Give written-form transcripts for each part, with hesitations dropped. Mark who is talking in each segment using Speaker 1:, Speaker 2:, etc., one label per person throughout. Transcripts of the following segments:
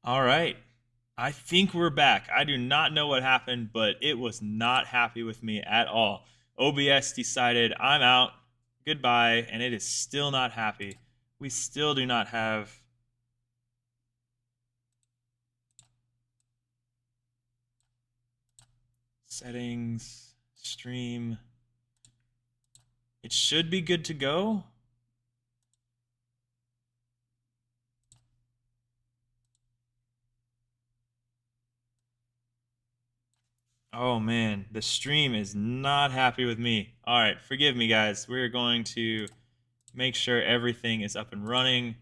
Speaker 1: All right. I think we're back. I do not know what happened, but it was not happy with me at all. OBS decided I'm out, goodbye, and it is still not happy. We still do not have settings, stream. It should be good to go. Oh man, the stream is not happy with me. All right, forgive me guys. We're going to make sure everything is up and running.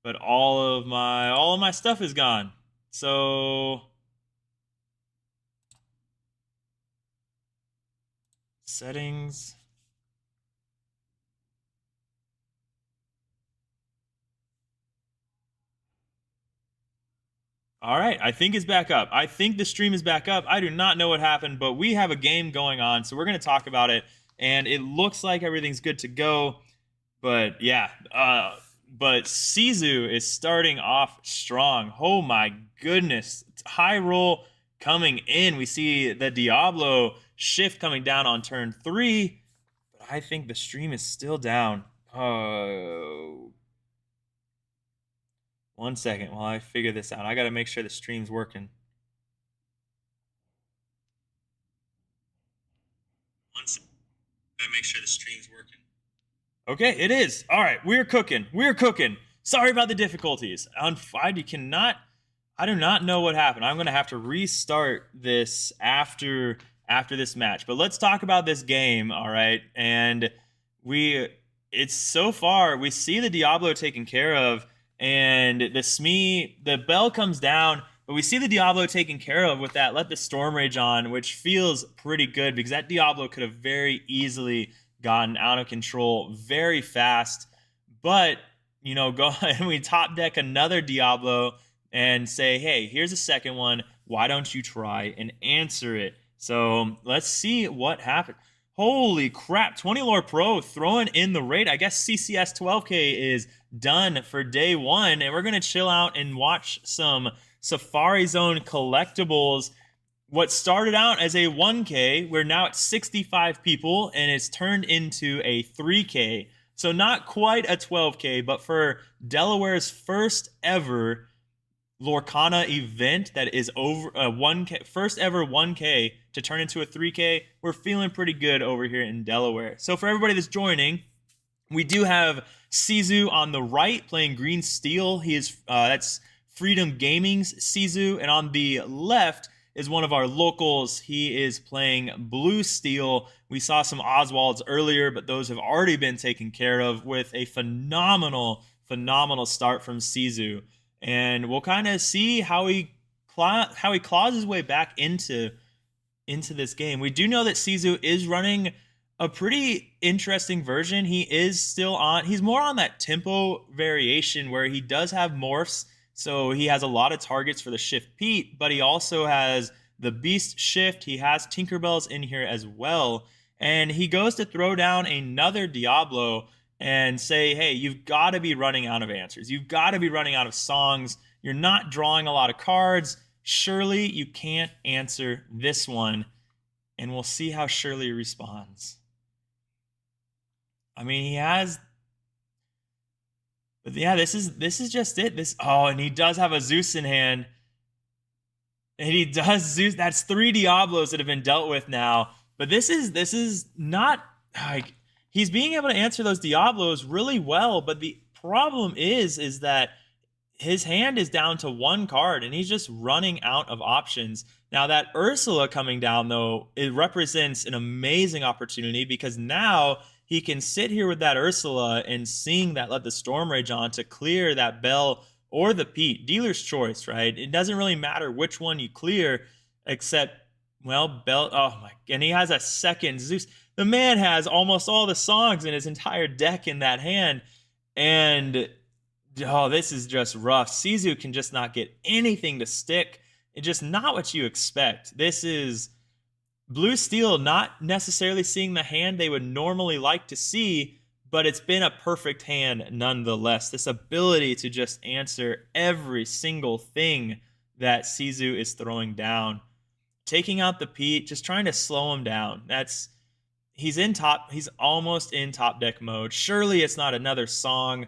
Speaker 1: But all of my stuff is gone. So settings. All right, I think it's back up. I think the stream is back up. I do not know what happened, but we have a game going on, so we're going to talk about it. And it looks like everything's good to go. But yeah, but Sizu is starting off strong. Oh my goodness. High roll coming in. We see the Diablo shift coming down on turn 3. But I think the stream is still down. Oh. 1 second while I figure this out. I got to make sure the stream's working. 1 second. Gotta make sure the stream's working. Okay, it is. All right, we're cooking. We're cooking. Sorry about the difficulties. I do not know what happened. I'm gonna have to restart this after this match. But let's talk about this game. All right, and it's so far we see the Diablo taken care of, and the bell comes down. But we see the Diablo taken care of with that Let the Storm Rage on, which feels pretty good because that Diablo could have very easily gotten out of control very fast. But, go and we top deck another Diablo and say, hey, here's a second one. Why don't you try and answer it? So let's see what happens. Holy crap, 20 Lore Pro throwing in the raid. I guess CCS 12K is done for day one, and we're going to chill out and watch some Safari Zone collectibles. What started out as a 1K, we're now at 65 people, and it's turned into a 3K. So not quite a 12K, but for Delaware's first ever Lorcana event that is over a 1K, first ever 1K to turn into a 3K, we're feeling pretty good over here in Delaware. So for everybody that's joining, we do have Sizu on the right playing Green Steel. He is that's Freedom Gaming's Sizu, and on the left is one of our locals. He is playing Blue Steel. We saw some Oswalds earlier, but those have already been taken care of with a phenomenal start from Sizu. And we'll kind of see how he claws his way back into this game. We do know that Sizu is running a pretty interesting version. He's more on that tempo variation where he does have morphs, so he has a lot of targets for the Shift Pete, but he also has the Beast Shift. He has Tinkerbells in here as well, and he goes to throw down another Diablo and say, hey, you've got to be running out of answers. You've got to be running out of songs. You're not drawing a lot of cards. Surely you can't answer this one. And we'll see how Shirley responds. I mean, he has... But yeah, this is just it. And he does have a Zeus in hand. And he does Zeus. That's 3 Diablos that have been dealt with now. But this is not... like, he's being able to answer those Diablos really well, but the problem is that his hand is down to 1 card, and he's just running out of options. Now, that Ursula coming down, though, it represents an amazing opportunity because now he can sit here with that Ursula and sing that Let the Storm Rage on to clear that Bell or the Pete. Dealer's choice, right? It doesn't really matter which one you clear, except, well, Bell. Oh, my. And he has a second Zeus. The man has almost all the songs in his entire deck in that hand. And, this is just rough. Sizu can just not get anything to stick. It's just not what you expect. This is Blue Steel not necessarily seeing the hand they would normally like to see, but it's been a perfect hand nonetheless. This ability to just answer every single thing that Sizu is throwing down. Taking out the Pete, just trying to slow him down. He's almost in top deck mode. Surely it's not another song.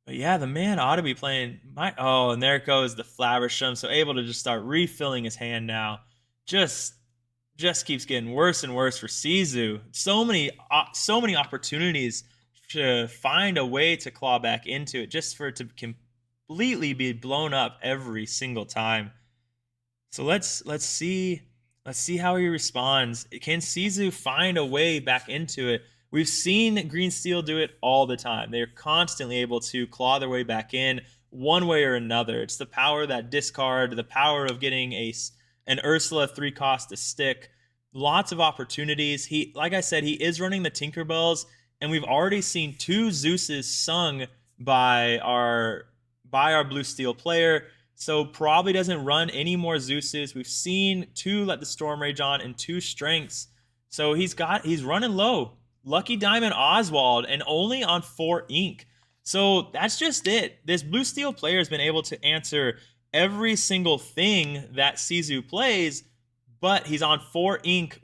Speaker 1: But yeah, the man ought to be playing and there goes the Flaversham. So able to just start refilling his hand now. Just keeps getting worse and worse for Sizu. So many opportunities to find a way to claw back into it, just for it to completely be blown up every single time. So let's see how he responds. Can Sizu find a way back into it? We've seen Green Steel do it all the time. They're constantly able to claw their way back in one way or another. It's the power of that discard, the power of getting an Ursula 3-cost to stick. Lots of opportunities. Like I said, he is running the Tinkerbells, and we've already seen 2 Zeuses sung by our Blue Steel player. So probably doesn't run any more Zeuses. We've seen 2 Let the Storm Rage On and 2 Strengths. So he's running low. Lucky Diamond Oswald, and only on 4 ink. So that's just it. This Blue Steel player has been able to answer every single thing that Sizu plays, but he's on 4 ink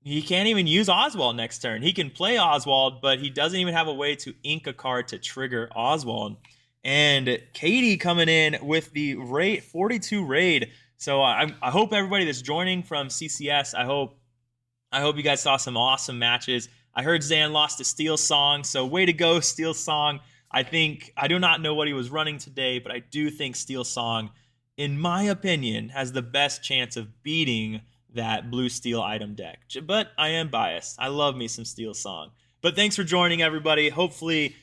Speaker 1: he can't even use Oswald next turn. He can play Oswald, but he doesn't even have a way to ink a card to trigger Oswald. And Katie coming in with the 42 raid. So I hope everybody that's joining from CCS, I hope you guys saw some awesome matches. I heard Zan lost to Steel Song, so way to go, Steel Song. I do not know what he was running today, but I do think Steel Song, in my opinion, has the best chance of beating that Blue Steel item deck. But I am biased. I love me some Steel Song. But thanks for joining, everybody. Hopefully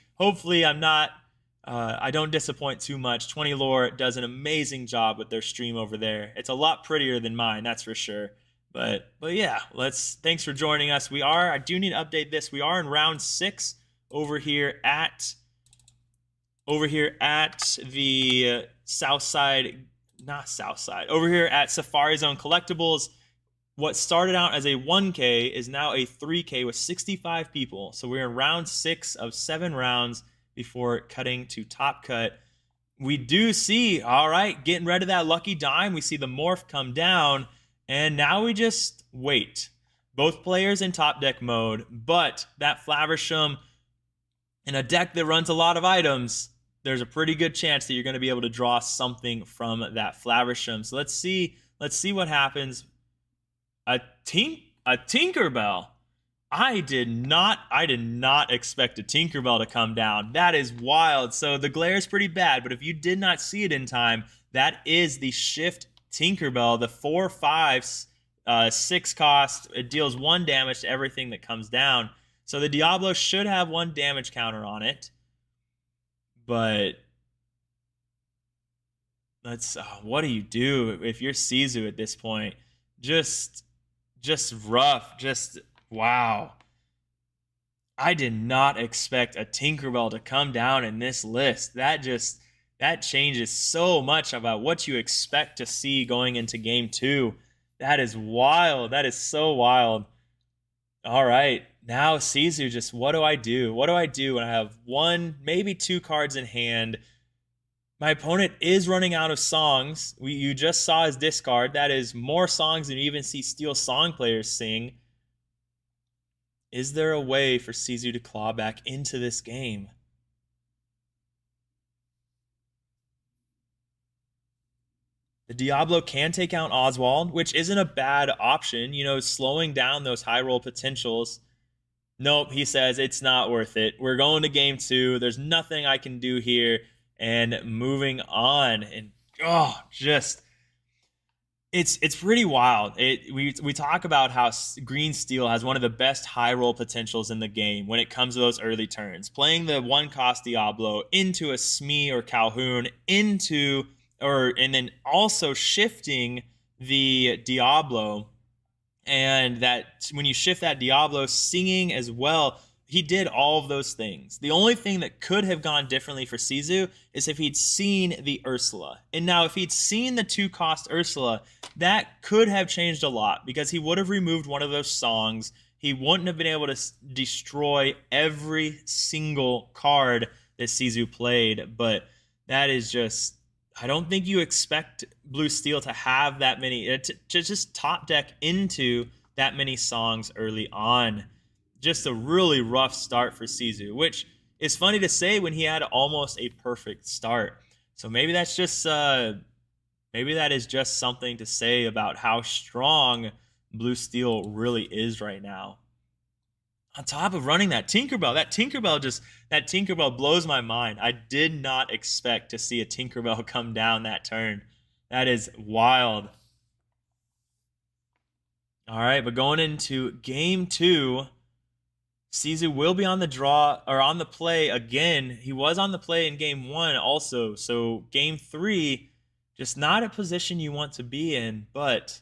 Speaker 1: I don't disappoint too much. 20 Lore does an amazing job with their stream over there. It's a lot prettier than mine, that's for sure. But yeah, thanks for joining us. I do need to update this. We are in round 6 over here at the over here at Safari Zone Collectibles. What started out as a 1K is now a 3K with 65 people. So we're in round 6 of 7 rounds before cutting to top cut. We do see, all right, getting rid of that Lucky Dime. We see the Morph come down. And now we just wait. Both players in top deck mode, but that Flaversham in a deck that runs a lot of items, there's a pretty good chance that you're going to be able to draw something from that Flaversham. So let's see what happens. A Tinkerbell. I did not expect a Tinkerbell to come down. That is wild. So the glare is pretty bad, but if you did not see it in time, that is the Shift Tinkerbell, the 4/5 6 cost. It deals 1 damage to everything that comes down. So the Diablo should have 1 damage counter on it. But what do you do if you're Sizu at this point? Just rough. Wow. I did not expect a Tinkerbell to come down in this list. That changes so much about what you expect to see going into game 2. That is wild. That is so wild. All right. Now, Sizu, what do I do? What do I do when I have 1, maybe 2 cards in hand? My opponent is running out of songs. You just saw his discard. That is more songs than you even see Steel Song players sing. Is there a way for Sizu to claw back into this game? The Diablo can take out Oswald, which isn't a bad option, slowing down those high roll potentials. Nope, he says it's not worth it. We're going to game 2. There's nothing I can do here. And moving on. And it's pretty wild. We talk about how Green Steel has one of the best high roll potentials in the game when it comes to those early turns. Playing the 1-cost Diablo into a Smee or Calhoun and then also shifting the Diablo, and that when you shift that Diablo, singing as well, he did all of those things. The only thing that could have gone differently for Sizu is if he'd seen the Ursula. And now if he'd seen the 2-cost Ursula, that could have changed a lot because he would have removed one of those songs. he wouldn't have been able to destroy every single card that Sizu played. But that is just, I don't think you expect Blue Steel to have that many, to just top deck into that many songs early on. Just a really rough start for Sizu, which is funny to say when he had almost a perfect start. So maybe that's just maybe that is just something to say about how strong Blue Steel really is right now. On top of running that Tinkerbell, that Tinkerbell blows my mind. I did not expect to see a Tinkerbell come down that turn. That is wild. All right, but going into game 2, Sizu will be on the draw, or on the play again. He was on the play in game 1 also. So game 3, just not a position you want to be in. But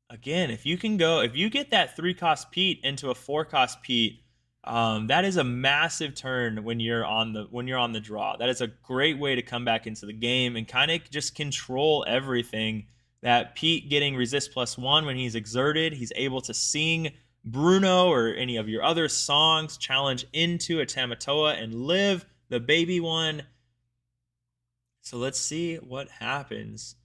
Speaker 1: again, if you get that 3-cost Pete into a 4-cost Pete, that is a massive turn when you're on the draw. That is a great way to come back into the game and kind of just control everything. That Pete getting resist +1 when he's exerted, he's able to sing Bruno or any of your other songs, challenge into a Tamatoa and live the baby one. So let's see what happens.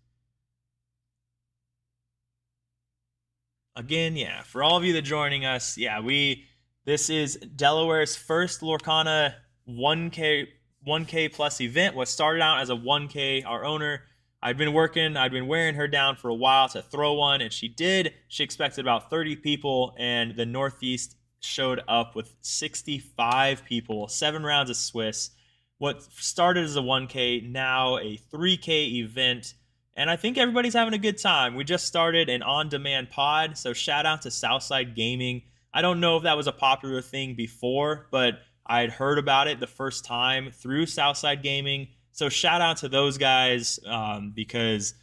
Speaker 1: Again, yeah, for all of you that are joining us, yeah, this is Delaware's first Lorcana 1K plus event. What started out as a 1K, our owner, I'd been wearing her down for a while to throw one, and she did. She expected about 30 people, and the Northeast showed up with 65 people, 7 rounds of Swiss. What started as a 1K, now a 3K event, and I think everybody's having a good time. We just started an on-demand pod, so shout out to Southside Gaming. I don't know if that was a popular thing before, but I had heard about it the first time through Southside Gaming. So shout out to those guys because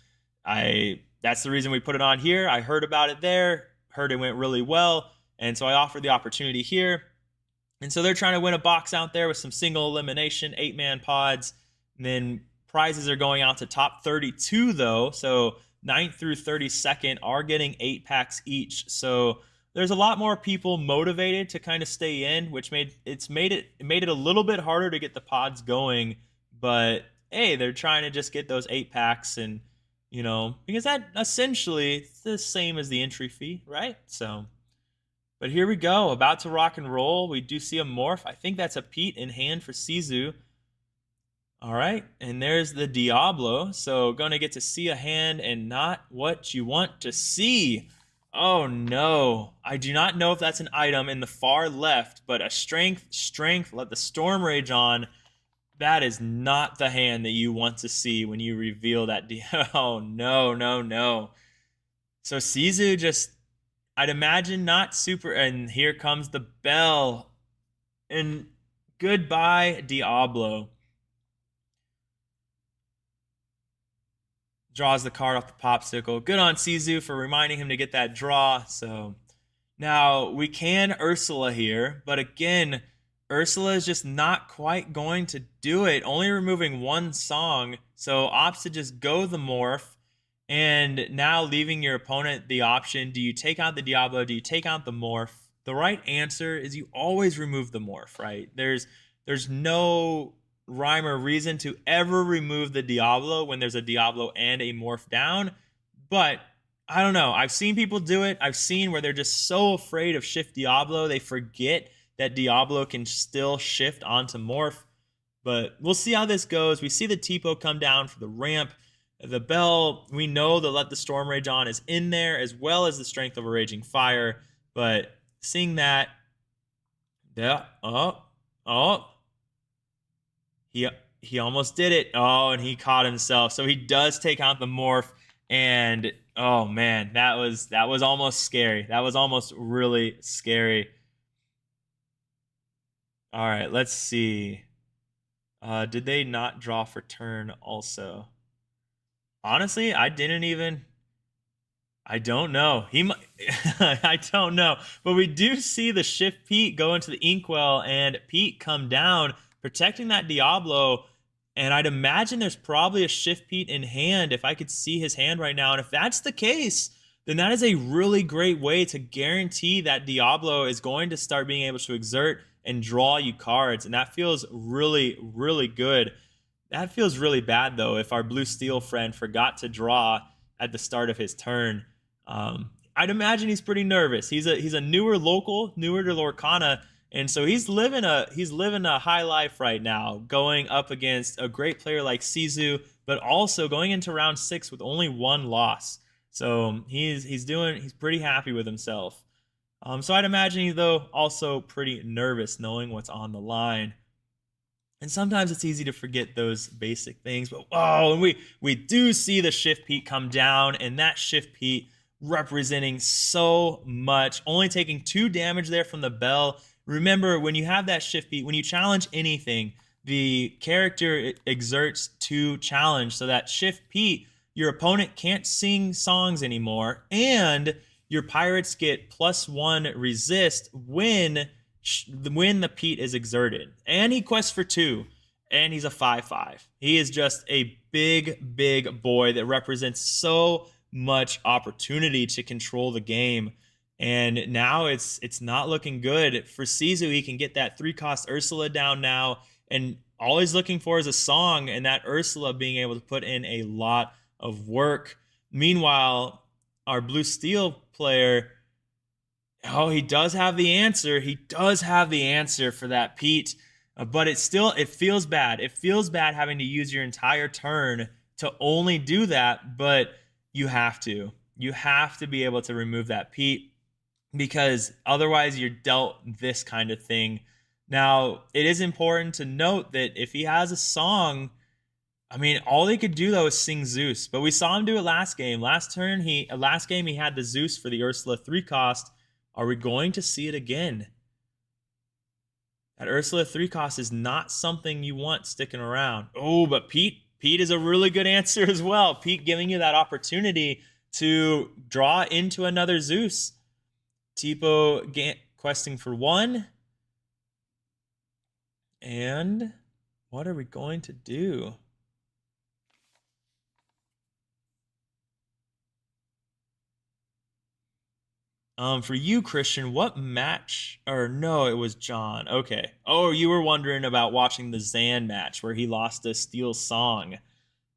Speaker 1: that's the reason we put it on here. I heard about it there, heard it went really well, and so I offered the opportunity here. And so they're trying to win a box out there with some single elimination, 8-man pods. And then prizes are going out to top 32 though. So 9th through 32nd are getting 8 packs each. So there's a lot more people motivated to kind of stay in, which made it a little bit harder to get the pods going. But hey, they're trying to just get those 8 packs, and because that essentially is the same as the entry fee, right? So, but here we go, about to rock and roll. We do see a morph. I think that's a Pete in hand for Sizu. All right, and there's the Diablo. So gonna get to see a hand and not what you want to see. Oh no, I do not know if that's an item in the far left, but a strength, let the Storm Rage on. That is not the hand that you want to see when you reveal that. Oh, no. So Sizu just, I'd imagine not super, and here comes the bell. And goodbye, Diablo. Draws the card off the popsicle. Good on Sizu for reminding him to get that draw. So now we can Ursula here, but again, Ursula is just not quite going to do it, only removing 1 song, so opts to just go the morph, and now leaving your opponent the option, do you take out the Diablo, do you take out the morph? The right answer is you always remove the morph, right? There's no rhyme or reason to ever remove the Diablo when there's a Diablo and a morph down, but I don't know. I've seen people do it. I've seen where they're just so afraid of shift Diablo, they forget that Diablo can still shift onto morph. But we'll see how this goes. We see the Tipo come down for the ramp. The bell, we know the Let the Storm Rage on is in there, as well as the Strength of a Raging Fire. But seeing that, yeah, he almost did it. Oh, and he caught himself. So he does take out the morph, and oh man, that was almost scary. That was almost really scary. All right, let's see. Did they not draw for turn also? Honestly, I don't know. I don't know. But we do see the Shift Pete go into the Inkwell and Pete come down, protecting that Diablo. And I'd imagine there's probably a Shift Pete in hand if I could see his hand right now. And if that's the case, then that is a really great way to guarantee that Diablo is going to start being able to exert and draw you cards. And that feels really, really good. That feels really bad, though, if our blue steel friend forgot to draw at the start of his turn. I'd imagine he's pretty nervous. He's a newer local, newer to Lorcana, and so he's living a high life right now, going up against a great player like Sizu, but also going into round 6 with only 1 loss. So he's pretty happy with himself. So I'd imagine he's, though, also pretty nervous knowing what's on the line. And sometimes it's easy to forget those basic things. But and we do see the Shift Pete come down, and that Shift Pete representing so much, only taking 2 damage there from the bell. Remember, when you have that Shift Pete, when you challenge anything, the character exerts 2 challenge, so that Shift Pete, your opponent can't sing songs anymore, and your pirates get +1 resist when the Pete is exerted. And he quests for 2, and he's a 5/5. He is just a big, big boy that represents so much opportunity to control the game. And now it's not looking good for Sizu. He can get that 3-cost Ursula down now, and all he's looking for is a song, and that Ursula being able to put in a lot of work. Meanwhile, our blue steel player, he does have the answer. He does have the answer for that Pete, but it feels bad. It feels bad having to use your entire turn to only do that, but you have to. You have to be able to remove that Pete, because otherwise you're dealt this kind of thing. Now, it is important to note that if he has a song, all he could do, though, is sing Zeus. But we saw him do it last game. Last game, he had the Zeus for the Ursula 3-cost. Are we going to see it again? That Ursula 3-cost is not something you want sticking around. Oh, but Pete is a really good answer as well. Pete giving you that opportunity to draw into another Zeus. Tipo questing for 1. And what are we going to do? For you, Christian, what match? Or no, it was John. Okay. Oh, you were wondering about watching the Zan match where he lost a steel song.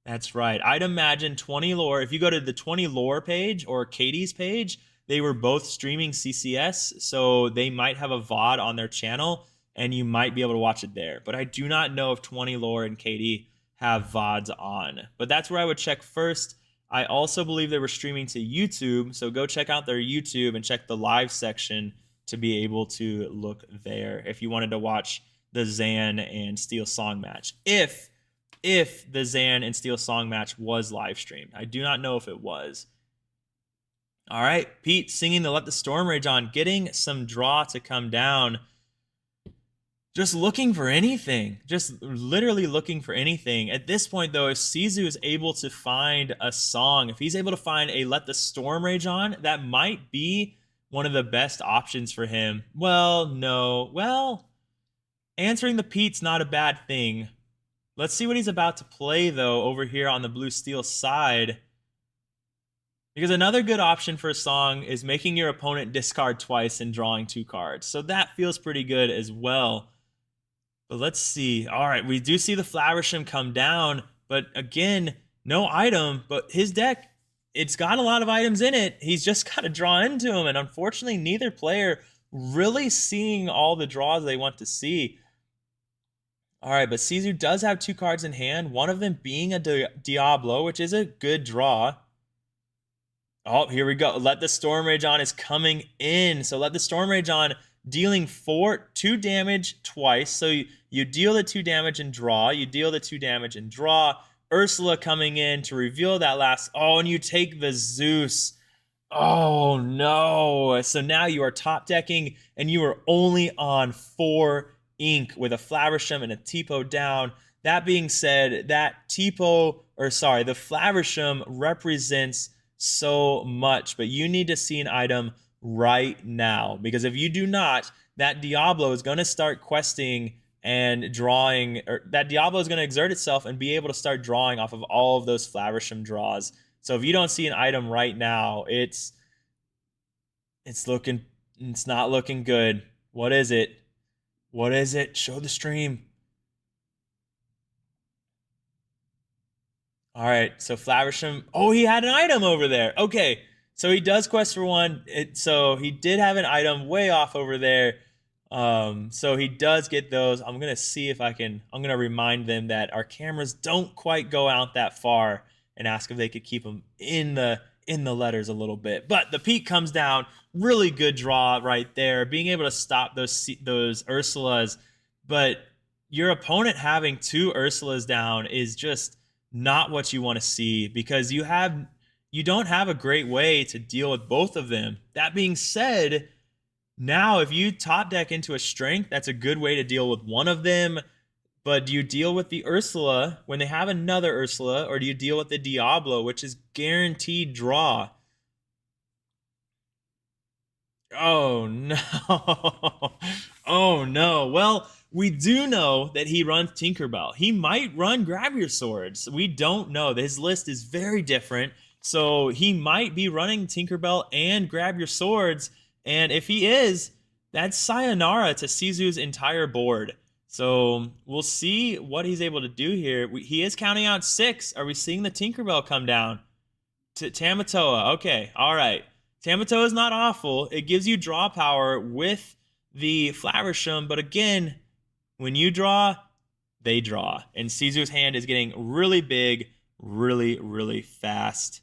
Speaker 1: That's right. I'd imagine 20 lore. If you go to the 20 lore page or Katie's page, they were both streaming CCS, so they might have a VOD on their channel, and you might be able to watch it there. But I do not know if 20 lore and Katie have VODs on. But that's where I would check first. I also believe they were streaming to YouTube, so go check out their YouTube and check the live section to be able to look there if you wanted to watch the Zan and Steel Song match. If the Zan and Steel Song match was live streamed. I do not know if it was. All right, Pete singing the Let the Storm Rage On, getting some draw to come down. Just looking for anything. Just literally looking for anything. At this point, though, if Sizu is able to find a song, if he's able to find a Let the Storm Rage On, that might be one of the best options for him. Well, no. Well, answering the Pete's not a bad thing. Let's see what he's about to play, though, over here on the blue steel side. Because another good option for a song is making your opponent discard twice and drawing 2 cards. So that feels pretty good as well. But let's see. All right, we do see the Flowersham come down, but again, no item. But his deck, it's got a lot of items in it. He's just got to draw into them, and unfortunately, neither player really seeing all the draws they want to see. All right, but Sizu does have 2 cards in hand, one of them being a Diablo, which is a good draw. Oh, here we go. Let the Storm Rage On is coming in. So Let the Storm Rage On, dealing 2 damage twice. So you deal the 2 damage and draw. You deal the 2 damage and draw. Ursula coming in to reveal that last. Oh, and you take the Zeus. Oh, no. So now you are top decking, and you are only on 4 ink with a Flowersham and a Tipo down. That being said, the Flowersham represents so much, but you need to see an item right now, because if you do not, that Diablo is going to start questing and drawing, or that Diablo is going to exert itself and be able to start drawing off of all of those Flowersham draws. So if you don't see an item right now, it's It's looking, it's not looking good. What is it? What is it? Show the stream. All right, so Flaversham. Oh, he had an item over there. Okay, so he does quest for one. So he did have an item way off over there. So he does get those. I'm gonna see if I can. I'm gonna remind them that our cameras don't quite go out that far, and ask if they could keep them in the letters a little bit. But the peak comes down. Really good draw right there. Being able to stop those Ursulas, but your opponent having two Ursulas down is just not what you want to see, because you don't have a great way to deal with both of them. That being said, now if you top deck into a strength, that's a good way to deal with one of them. But do you deal with the Ursula when they have another Ursula, or do you deal with the Diablo, which is guaranteed draw? Oh no. Oh no. Well, we do know that he runs Tinkerbell. He might run Grab Your Swords. We don't know. His list is very different. So he might be running Tinkerbell and Grab Your Swords. And if he is, that's sayonara to Sizu's entire board. So we'll see what he's able to do here. He is counting out 6. Are we seeing the Tinkerbell come down? Tamatoa. Okay. All right. Tamatoa is not awful. It gives you draw power with the Flaversham, but again, when you draw, they draw. And Sizu's hand is getting really big, really, really fast.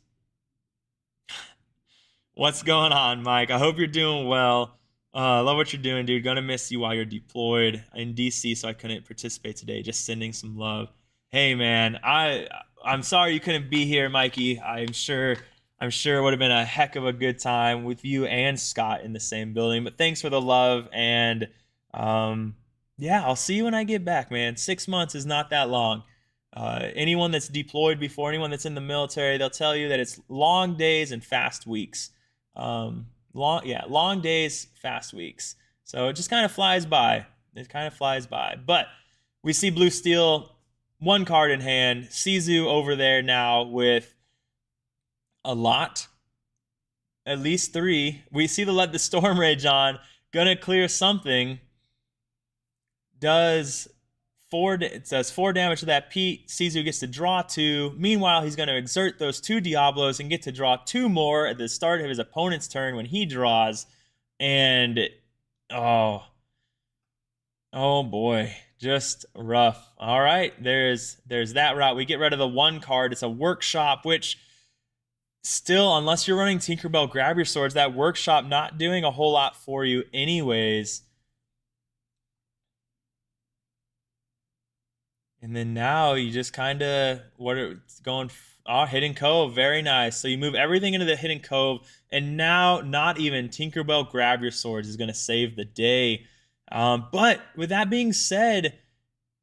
Speaker 1: What's going on, Mike? I hope you're doing well. Love what you're doing, dude. Gonna miss you while you're deployed in DC, so I couldn't participate today. Just sending some love. Hey, man, I'm sorry you couldn't be here, Mikey. I'm sure it would have been a heck of a good time with you and Scott in the same building. But thanks for the love, and yeah, I'll see you when I get back, man. 6 months is not that long. Anyone that's deployed before, anyone that's in the military, they'll tell you that it's long days and fast weeks. Long days, fast weeks. So it just kind of flies by. It kind of flies by. But we see Blue Steel, 1 card in hand. Sizu over there now with a lot, at least 3. We see the Let the Storm Rage on. Gonna clear something. Does 4 damage to that Pete. Sizu gets to draw 2. Meanwhile, he's going to exert those 2 Diablos and get to draw 2 more at the start of his opponent's turn when he draws. And oh boy, just rough. All right, there's that route. We get rid of the 1 card. It's a Workshop, which still, unless you're running Tinkerbell Grab Your Swords, that Workshop not doing a whole lot for you anyways. And then now you just kind of, Hidden Cove, very nice. So you move everything into the Hidden Cove, and now not even Tinkerbell Grab Your Swords is going to save the day. But with that being said,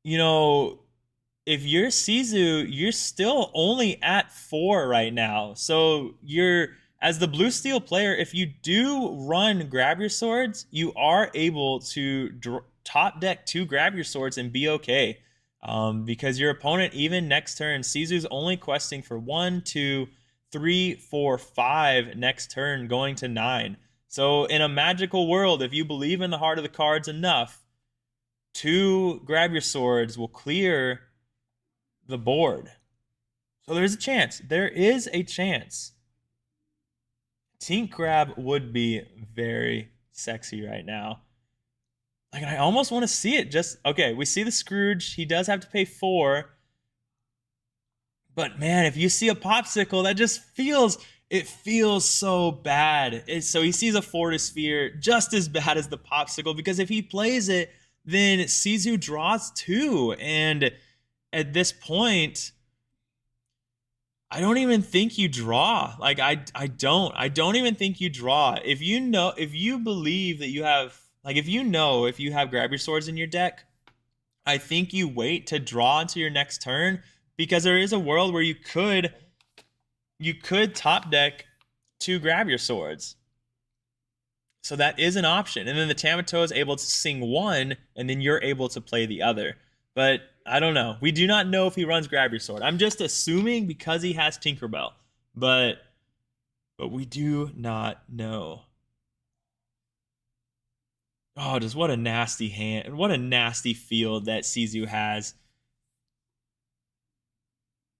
Speaker 1: if you're Sizu, you're still only at 4 right now. So as the Blue Steel player, if you do run Grab Your Swords, you are able to top deck 2 Grab Your Swords and be okay. Because your opponent, even next turn, Sizu's only questing for 1, 2, 3, 4, 5 next turn, going to 9. So in a magical world, if you believe in the heart of the cards enough, 2 Grab Your Swords will clear the board. So there's a chance. There is a chance. Tink Grab would be very sexy right now. Like, I almost want to see it. Okay, we see the Scrooge. He does have to pay 4. But man, if you see a Popsicle, that just feels so bad. So he sees a Fortisphere, just as bad as the Popsicle, because if he plays it, then Sizu draws 2. And at this point, I don't even think you draw. Like, I don't even think you draw. If you believe that you have, like, if you have Grab Your Swords in your deck, I think you wait to draw into your next turn, because there is a world where you could top deck 2 Grab Your Swords. So that is an option. And then the Tamatoa is able to sing 1, and then you're able to play the other. But I don't know. We do not know if he runs Grab Your Sword. I'm just assuming because he has Tinkerbell. But we do not know. Oh, just what a nasty hand. What a nasty field that Sisu has.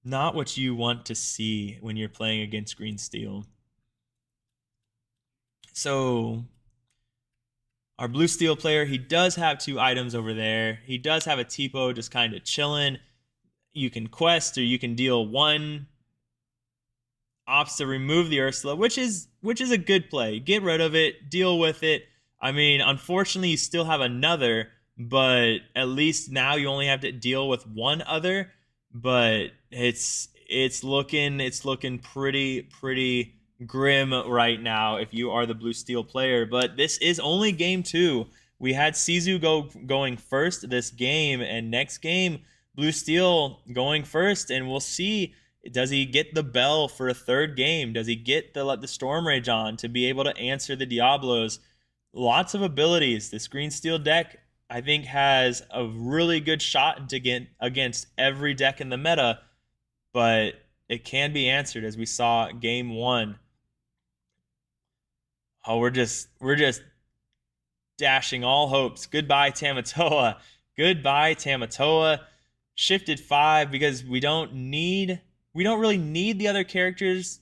Speaker 1: Not what you want to see when you're playing against green steel. So our blue steel player, he does have 2 items over there. He does have a Tipo just kind of chilling. You can quest or you can deal 1. Opts to remove the Ursula, which is a good play. Get rid of it, deal with it. I mean, unfortunately, you still have another, but at least now you only have to deal with 1 other. But it's looking pretty grim right now if you are the blue steel player. But this is only game 2. We had Sisu going first this game, and next game blue steel going first, and we'll see. Does he get the bell for a 3rd game? Does he get the Storm Rage on to be able to answer the Diablos? Lots of abilities. This green steel deck, I think, has a really good shot to get against every deck in the meta, but it can be answered as we saw game 1. Oh, we're just dashing all hopes. Goodbye, Tamatoa. Goodbye, Tamatoa. Shifted 5 because we don't really need the other characters,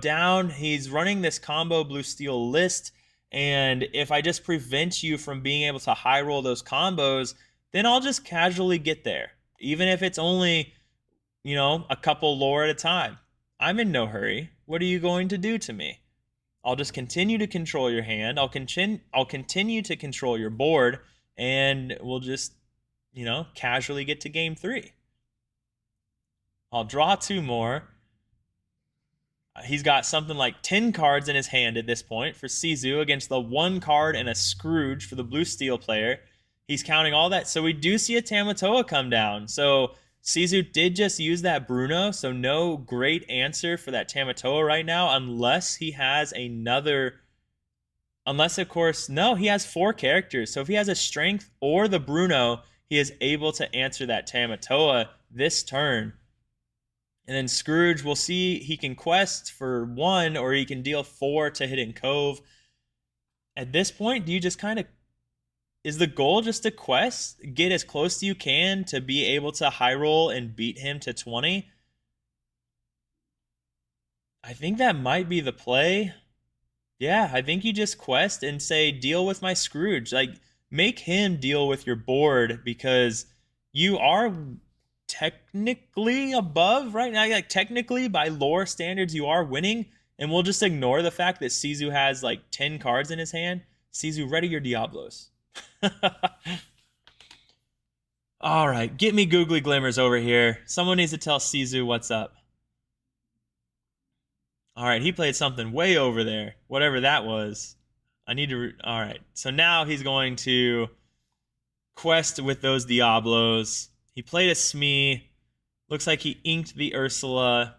Speaker 1: down. He's running this combo blue steel list, and if I just prevent you from being able to high roll those combos, then I'll just casually get there, even if it's only, a couple lore at a time. I'm in no hurry. What are you going to do to me? I'll just continue to control your hand. I'll continue to control your board, and we'll just, casually get to game 3. I'll draw 2 more. He's got something like 10 cards in his hand at this point for Sisu against the 1 card and a Scrooge for the blue steel player. He's counting all that. So we do see a Tamatoa come down. So Sisu did just use that Bruno, so no great answer for that Tamatoa right now, unless he has another... Unless, of course, no, he has 4 characters. So if he has a Strength or the Bruno, he is able to answer that Tamatoa this turn. And then Scrooge, we'll see he can quest for 1 or he can deal 4 to Hidden Cove. At this point, do you just kind of... Is the goal just to quest, get as close as you can to be able to high roll and beat him to 20? I think that might be the play. Yeah, I think you just quest and say, deal with my Scrooge. Like, make him deal with your board because you are technically above right now. Like, technically, by lore standards, you are winning. And we'll just ignore the fact that Sisu has like 10 cards in his hand. Sisu, ready your Diablos. All right, get me googly glimmers over here. Someone needs to tell Sisu what's up. All right, he played something way over there, whatever that was. I need to... All right, so now he's going to quest with those Diablos. He played a Smee. Looks like he inked the Ursula.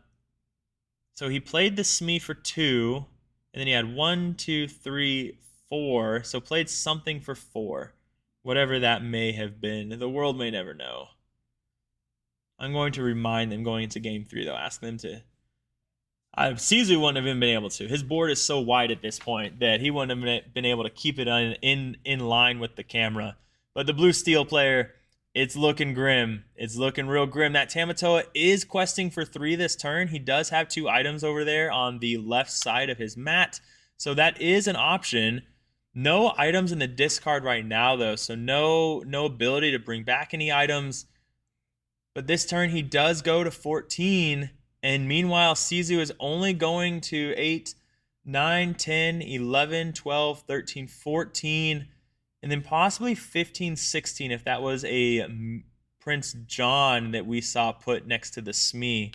Speaker 1: So he played the Smee for 2, and then he had 1, 2, 3, 4. So played something for 4. Whatever that may have been. The world may never know. I'm going to remind them going into game 3, though. Ask them to... Sisu wouldn't have even been able to. His board is so wide at this point that he wouldn't have been able to keep it in line with the camera. But the blue steel player, it's looking grim. It's looking real grim. That Tamatoa is questing for 3 this turn. He does have 2 items over there on the left side of his mat. So that is an option. No items in the discard right now, though. So no ability to bring back any items. But this turn, he does go to 14. And meanwhile, Sisu is only going to 8, 9, 10, 11, 12, 13, 14, and then possibly 15, 16 if that was a Prince John that we saw put next to the Smee.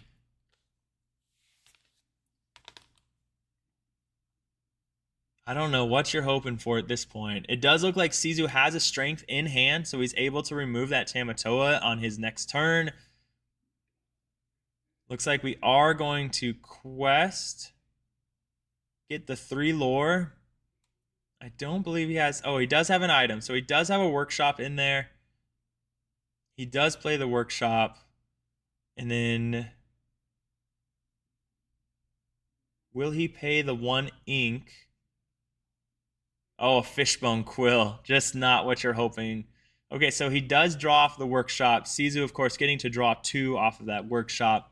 Speaker 1: I don't know what you're hoping for at this point. It does look like Sisu has a Strength in hand, so he's able to remove that Tamatoa on his next turn. Looks like we are going to quest. Get the 3 lore. I don't believe he has... Oh, he does have an item. So he does have a workshop in there. He does play the workshop. And then... Will he pay the 1 ink? Oh, a fishbone quill. Just not what you're hoping. Okay, so he does draw off the workshop. Sizu, of course, getting to draw 2 off of that workshop.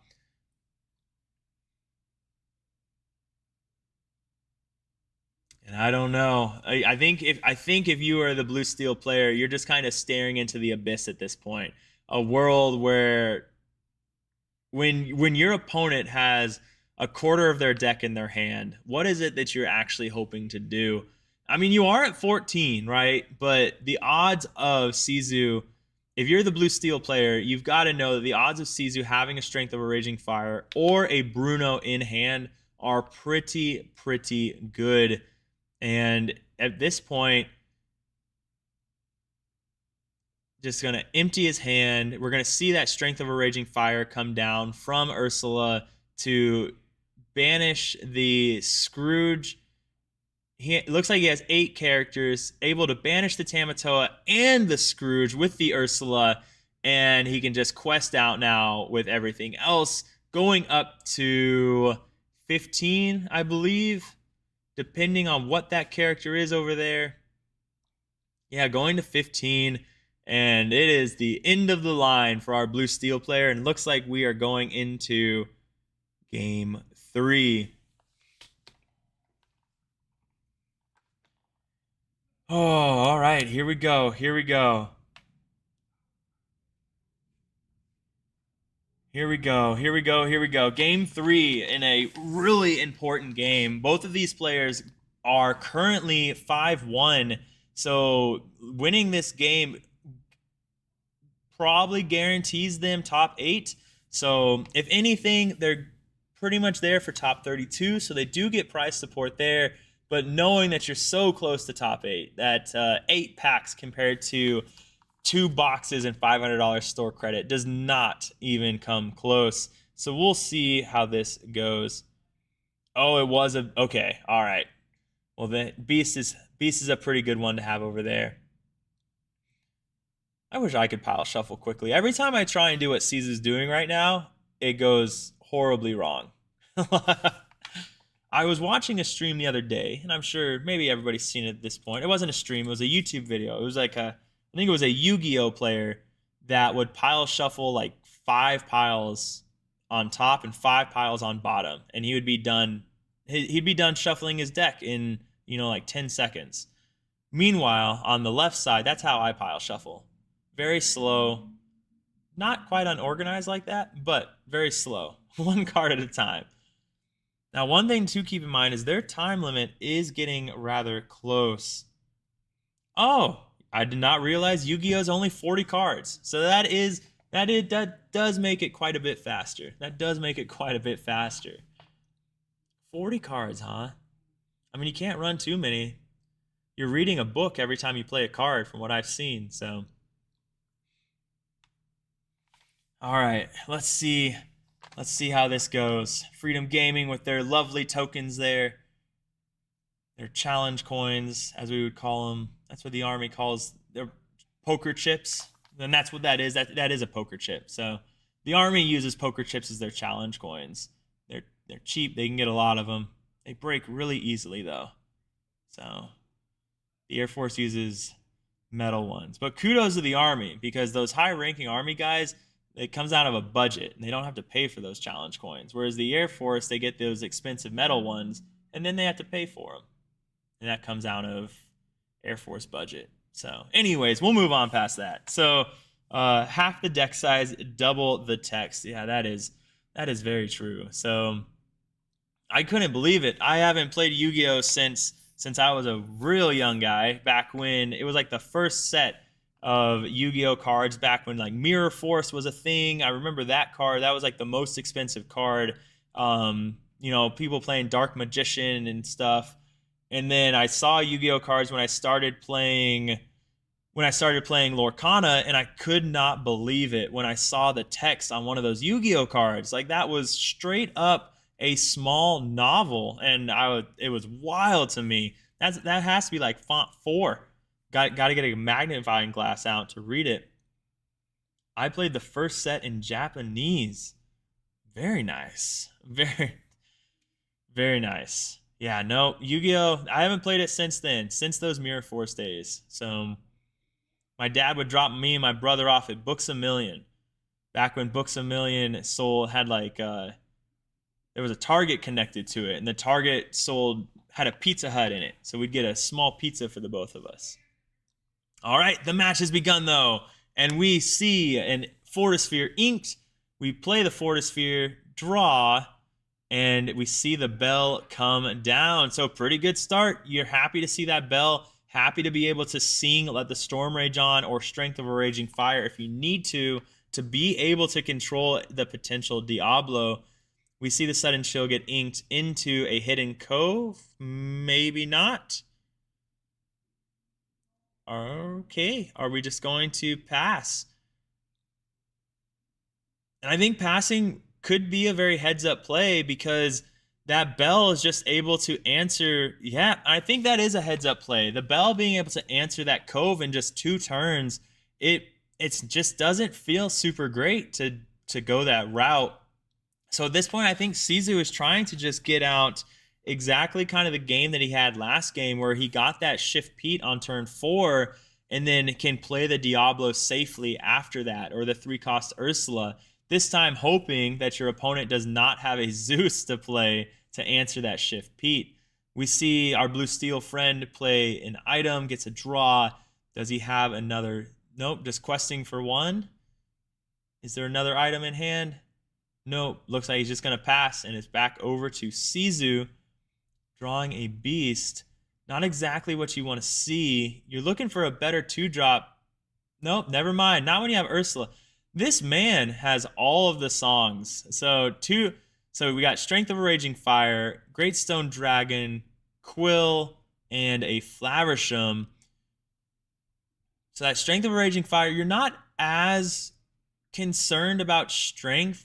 Speaker 1: And I don't know. I think if you are the blue steel player, you're just kind of staring into the abyss at this point. A world where when your opponent has a quarter of their deck in their hand, what is it that you're actually hoping to do? I mean, you are at 14, right? But the odds of Sizu, if you're the blue steel player, you've got to know that the odds of Sizu having a Strength of a Raging Fire or a Bruno in hand are pretty good. And at this point, just going to empty his hand. We're going to see that Strength of a Raging Fire come down from Ursula to banish the Scrooge. It looks like he has 8 characters, able to banish the Tamatoa and the Scrooge with the Ursula, and he can just quest out now with everything else, going up to 15, I believe, depending on what that character is over there. Yeah, going to 15. And it is the end of the line for our blue steel player. And looks like we are going into game 3. Oh, all right. Here we go. Here we go. Here we go. Here we go. Here we go. Game 3 in a really important game. Both of these players are currently 5-1. So winning this game probably guarantees them top 8. So if anything, they're pretty much there for top 32. So they do get price support there. But knowing that you're so close to top 8, that 8 packs compared to 2 boxes and $500 store credit does not even come close. So we'll see how this goes. Oh, it was a... Okay, all right. Well, the Beast is a pretty good one to have over there. I wish I could pile shuffle quickly. Every time I try and do what Caesar's doing right now, it goes horribly wrong. I was watching a stream the other day, and I'm sure maybe everybody's seen it at this point. It wasn't a stream, it was a YouTube video. It was like I think it was a Yu-Gi-Oh player that would pile shuffle like 5 piles on top and 5 piles on bottom, and he would be done. He'd be done shuffling his deck in like 10 seconds. Meanwhile, on the left side, that's how I pile shuffle. Very slow, not quite unorganized like that, but very slow. 1 card at a time. Now, one thing to keep in mind is their time limit is getting rather close. Oh, I did not realize Yu-Gi-Oh is only 40 cards. So that does make it quite a bit faster. That does make it quite a bit faster. 40 cards, huh? I mean, you can't run too many. You're reading a book every time you play a card from what I've seen, so... All right, let's see how this goes. Freedom Gaming with their lovely tokens there. Their challenge coins, as we would call them. That's what the army calls their poker chips. And that's what that is. That is a poker chip. So the army uses poker chips as their challenge coins. They're cheap. They can get a lot of them. They break really easily, though. So the Air Force uses metal ones. But kudos to the army, because those high-ranking army guys... It comes out of a budget, and they don't have to pay for those challenge coins. Whereas the Air Force, they get those expensive metal ones, and then they have to pay for them. And that comes out of Air Force budget. So anyways, we'll move on past that. So half the deck size, double the text. Yeah, that is very true. So I couldn't believe it. I haven't played Yu-Gi-Oh! since I was a real young guy, back when it was like the first set of Yu-Gi-Oh cards, back when like Mirror Force was a thing. I remember that card. That was like the most expensive card. People playing Dark Magician and stuff. And then I saw Yu-Gi-Oh cards when I started playing Lorcana, and I could not believe it when I saw the text on one of those Yu-Gi-Oh cards. Like, that was straight up a small novel, and it was wild to me. That has to be like font 4. Got to get a magnifying glass out to read it. I played the first set in Japanese. Very nice. Very, very nice. Yeah, no, Yu-Gi-Oh! I haven't played it since then, since those Mirror Force days. So my dad would drop me and my brother off at Books a Million. Back when Books a Million sold had like there was a Target connected to it, and the Target sold had a Pizza Hut in it. So we'd get a small pizza for the both of us. All right, the match has begun though, and we see an Fortisphere inked. We play the Fortisphere, draw, and we see the bell come down. So pretty good start. You're happy to see that bell, happy to be able to sing Let the Storm Rage On or Strength of a Raging Fire if you need to be able to control the potential Diablo. We see the Sudden Chill get inked into a Hidden Cove. Maybe not. Okay, are we just going to pass? And I think passing could be a very heads up play because that bell is just able to answer. Yeah, I think that is a heads up play. The bell being able to answer that cove in just 2 turns, it just doesn't feel super great to go that route. So at this point, I think Sizu is trying to just get out exactly kind of the game that he had last game where he got that Shift Pete on turn 4 and then can play the Diablo safely after that, or the 3-cost Ursula. This time hoping that your opponent does not have a Zeus to play to answer that Shift Pete. We see our Blue Steel friend play an item, gets a draw. Does he have another? Nope, just questing for 1. Is there another item in hand? Nope, looks like he's just going to pass, and it's back over to Sizu, drawing a beast. Not exactly what you want to see. You're looking for a better 2-drop. Nope, never mind. Not when you have Ursula. This man has all of the songs. So we got Strength of a Raging Fire, Great Stone Dragon, Quill, and a Flaversham. So that Strength of a Raging Fire, you're not as concerned about strength.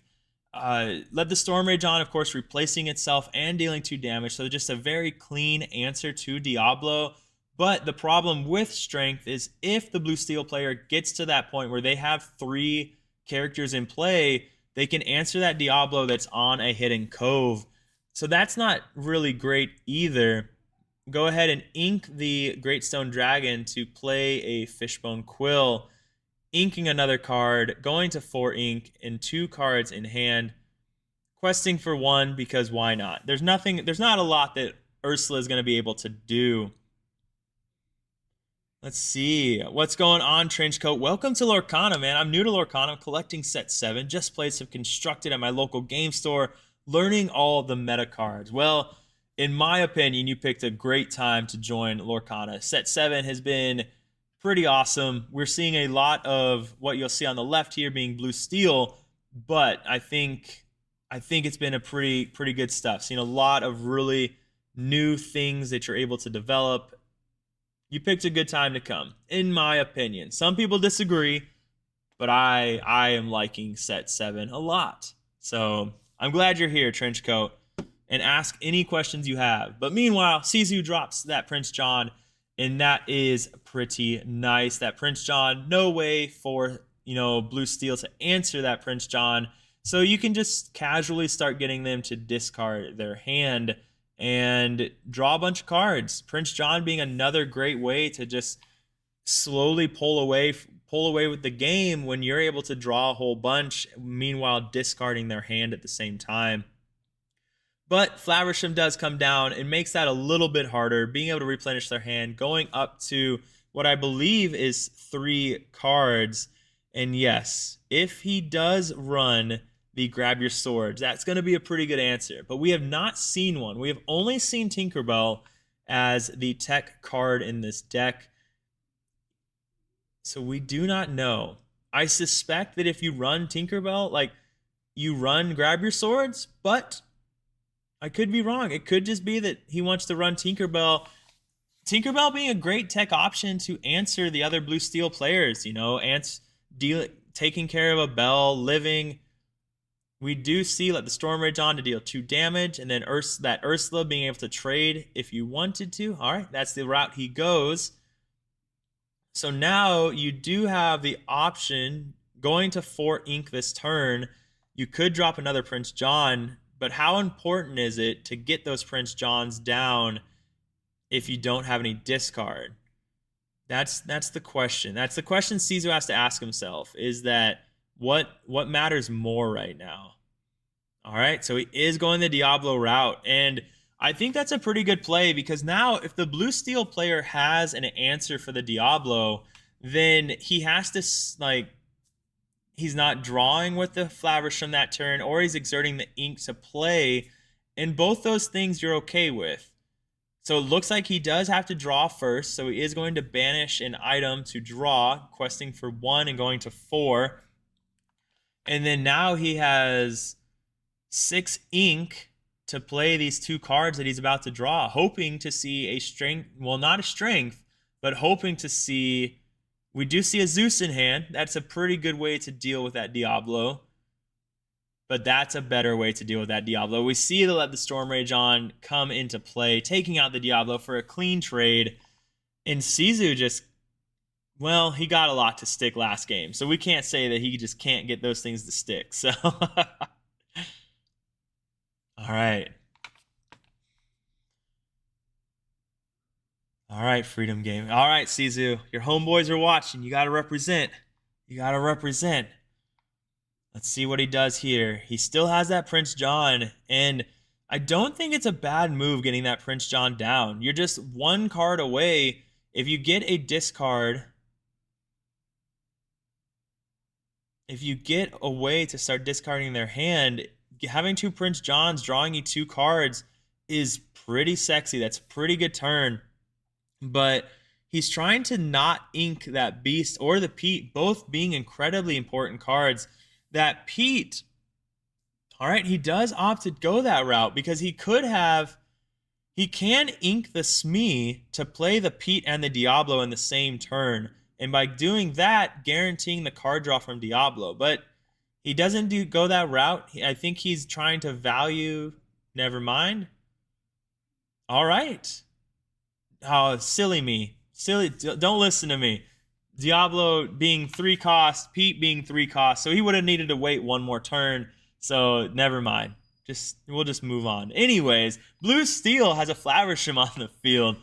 Speaker 1: Let the Storm Rage On, of course, replacing itself and dealing 2 damage. So just a very clean answer to Diablo. But the problem with strength is if the Blue Steel player gets to that point where they have 3 characters in play, they can answer that Diablo that's on a Hidden Cove. So that's not really great either. Go ahead and ink the Great Stone Dragon to play a Fishbone Quill, inking another card, going to 4 ink and 2 cards in hand, questing for 1 because why not? There's not a lot that Ursula is going to be able to do. Let's see. What's going on, Trenchcoat? Welcome to Lorcana, man. I'm new to Lorcana. I'm collecting set 7. Just played some Constructed at my local game store, learning all the meta cards. Well, in my opinion, you picked a great time to join Lorcana. Set 7 has been pretty awesome. We're seeing a lot of what you'll see on the left here being Blue Steel, but I think it's been a pretty good stuff. Seen a lot of really new things that you're able to develop. You picked a good time to come, in my opinion. Some people disagree, but I am liking set 7 a lot. So I'm glad you're here, Trenchcoat, and ask any questions you have. But meanwhile, Sizu drops that Prince John, and that is pretty nice. That Prince John, no way for Blue Steel to answer that Prince John. So you can just casually start getting them to discard their hand and draw a bunch of cards. Prince John being another great way to just slowly pull away with the game when you're able to draw a whole bunch, meanwhile discarding their hand at the same time. But Flaversham does come down and makes that a little bit harder, being able to replenish their hand, going up to what I believe is 3 cards. And yes, if he does run the Grab Your Swords, that's going to be a pretty good answer. But we have not seen one. We have only seen Tinkerbell as the tech card in this deck. So we do not know. I suspect that if you run Tinkerbell, like you run Grab Your Swords, but I could be wrong. It could just be that he wants to run Tinkerbell. Tinkerbell being a great tech option to answer the other Blue Steel players, taking care of a bell, living. We do see Let the Storm Rage On to deal 2 damage, and then that Ursula being able to trade if you wanted to. All right, that's the route he goes. So now you do have the option going to 4 ink this turn. You could drop another Prince John, But how important is it to get those Prince Johns down if you don't have any discard? That's the question. That's the question Sisu has to ask himself, is that what matters more right now? All right, so he is going the Diablo route, and I think that's a pretty good play, because now if the blue steel player has an answer for the Diablo, then he has to, like, he's not drawing with the Flourish from that turn, or he's exerting the ink to play, and both those things you're okay with. So it looks like he does have to draw first, so he is going to banish an item to draw, questing for 1 and going to 4. And then now he has 6 ink to play these 2 cards that he's about to draw, hoping to see a strength, well, not a strength, but hoping to see, we do see a Zeus in hand. That's a pretty good way to deal with that Diablo. But that's a better way to deal with that Diablo. We see to let the Storm Rage on come into play, taking out the Diablo for a clean trade. And Sisu just, well, he got a lot to stick last game, so we can't say that he just can't get those things to stick. So, all right. All right, Freedom Game. All right, Sisu, your homeboys are watching. You got to represent. You got to represent. Let's see what he does here. He still has that Prince John, and I don't think it's a bad move getting that Prince John down. You're just 1 card away. If you get a discard, if you get a way to start discarding their hand, having 2 Prince Johns drawing you 2 cards is pretty sexy. That's a pretty good turn. But he's trying to not ink that Beast or the Pete, both being incredibly important cards. That Pete, all right, he does opt to go that route, because he could have, he can ink the Smee to play the Pete and the Diablo in the same turn, and by doing that, guaranteeing the card draw from Diablo. But he doesn't go that route. I think he's trying to value, never mind. All right. Oh, silly me. Silly, don't listen to me. Diablo being 3 cost, Pete being 3 cost, so he would have needed to wait 1 more turn, so never mind. We'll just move on. Anyways, blue steel has a Flourishing on the field.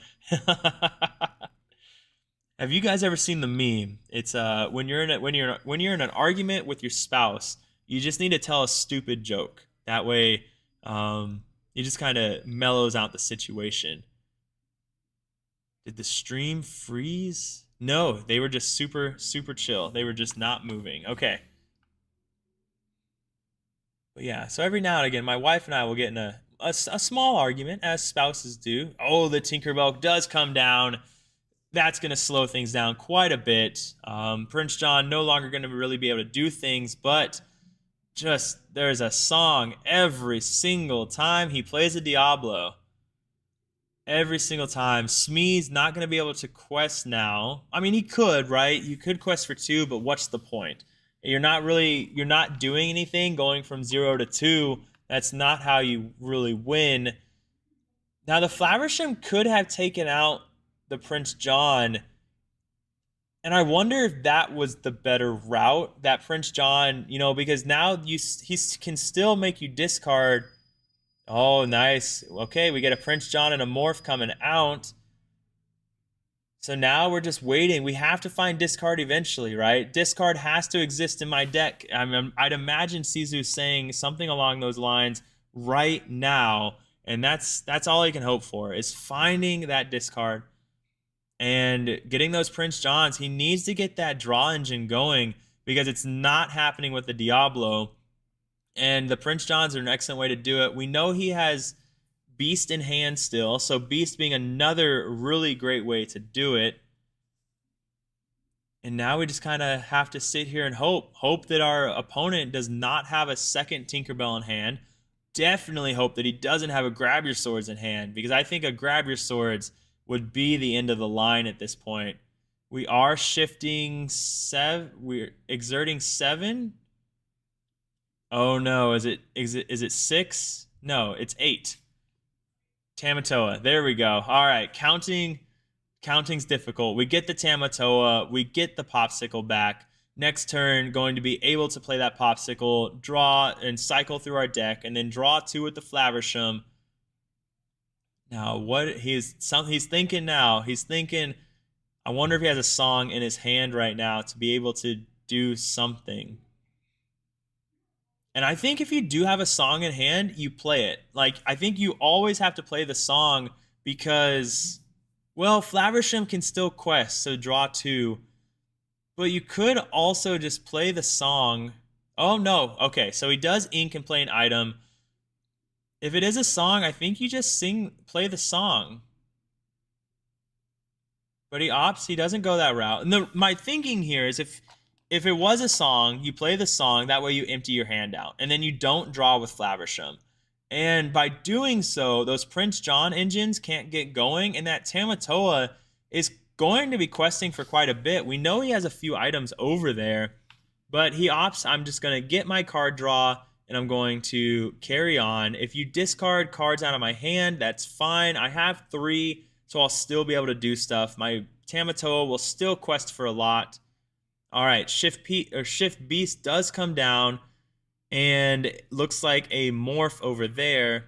Speaker 1: Have you guys ever seen the meme? It's when you're in an argument with your spouse, you just need to tell a stupid joke. That way, it just kind of mellows out the situation. Did the stream freeze? No, they were just super, super chill. They were just not moving. Okay. But yeah, so every now and again, my wife and I will get in a small argument, as spouses do. Oh, the Tinkerbell does come down. That's going to slow things down quite a bit. Prince John no longer going to really be able to do things, but just there's a song every single time he plays a Diablo. Every single time. Smee's not going to be able to quest now. I mean, he could, right? You could quest for 2, but what's the point? You're not doing anything going from 0 to 2. That's not how you really win. Now, the Flourishing could have taken out the Prince John, and I wonder if that was the better route, that Prince John, because now he can still make you discard. Oh, nice. Okay, we get a Prince John and a Morph coming out. So now we're just waiting. We have to find discard eventually, right? Discard has to exist in my deck. I'd imagine Sisu saying something along those lines right now, and that's all he can hope for, is finding that discard and getting those Prince Johns. He needs to get that draw engine going, because it's not happening with the Diablo. And the Prince Johns are an excellent way to do it. We know he has Beast in hand still, so Beast being another really great way to do it. And now we just kind of have to sit here and hope that our opponent does not have a second Tinkerbell in hand. Definitely hope that he doesn't have a Grab Your Swords in hand, because I think a Grab Your Swords would be the end of the line at this point. We are shifting 7. We're exerting 7. Oh no, is it 6? No, it's 8. Tamatoa. There we go. All right, counting's difficult. We get the Tamatoa, we get the Popsicle back. next turn going to be able to play that Popsicle, draw and cycle through our deck, and then draw 2 with the Flaversham. Now, what he's thinking now, he's thinking, I wonder if he has a song in his hand right now to be able to do something. And I think if you do have a song in hand, you play it. Like, I think you always have to play the song because, well, Flaversham can still quest, so draw 2. But you could also just play the song. Oh, no. Okay, so he does ink and play an item. If it is a song, I think you just play the song. But he opts, he doesn't go that route. And my thinking here is if it was a song, you play the song, that way you empty your hand out. And then you don't draw with Flaversham. And by doing so, those Prince John engines can't get going, and that Tamatoa is going to be questing for quite a bit. We know he has a few items over there, but he opts, I'm just going to get my card draw, and I'm going to carry on. If you discard cards out of my hand, that's fine. I have 3, so I'll still be able to do stuff. My Tamatoa will still quest for a lot. All right, Shift Beast does come down, and it looks like a morph over there.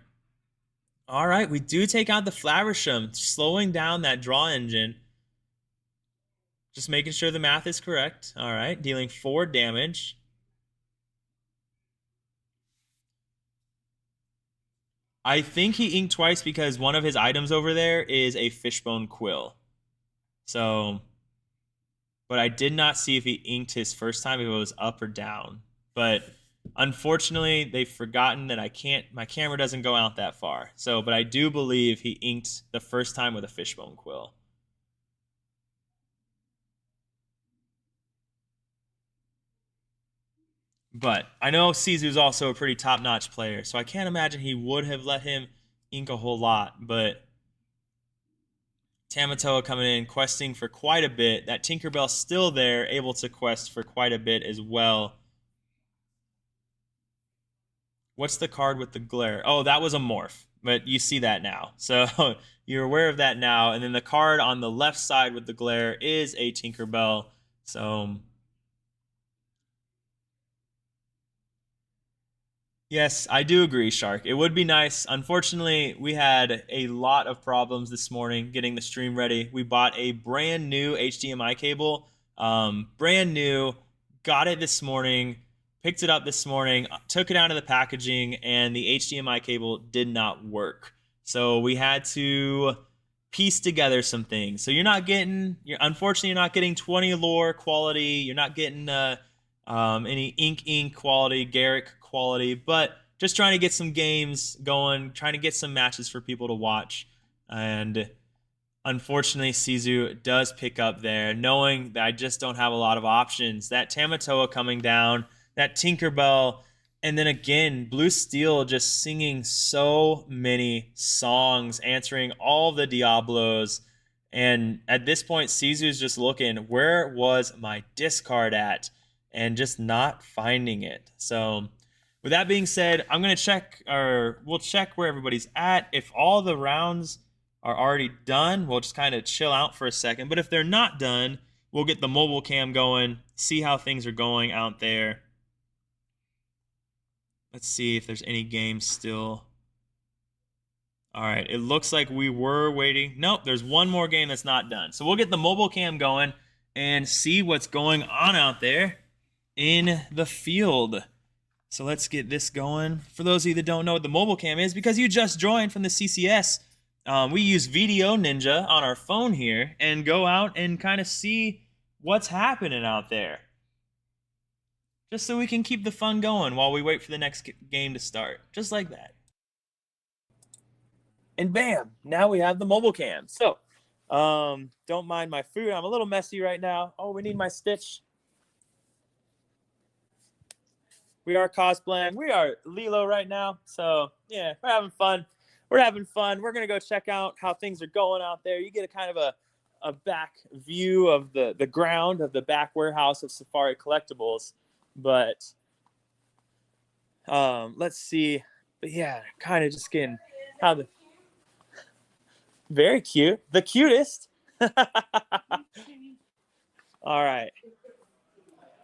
Speaker 1: All right, we do take out the Flaversham, slowing down that draw engine. Just making sure the math is correct. All right, dealing 4 damage. I think he inked twice because one of his items over there is a Fishbone Quill. So, but I did not see if he inked his first time, if it was up or down. But unfortunately, they've forgotten that my camera doesn't go out that far. So, but I do believe he inked the first time with a Fishbone Quill. But I know Sizu's also a pretty top-notch player, so I can't imagine he would have let him ink a whole lot. But Tamatoa coming in, questing for quite a bit. That Tinkerbell's still there, able to quest for quite a bit as well. What's the card with the glare? Oh, that was a morph, but you see that now. So you're aware of that now. And then the card on the left side with the glare is a Tinkerbell. So yes, I do agree, Shark. It would be nice. Unfortunately, we had a lot of problems this morning getting the stream ready. We bought a brand new HDMI cable, brand new, got it this morning, picked it up this morning, took it out of the packaging, and the HDMI cable did not work. So we had to piece together some things. So unfortunately, you're not getting 20 lore quality. You're not getting any ink quality, Garrick quality, but just trying to get some games going, trying to get some matches for people to watch. And unfortunately, Sizu does pick up there, knowing that I just don't have a lot of options. That Tamatoa coming down, that Tinkerbell, and then again, Blue Steel just singing so many songs, answering all the Diablos. And at this point, Sizu's just looking, where was my discard at? And just not finding it. So with that being said, we'll check where everybody's at. If all the rounds are already done, we'll just kind of chill out for a second. But if they're not done, we'll get the mobile cam going, see how things are going out there. Let's see if there's any games still. All right, it looks like we were waiting. Nope, there's one more game that's not done. So we'll get the mobile cam going and see what's going on out there in the field. So let's get this going. For those of you that don't know what the mobile cam is, because you just joined from the CCS, we use VDO Ninja on our phone here and go out and kind of see what's happening out there. Just so we can keep the fun going while we wait for the next game to start. Just like that. And bam, now we have the mobile cam. So, don't mind my food. I'm a little messy right now. Oh, we need my Stitch. We are cosplaying. We are Lilo right now. So, yeah, we're having fun. We're going to go check out how things are going out there. You get a kind of a back view of the ground of the back warehouse of Safari Collectibles. But let's see. But yeah, kind of just getting how the very cute. The cutest. All right.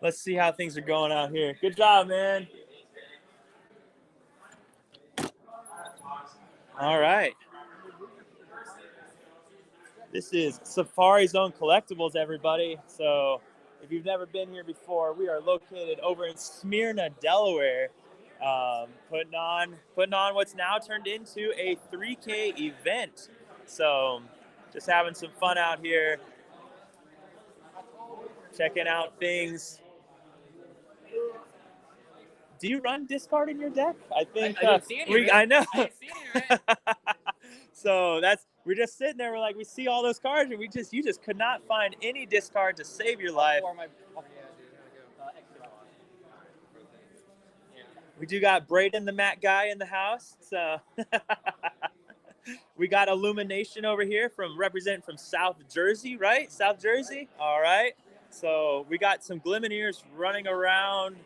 Speaker 1: Let's see how things are going out here. Good job, man. All right. This is Safari Zone Collectibles, everybody. So if you've never been here before, we are located over in Smyrna, Delaware, putting on what's now turned into a 3K event. So just having some fun out here, checking out things. Do you run discard in your deck? I think
Speaker 2: I didn't see any of it.
Speaker 1: I know.
Speaker 2: I didn't see any of it.
Speaker 1: So we're just sitting there. We're like, we see all those cards, and you just could not find any discard to save your life. We do got Braden, the Matt guy, in the house. So we got Illumination over here representing from South Jersey, right? South Jersey. All right. So we got some Glimineers running around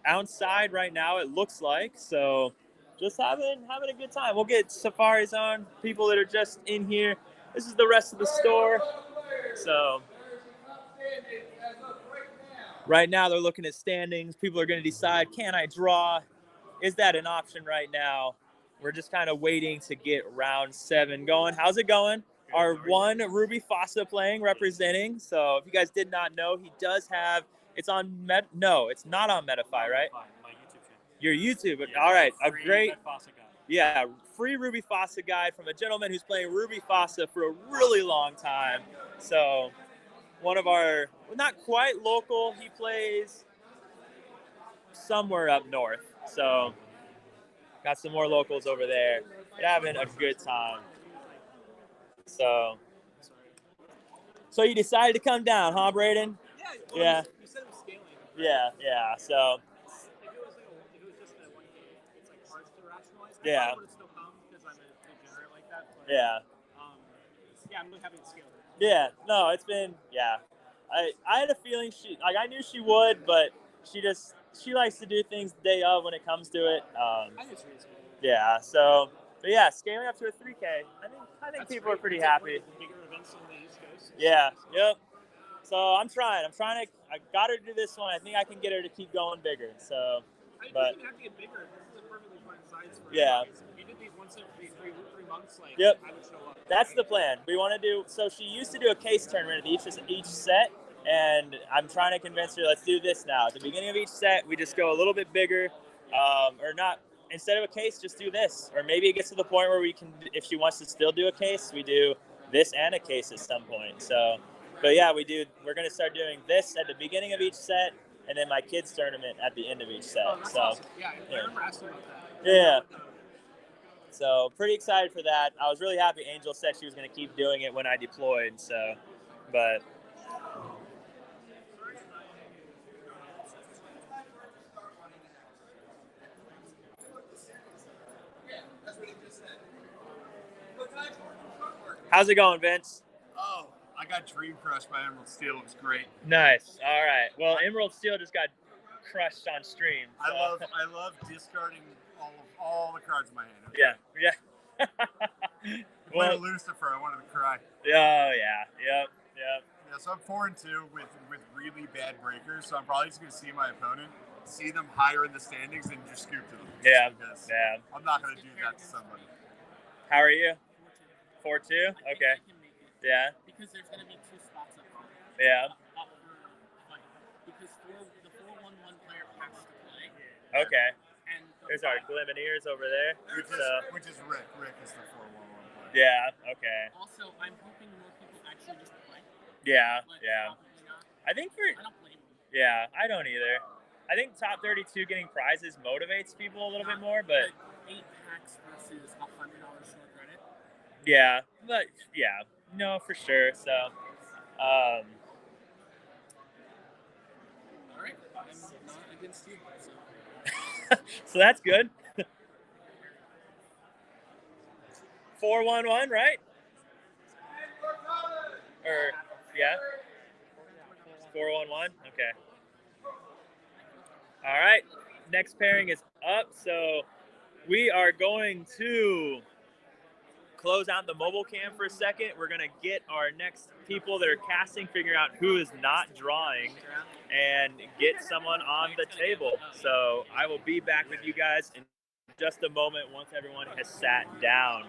Speaker 1: outside right now, it looks like. So just having a good time. We'll get Safari Zone people that are just in here. This is the rest of the store. So right now they're looking at standings. People are going to decide, can I draw? Is that an option right now? We're just kind of waiting to get round 7 going. How's it going? Our one Ruby Fossa playing, representing. So if you guys did not know, he does have, it's on, no, it's not on Metafy, right?
Speaker 3: My YouTube channel.
Speaker 1: Your YouTube.
Speaker 3: Yeah,
Speaker 1: all right. A
Speaker 3: free
Speaker 1: great,
Speaker 3: Fossa guide.
Speaker 1: yeah, free Ruby Fossa guide from a gentleman who's playing Ruby Fossa for a really long time. So one of our, not quite local, he plays somewhere up north. So got some more locals over there. They're having a good time. So you decided to come down, huh, Braden?
Speaker 2: Yeah. You said it was scaling.
Speaker 1: Yeah. So.
Speaker 2: If it was just a 1K, it's like hard to rationalize.
Speaker 1: Yeah.
Speaker 2: I would still come because I'm a degenerate like that. But,
Speaker 1: Yeah.
Speaker 2: I'm really happy to scale it.
Speaker 1: Yeah. No, it's been, yeah. I had a feeling I knew she would, but she likes to do things the day of when it comes to it.
Speaker 2: I think it's reasonable.
Speaker 1: Yeah. So, but yeah, scaling up to a 3K. I think people are pretty happy.
Speaker 2: Bigger events on the East Coast.
Speaker 1: Yeah. Yep. So I'm trying to. I got her to do this one. I think I can get her to keep going bigger. So, but
Speaker 2: You have to get bigger. This is a perfectly fine size for
Speaker 1: yeah.
Speaker 2: If you did these once every three months, like
Speaker 1: Yep.
Speaker 2: I would show up.
Speaker 1: That's the plan. We want to do. So she used to do a case tournament at each set, and I'm trying to convince her. Let's do this now. At the beginning of each set, we just go a little bit bigger, or not. Instead of a case, just do this. Or maybe it gets to the point where we can, if she wants to still do a case, we do this and a case at some point. So, but yeah, we're going to start doing this at the beginning of each set, and then my kids' tournament at the end of each set.
Speaker 2: That's awesome. Yeah, I remember asking about that.
Speaker 1: Yeah. So pretty excited for that. I was really happy Angel said she was going to keep doing it when I deployed. So, but. How's it going, Vince?
Speaker 4: Oh, I got dream crushed by Emerald Steel. It was great.
Speaker 1: Nice. All right. Well, Emerald Steel just got crushed on stream. So.
Speaker 4: I love discarding all the cards in my hand.
Speaker 1: Yeah.
Speaker 4: Well, Lucifer, I wanted to cry.
Speaker 1: Oh yeah. Yep.
Speaker 4: Yeah, so I'm 4-2 with really bad breakers. So I'm probably just gonna see my opponent, see them higher in the standings, and just scoop to them.
Speaker 1: Yeah.
Speaker 4: I'm not gonna do that to somebody.
Speaker 1: How are you? 4-2. Okay. Yeah.
Speaker 2: Because there's going to be 2 spots up front.
Speaker 1: Yeah.
Speaker 2: Because the 4-1-1 player has to play.
Speaker 1: Okay.
Speaker 2: And
Speaker 1: there's our Glimineers over there.
Speaker 4: Which is Rick. Rick is the 4-1-1 player.
Speaker 1: Yeah. Okay.
Speaker 2: Also, I'm hoping more people actually just play.
Speaker 1: Yeah.
Speaker 2: But
Speaker 1: yeah. I think
Speaker 2: I don't blame them.
Speaker 1: Yeah, I don't either. I think top 32 getting prizes motivates people a little bit more, but
Speaker 2: 8 packs versus $100 short credit.
Speaker 1: Yeah, but yeah, no, for sure. So,
Speaker 2: all right, I'm not against you. So,
Speaker 1: so that's good. 4-1-1, right? Or yeah, 4-1-1. Okay. All right. Next pairing is up, so we are going to close out the mobile cam for a second. We're going to get our next people that are casting, figure out who is not drawing, and get someone on the table. So I will be back with you guys in just a moment once everyone has sat down.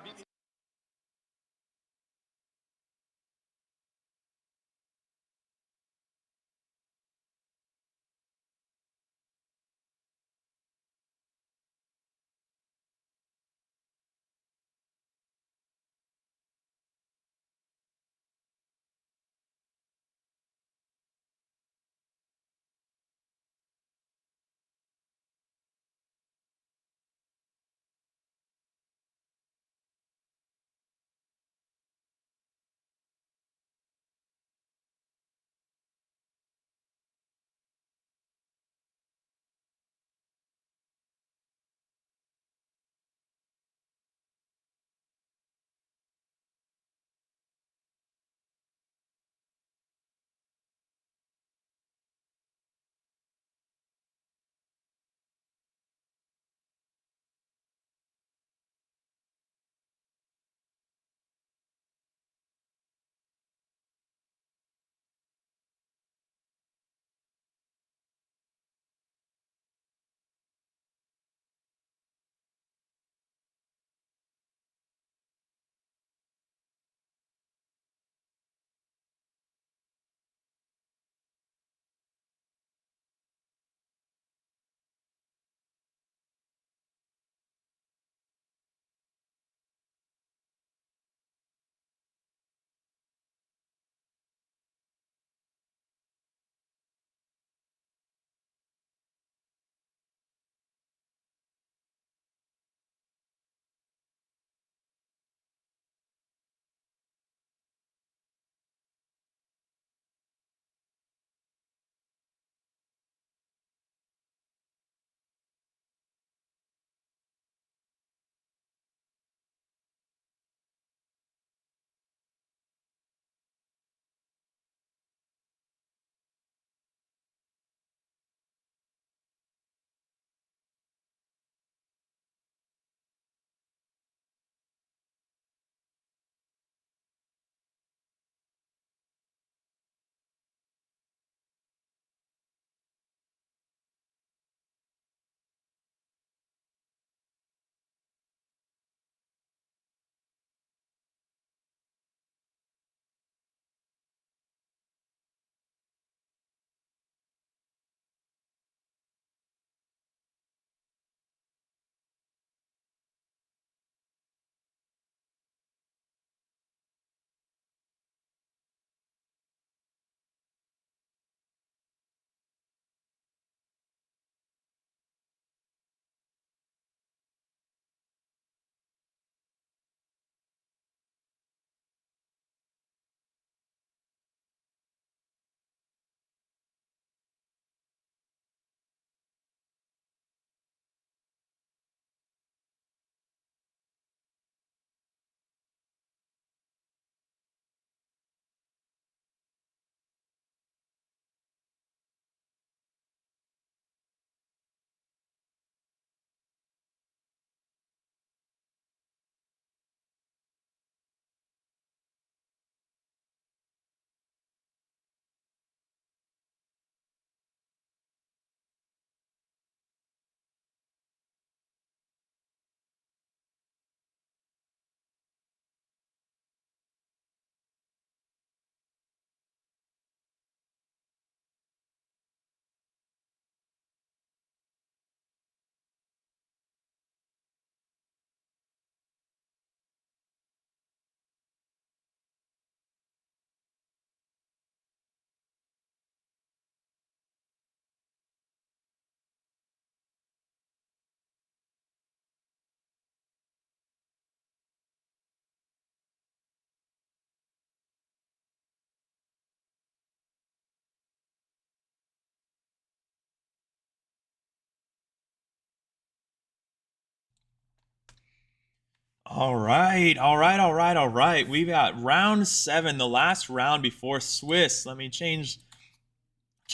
Speaker 1: All right, all right, all right, all right. We've got round 7, the last round before Swiss. Let me change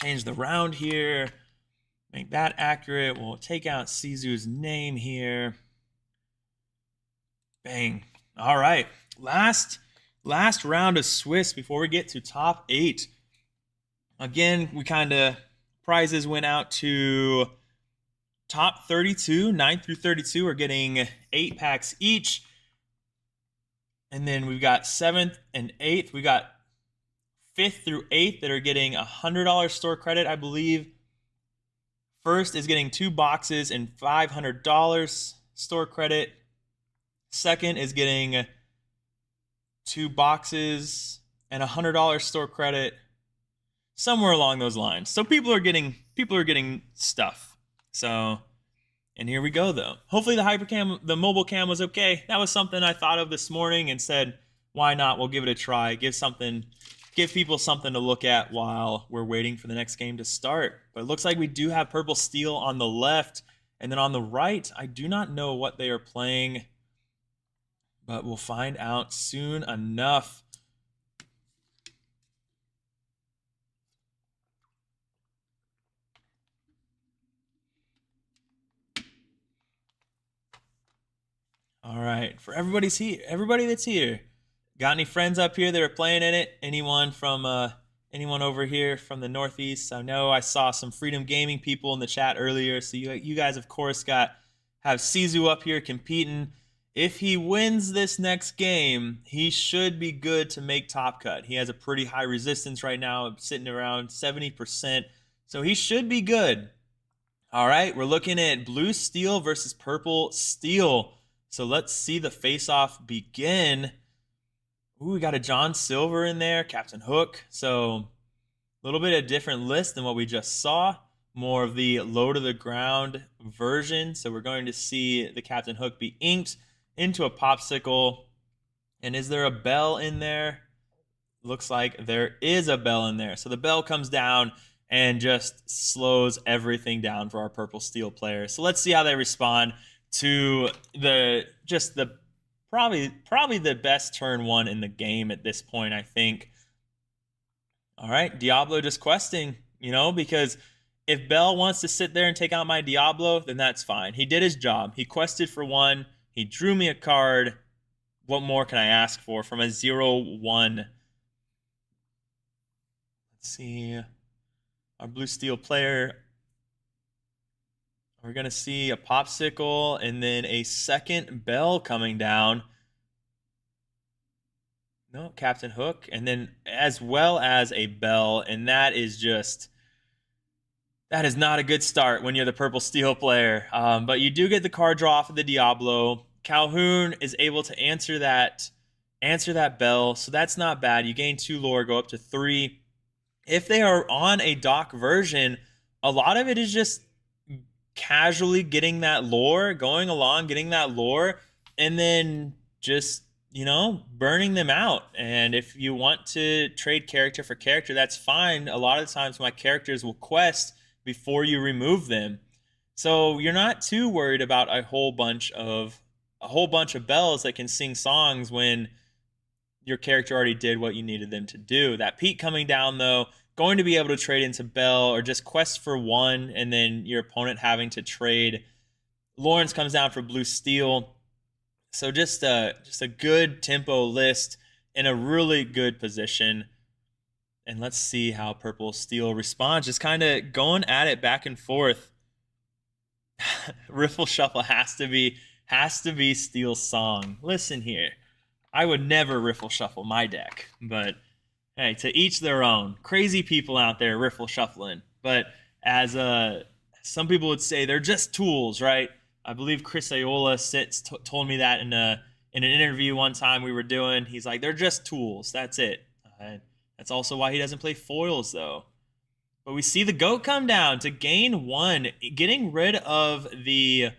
Speaker 1: the round here. Make that accurate. We'll take out Sizu's name here. Bang. All right, last round of Swiss before we get to top 8. Again, we kind of prizes went out to top 32, 9 through 32 are getting 8 packs each. And then we've got 7th and 8th. We got 5th through 8th that are getting $100 store credit, I believe. First is getting 2 boxes and $500 store credit. Second is getting 2 boxes and $100 store credit. Somewhere along those lines. So people are getting stuff. So, and here we go though. Hopefully the mobile cam was okay. That was something I thought of this morning and said, why not? We'll give it a try. Give people something to look at while we're waiting for the next game to start. But it looks like we do have purple steel on the left, and then on the right, I do not know what they are playing, but we'll find out soon enough. All right, for everybody that's here, got any friends up here that are playing in it? Anyone over here from the Northeast? I know I saw some Freedom Gaming people in the chat earlier, so you guys of course have Sizu up here competing. If he wins this next game, he should be good to make top cut. He has a pretty high resistance right now, sitting around 70%, so he should be good. All right, we're looking at blue steel versus purple steel. So let's see the face-off begin. Ooh, we got a John Silver in there, Captain Hook. So a little bit of different list than what we just saw. More of the low to the ground version. So we're going to see the Captain Hook be inked into a popsicle. And is there a bell in there? Looks like there is a bell in there. So the bell comes down and just slows everything down for our purple steel players. So let's see how they respond to probably the best turn 1 in the game at this point, I think. All right, Diablo just questing, because if Bell wants to sit there and take out my Diablo, then that's fine. He did his job. He quested for 1. He drew me a card. What more can I ask for from a 0-1? Let's see. Our blue steel player. We're going to see a popsicle and then a second bell coming down. No, Captain Hook. And then as well as a bell. And that is not a good start when you're the purple steel player. But you do get the card draw off of the Diablo. Calhoun is able to answer that bell. So that's not bad. You gain 2 lore, go up to 3. If they are on a dock version, a lot of it is just casually getting that lore, going along, getting that lore, and then just, burning them out. And if you want to trade character for character, that's fine. A lot of the times my characters will quest before you remove them. So you're not too worried about a whole bunch of bells that can sing songs when your character already did what you needed them to do. That peak coming down, though, going to be able to trade into bell or just quest for 1, and then your opponent having to trade. Lawrence comes down for blue steel. So just a good tempo list in a really good position. And let's see how purple steel responds. Just kind of going at it back and forth. Riffle shuffle has to be steel song. Listen here, I would never riffle shuffle my deck, but hey, to each their own. Crazy people out there riffle shuffling. But as some people would say, they're just tools, right? I believe Chris Ayola told me that in an interview one time we were doing. He's like, they're just tools. That's it. That's also why he doesn't play foils, though. But we see the goat come down to gain 1, getting rid of the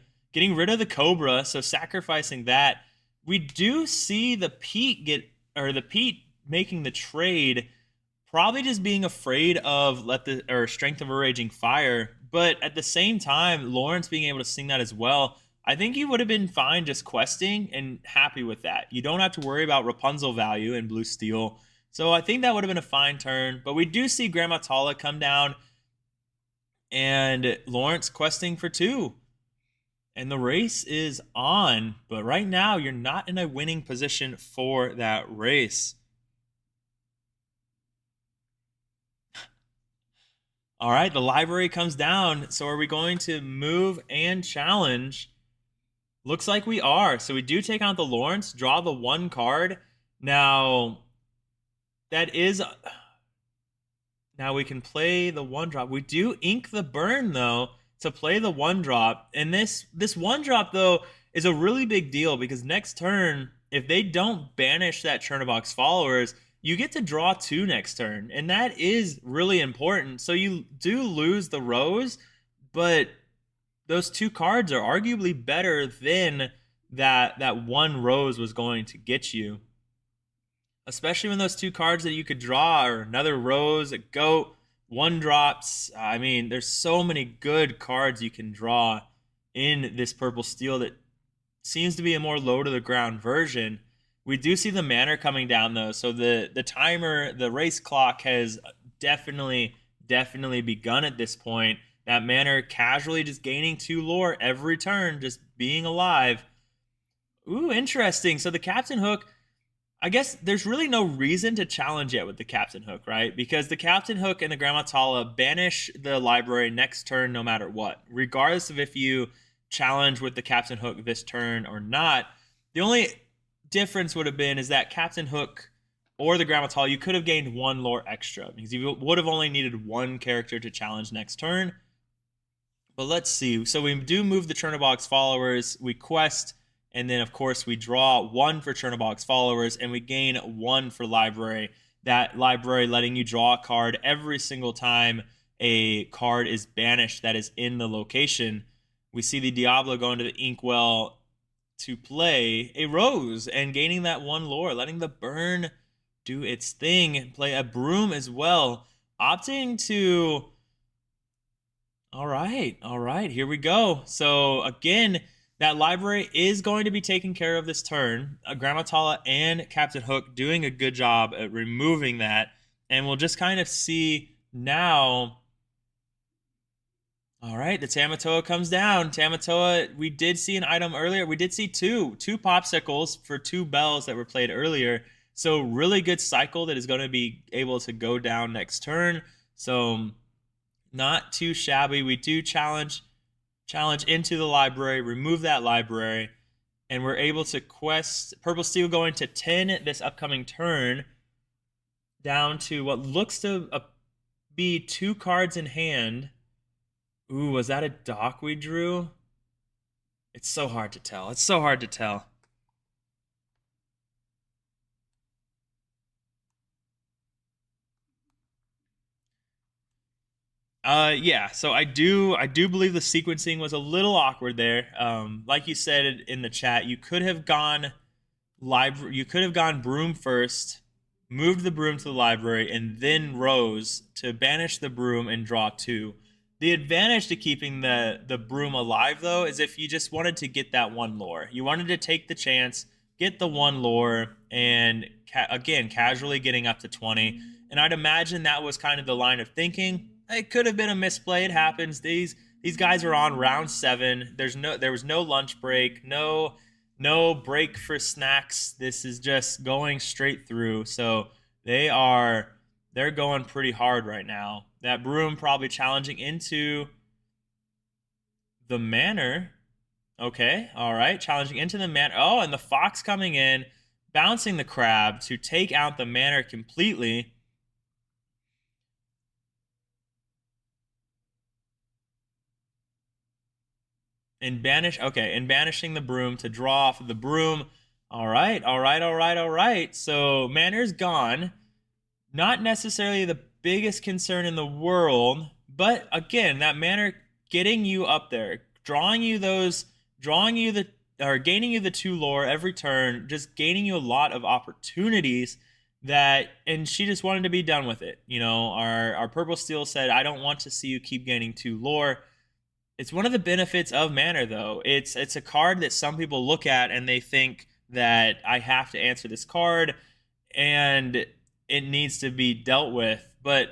Speaker 1: Cobra, so sacrificing that. We do see the Pete making the trade, probably just being afraid of Strength of a Raging Fire. But at the same time, Lawrence being able to sing that as well, I think he would have been fine just questing and happy with that. You don't have to worry about Rapunzel value in blue steel. So I think that would have been a fine turn. But we do see Grandma Tala come down and Lawrence questing for 2. And the race is on, but right now you're not in a winning position for that race. All right, the library comes down. So are we going to move and challenge? Looks like we are. So we do take out the Lawrence, draw the 1 card. Now, that is... Now we can play the 1-drop. We do ink the burn, though, to play the 1-drop. And this 1-drop, though, is a really big deal because next turn, if they don't banish that Chernobog's followers, you get to draw 2 next turn. And that is really important. So you do lose the Rose, but those 2 cards are arguably better than that 1 Rose was going to get you. Especially when those 2 cards that you could draw are another Rose, a Goat, 1-drops. I mean, there's so many good cards you can draw in this Purple Steel that seems to be a more low-to-the-ground version. We do see the manner coming down, though, so the timer, the race clock has definitely begun at this point. That manner casually just gaining 2 lore every turn, just being alive. Ooh, interesting. So the Captain Hook... I guess there's really no reason to challenge yet with the Captain Hook, right? Because the Captain Hook and the Grammatala banish the library next turn no matter what. Regardless of if you challenge with the Captain Hook this turn or not, the only difference would have been is that Captain Hook or the Grammatala, you could have gained 1 lore extra because you would have only needed 1 character to challenge next turn. But let's see. So we do move the Chernobog's followers. We quest... And then, of course, we draw 1 for Chernobog's followers, and we gain 1 for library. That library letting you draw a card every single time a card is banished that is in the location. We see the Diablo go into the Inkwell to play a Rose and gaining that 1 lore, letting the burn do its thing. Play a Broom as well, opting to... All right, here we go. So, again... That library is going to be taken care of this turn. Grammatala and Captain Hook doing a good job at removing that. And we'll just kind of see now. All right, the Tamatoa comes down. Tamatoa, we did see an item earlier. We did see two popsicles for 2 bells that were played earlier. So really good cycle that is going to be able to go down next turn. So not too shabby. We do challenge into the library, remove that library, and we're able to quest Purple Steel going to 10 this upcoming turn, down to what looks to be 2 cards in hand. Ooh, was that a dock we drew? It's so hard to tell. It's so hard to tell. Yeah, so I do believe the sequencing was a little awkward there. Like you said in the chat, you could have gone Broom first, moved the Broom to the library, and then Rose to banish the Broom and draw 2. The advantage to keeping the Broom alive, though, is if you just wanted to get that 1 lore. You wanted to take the chance, get the 1 lore, and again, casually getting up to 20. And I'd imagine that was kind of the line of thinking. It could have been a misplay. It happens. These guys are on round 7. There was no lunch break, no break for snacks. This is just going straight through. So they're going pretty hard right now. That Broom probably challenging into the Manor. Okay, all right, challenging into the Manor. Oh, and the Fox coming in, bouncing the Crab to take out the Manor completely. And banishing the Broom to draw off of the Broom. All right. So Manor's gone. Not necessarily the biggest concern in the world, but again, that Manor getting you up there, gaining you the 2 lore every turn, just gaining you a lot of opportunities and she just wanted to be done with it. You know, our Purple Steel said, I don't want to see you keep gaining 2 lore. It's one of the benefits of Manor, though. It's a card that some people look at and they think that I have to answer this card and it needs to be dealt with. But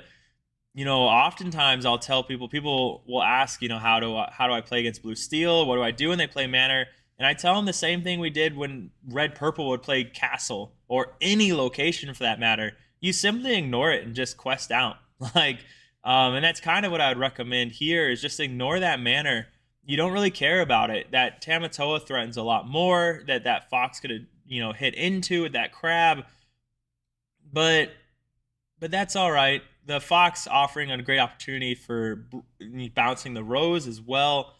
Speaker 1: oftentimes I'll tell people will ask, how do I play against blue steel? What do I do when they play manor? And I tell them the same thing we did when red purple would play castle or any location for that matter. You simply ignore it and just quest out. Like, and that's kind of what I would recommend here is just ignore that manor. You don't really care about it. That Tamatoa threatens a lot more that fox could have, hit into with that crab. But that's all right. The fox offering a great opportunity for bouncing the rose as well.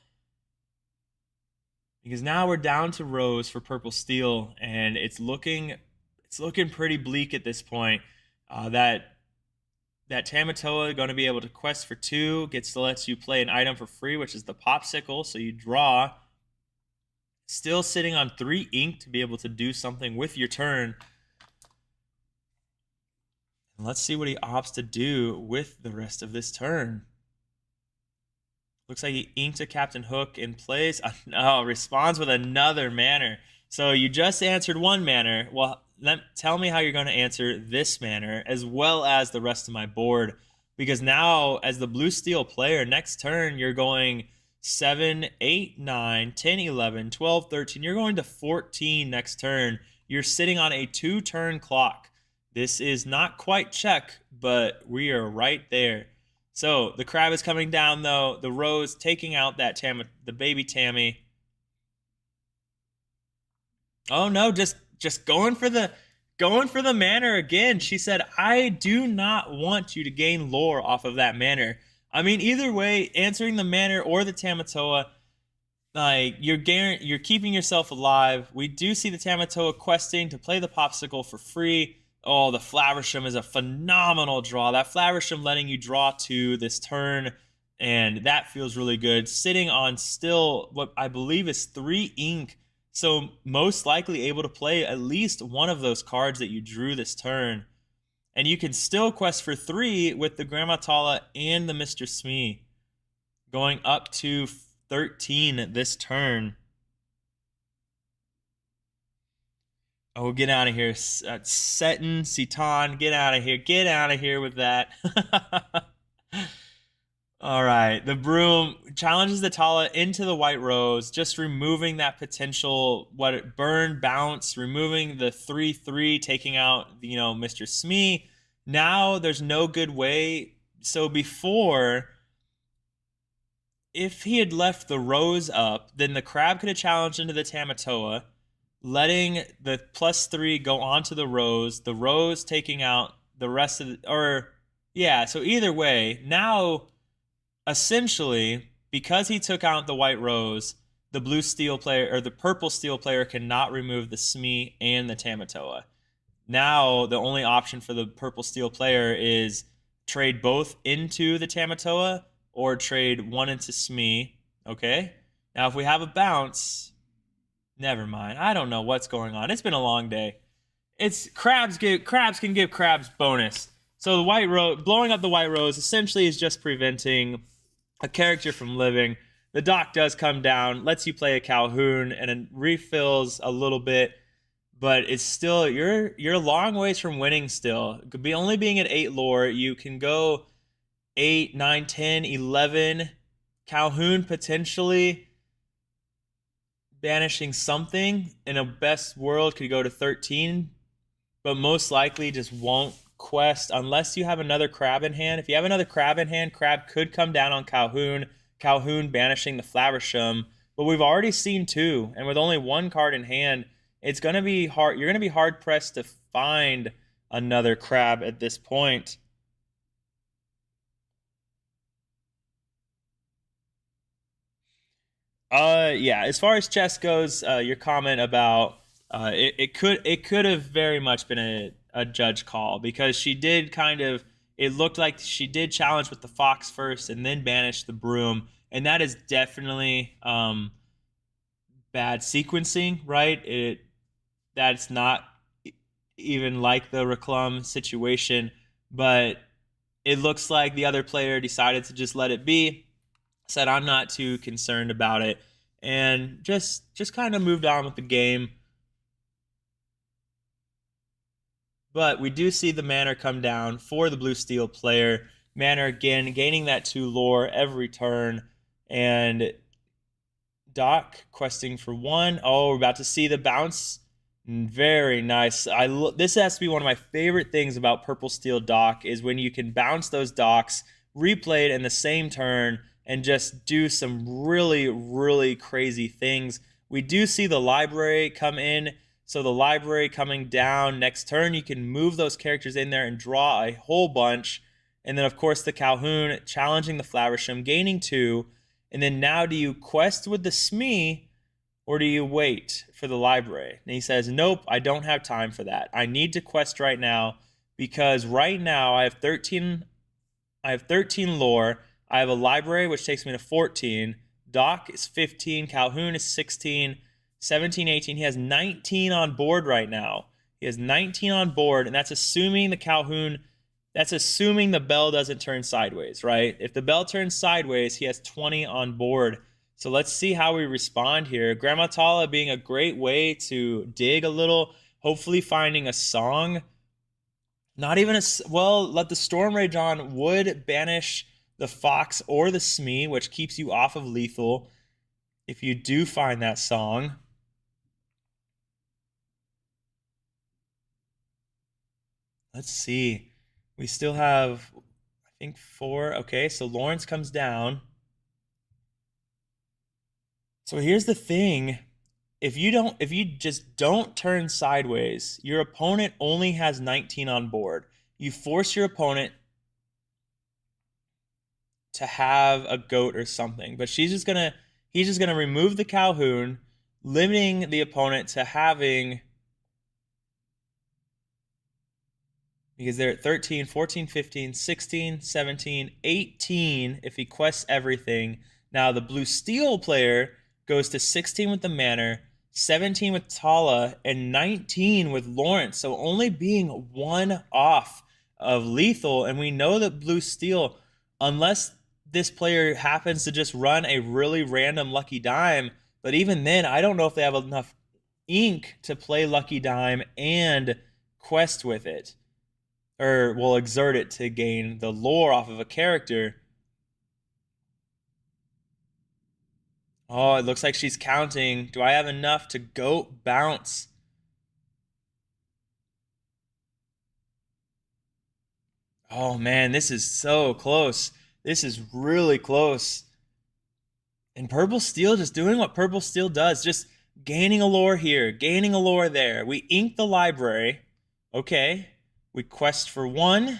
Speaker 1: Because now we're down to rose for purple steel, and it's looking pretty bleak at this point. That Tamatoa going to be able to quest for 2, gets to let you play an item for free, which is the popsicle. So you draw. Still sitting on 3 ink to be able to do something with your turn. And let's see what he opts to do with the rest of this turn. Looks like he inked a Captain Hook and plays. Responds with another manor. So you just answered 1 manor. Well, tell me how you're going to answer this manor as well as the rest of my board. Because now, as the blue steel player, next turn you're going 7, 8, 9, 10, 11, 12, 13. You're going to 14 next turn. You're sitting on a 2-turn clock. This is not quite check, but we are right there. So the crab is coming down, though. The rose taking out the baby Tammy. Oh no, just going for the manor again. She said, "I do not want you to gain lore off of that manor." I mean, either way, answering the manor or the Tamatoa, like you're keeping yourself alive. We do see the Tamatoa questing to play the popsicle for free. Oh, the Flaversham is a phenomenal draw. That Flaversham letting you draw 2 this turn, and that feels really good. Sitting on still what I believe is 3 ink, so most likely able to play at least one of those cards that you drew this turn. And you can still quest for 3 with the Grandma Tala and the Mr. Smee, going up to 13 this turn. Oh, get out of here. Seton, Citan, get out of here. Get out of here with that. All right. The broom challenges the Tala into the white rose, just removing that potential, burn, bounce, removing the 3/3, taking out, Mr. Smee. Now there's no good way. So before, if he had left the rose up, then the crab could have challenged into the Tamatoa, letting the +3 go onto the rose taking out the rest of so either way, now essentially, because he took out the white rose, the blue steel player or the purple steel player cannot remove the Smee and the Tamatoa. Now the only option for the purple steel player is trade both into the Tamatoa or trade 1 into Smee. Okay? Now if we have a bounce, never mind. I don't know what's going on. It's been a long day. Crabs can give crabs bonus. So the white rose, blowing up the white rose, essentially is just preventing a character from living. The dock does come down, lets you play a Calhoun, and it refills a little bit, but it's still you're a long ways from winning. Still, it could be only being at 8 lore. You can go 8, 9, 10, 11. Calhoun potentially banishing something in a best world could go to 13, but most likely just won't quest unless you have another crab in hand. If you have another crab in hand, crab could come down on Calhoun banishing the Flaversham, but we've already seen 2, and with only 1 card in hand, it's going to be hard. You're going to be hard pressed to find another crab at this point. Yeah, as far as chess goes, your comment about it could have very much been a judge call, because she did it looked like she did challenge with the fox first and then banish the broom, and that is definitely bad sequencing, right? That's not even like the Reclum situation, but it looks like the other player decided to just let it be, said I'm not too concerned about it, and just kind of moved on with the game. But we do see the manor come down for the blue steel player, mana again, gaining that 2 lore every turn. And Doc questing for 1. Oh, we're about to see the bounce. Very nice. This has to be one of my favorite things about Purple Steel Doc is when you can bounce those Docs, replay it in the same turn, and just do some really, really crazy things. We do see the library come in. So the library coming down next turn, you can move those characters in there and draw a whole bunch. And then, of course, the Calhoun challenging the Flaversham, gaining 2. And then now do you quest with the Smee or do you wait for the library? And he says, nope, I don't have time for that. I need to quest right now because right now I have 13 lore. I have a library, which takes me to 14. Doc is 15. Calhoun is 16. 17, 18. He has 19 on board right now. He has 19 on board, and that's assuming the Calhoun, that's assuming the bell doesn't turn sideways, right? If the bell turns sideways, he has 20 on board. So let's see how we respond here. Grandma Tala being a great way to dig a little, hopefully finding a song. Not even a, well, let the Storm Rage on would banish the Fox or the Smee, which keeps you off of lethal if you do find that song. Let's see. We still have, I think, 4. Okay, so Lawrence comes down. So here's the thing. If you just don't turn sideways, your opponent only has 19 on board. You force your opponent to have a goat or something, but he's just gonna remove the Calhoun, limiting the opponent to having, because they're at 13, 14, 15, 16, 17, 18 if he quests everything. Now the blue steel player goes to 16 with the Manor, 17 with Tala, and 19 with Lawrence. So only being 1 off of lethal. And we know that blue steel, unless this player happens to just run a really random Lucky Dime, but even then, I don't know if they have enough ink to play Lucky Dime and quest with it, or will exert it to gain the lore off of a character. Oh, it looks like she's counting. Do I have enough to goat bounce? Oh man, this is so close. This is really close. And Purple Steel just doing what Purple Steel does, just gaining a lore here, gaining a lore there. We ink the library. Okay. We quest for 1.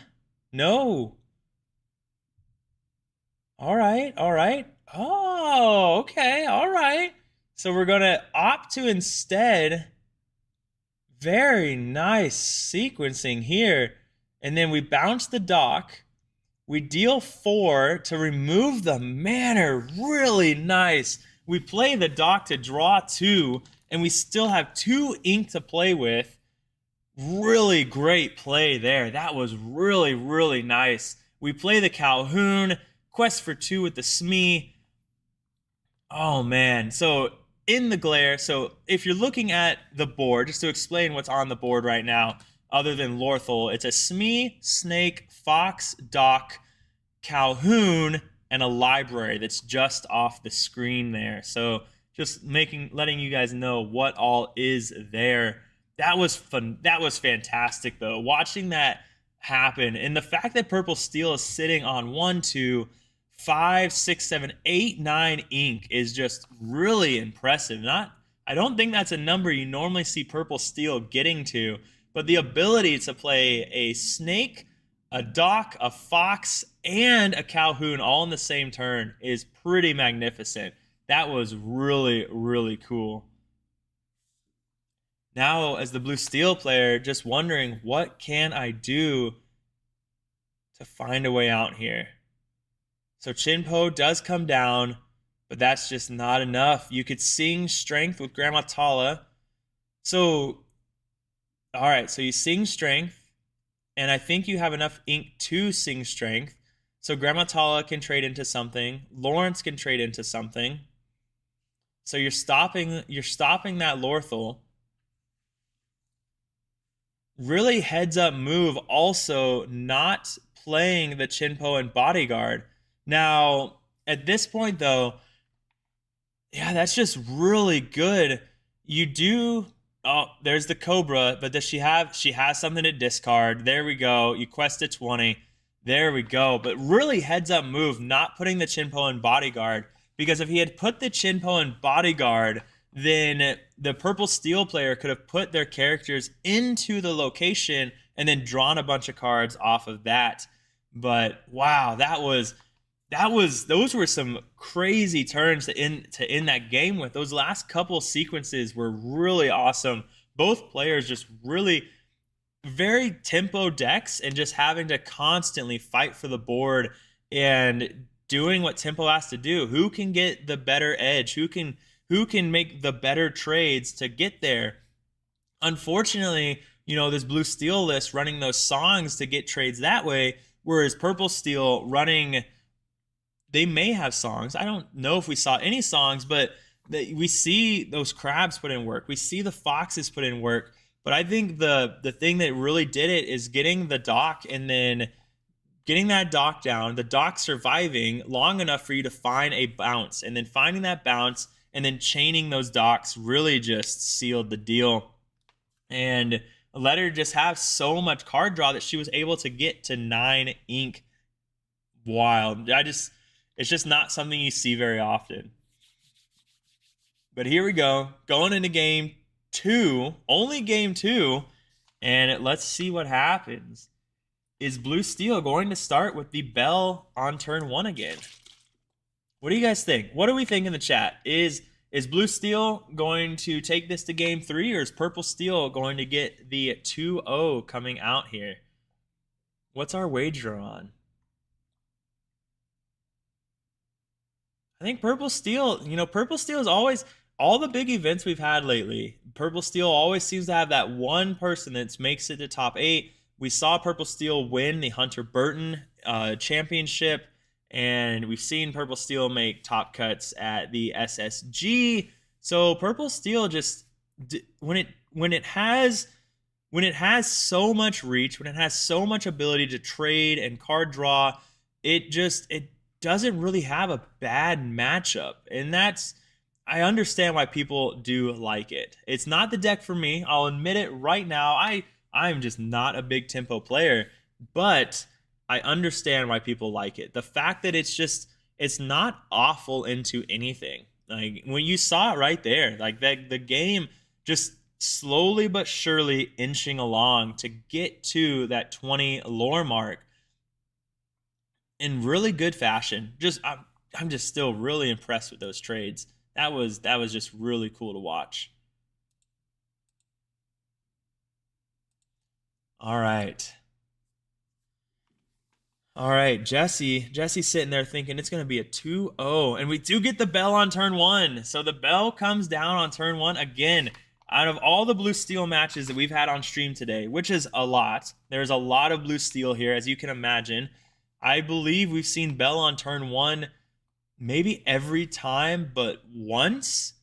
Speaker 1: No. All right, all right. Oh, okay, all right. So we're going to opt to instead, very nice sequencing here. And then we bounce the Doc. We deal 4 to remove the Manor. Really nice. We play the Doc to draw 2, and we still have 2 ink to play with. Really great play there. That was really, really nice. We play the Calhoun, quest for 2 with the Smee. Oh man, so in the glare, so if you're looking at the board, just to explain what's on the board right now, other than Lorthal, it's a Smee, Snake, Fox, Doc, Calhoun, and a library that's just off the screen there. So just letting you guys know what all is there. That was fun. That was fantastic though. Watching that happen, and the fact that Purple Steel is sitting on 1, 2, 5, 6, 7, 8, 9 ink is just really impressive. I don't think that's a number you normally see Purple Steel getting to, but the ability to play a Snake, a Doc, a Fox, and a Calhoun all in the same turn is pretty magnificent. That was really, really cool. Now, as the blue steel player, just wondering, what can I do to find a way out here? So Chinpo does come down, but that's just not enough. You could sing Strength with Grandma Tala. So, all right, so you sing Strength, and I think you have enough ink to sing Strength. So Grandma Tala can trade into something. Lawrence can trade into something. So you're stopping that Lorthal. really heads up move also not playing the Chinpo and Bodyguard. Now, at this point though, yeah, that's just really good. You do. Oh, there's the Cobra, but does she have? She has something to discard. There we go. You quest a 20. There we go. But really heads up move, not putting the Chinpo in Bodyguard, because if he had put the Chinpo in Bodyguard, then the Purple Steel player could have put their characters into the location and then drawn a bunch of cards off of that. But wow, those were some crazy turns to end that game with. Those last couple sequences were really awesome. Both players just really very tempo decks and just having to constantly fight for the board and doing what tempo has to do. Who can get the better edge? Who can make the better trades to get there? Unfortunately, this blue steel list running those songs to get trades that way, whereas purple steel running, they may have songs. I don't know if we saw any songs, but we see those crabs put in work. We see the foxes put in work. But I think the thing that really did it is getting the dock and then getting that dock down, the dock surviving long enough for you to find a bounce, and then finding that bounce and then chaining those docks really just sealed the deal. And let her just have so much card draw that she was able to get to 9 ink. Wild. It's just not something you see very often. But here we go, going into game 2, only game 2, and let's see what happens. Is Blue Steel going to start with the bell on turn 1 again? What do you guys think? What do we think in the chat? Is Blue Steel going to take this to game 3, or is Purple Steel going to get the 2-0 coming out here? What's our wager on? I think Purple Steel, Purple Steel is always, all the big events we've had lately, Purple Steel always seems to have that one person that makes it to top 8. We saw Purple Steel win the Hunter Burton championship, and we've seen Purple Steel make top cuts at the SSG. So Purple Steel just, when it has so much reach, when it has so much ability to trade and card draw, it doesn't really have a bad matchup. And I understand why people do like it. It's not the deck for me. I'll admit it right now. I'm just not a big tempo player, but I understand why people like it. The fact that it's not awful into anything. Like when you saw it right there, like the game just slowly but surely inching along to get to that 20 lore mark in really good fashion. I'm just still really impressed with those trades. That was just really cool to watch. All right. Jesse's sitting there thinking it's going to be a 2-0, and we do get the bell on turn 1. So the bell comes down on turn 1 again. Out of all the Blue Steel matches that we've had on stream today, which is a lot, there's a lot of Blue Steel here, as you can imagine. I believe we've seen bell on turn 1 maybe every time but once,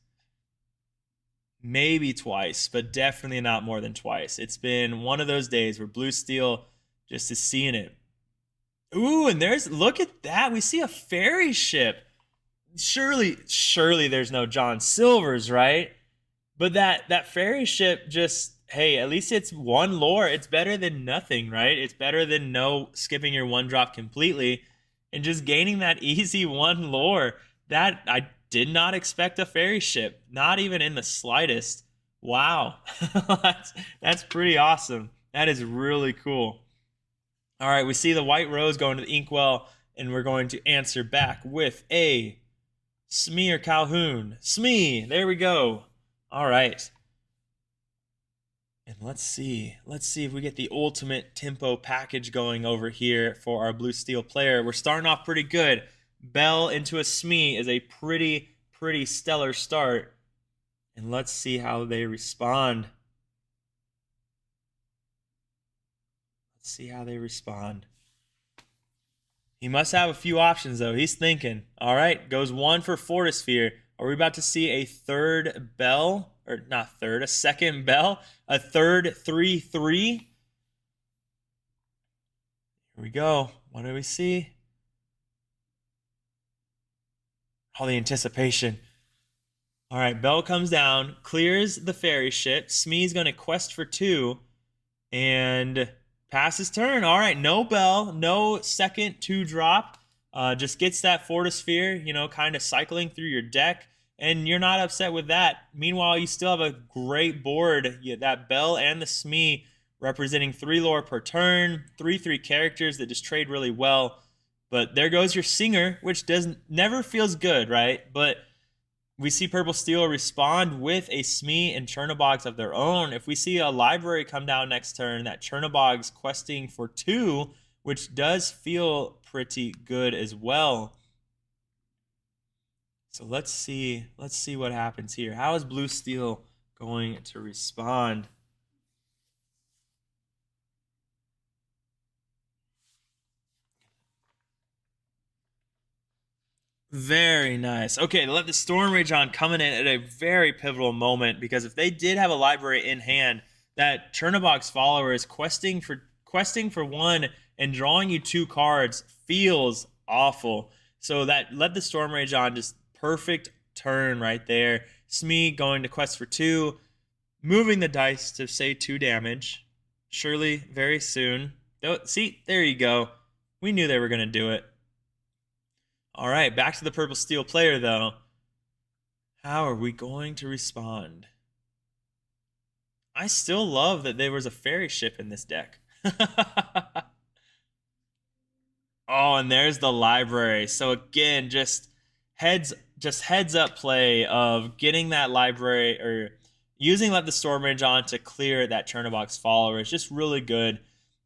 Speaker 1: maybe twice, but definitely not more than twice. It's been one of those days where Blue Steel just is seeing it. Ooh, and look at that. We see a fairy ship. Surely there's no John Silvers, right? But that fairy ship just, hey, at least it's one lore. It's better than nothing, right? It's better than skipping your 1 drop completely and just gaining that easy 1 lore. That I did not expect a fairy ship, not even in the slightest. Wow. that's pretty awesome. That is really cool. All right, we see the white rose going to the inkwell, and we're going to answer back with a Smee or Calhoun. Smee, there we go. All right. And let's see if we get the ultimate tempo package going over here for our Blue Steel player. We're starting off pretty good. Bell into a Smee is a pretty stellar start. And let's see how they respond. See how they respond. He must have a few options though. He's thinking. All right, goes 1 for Fortisphere. Are we about to see a third bell? Or not third, a second bell? A third 3-3? Here we go. What do we see? All the anticipation. All right, bell comes down, clears the fairy ship. Smee's going to quest for 2 and pass his turn. All right, no bell, no second 2-drop. Just gets that Fortisphere, you know, kind of cycling through your deck, and you're not upset with that. Meanwhile, you still have a great board. That bell and the Smee representing 3 lore per turn, 3/3 characters that just trade really well. But there goes your Singer, which never feels good, right? But we see Purple Steel respond with a Smee and Chernobog's of their own. If we see a library come down next turn, that Chernobog's questing for 2, which does feel pretty good as well. So let's see what happens here. How is Blue Steel going to respond? Very nice. Okay, let the Storm Rage on coming in at a very pivotal moment, because if they did have a library in hand, that Chernobog's follower is questing for 1 and drawing you 2 cards feels awful. So that let the Storm Rage on, just perfect turn right there. Smee going to quest for 2, moving the dice to say 2 damage. Surely very soon. See, there you go. We knew they were going to do it. All right, back to the Purple Steel player, though. How are we going to respond? I still love that there was a fairy ship in this deck. Oh, and there's the library. So again, just heads up play of getting that library, or using Let the Storm Rage on to clear that Chernobog's follower is just really good.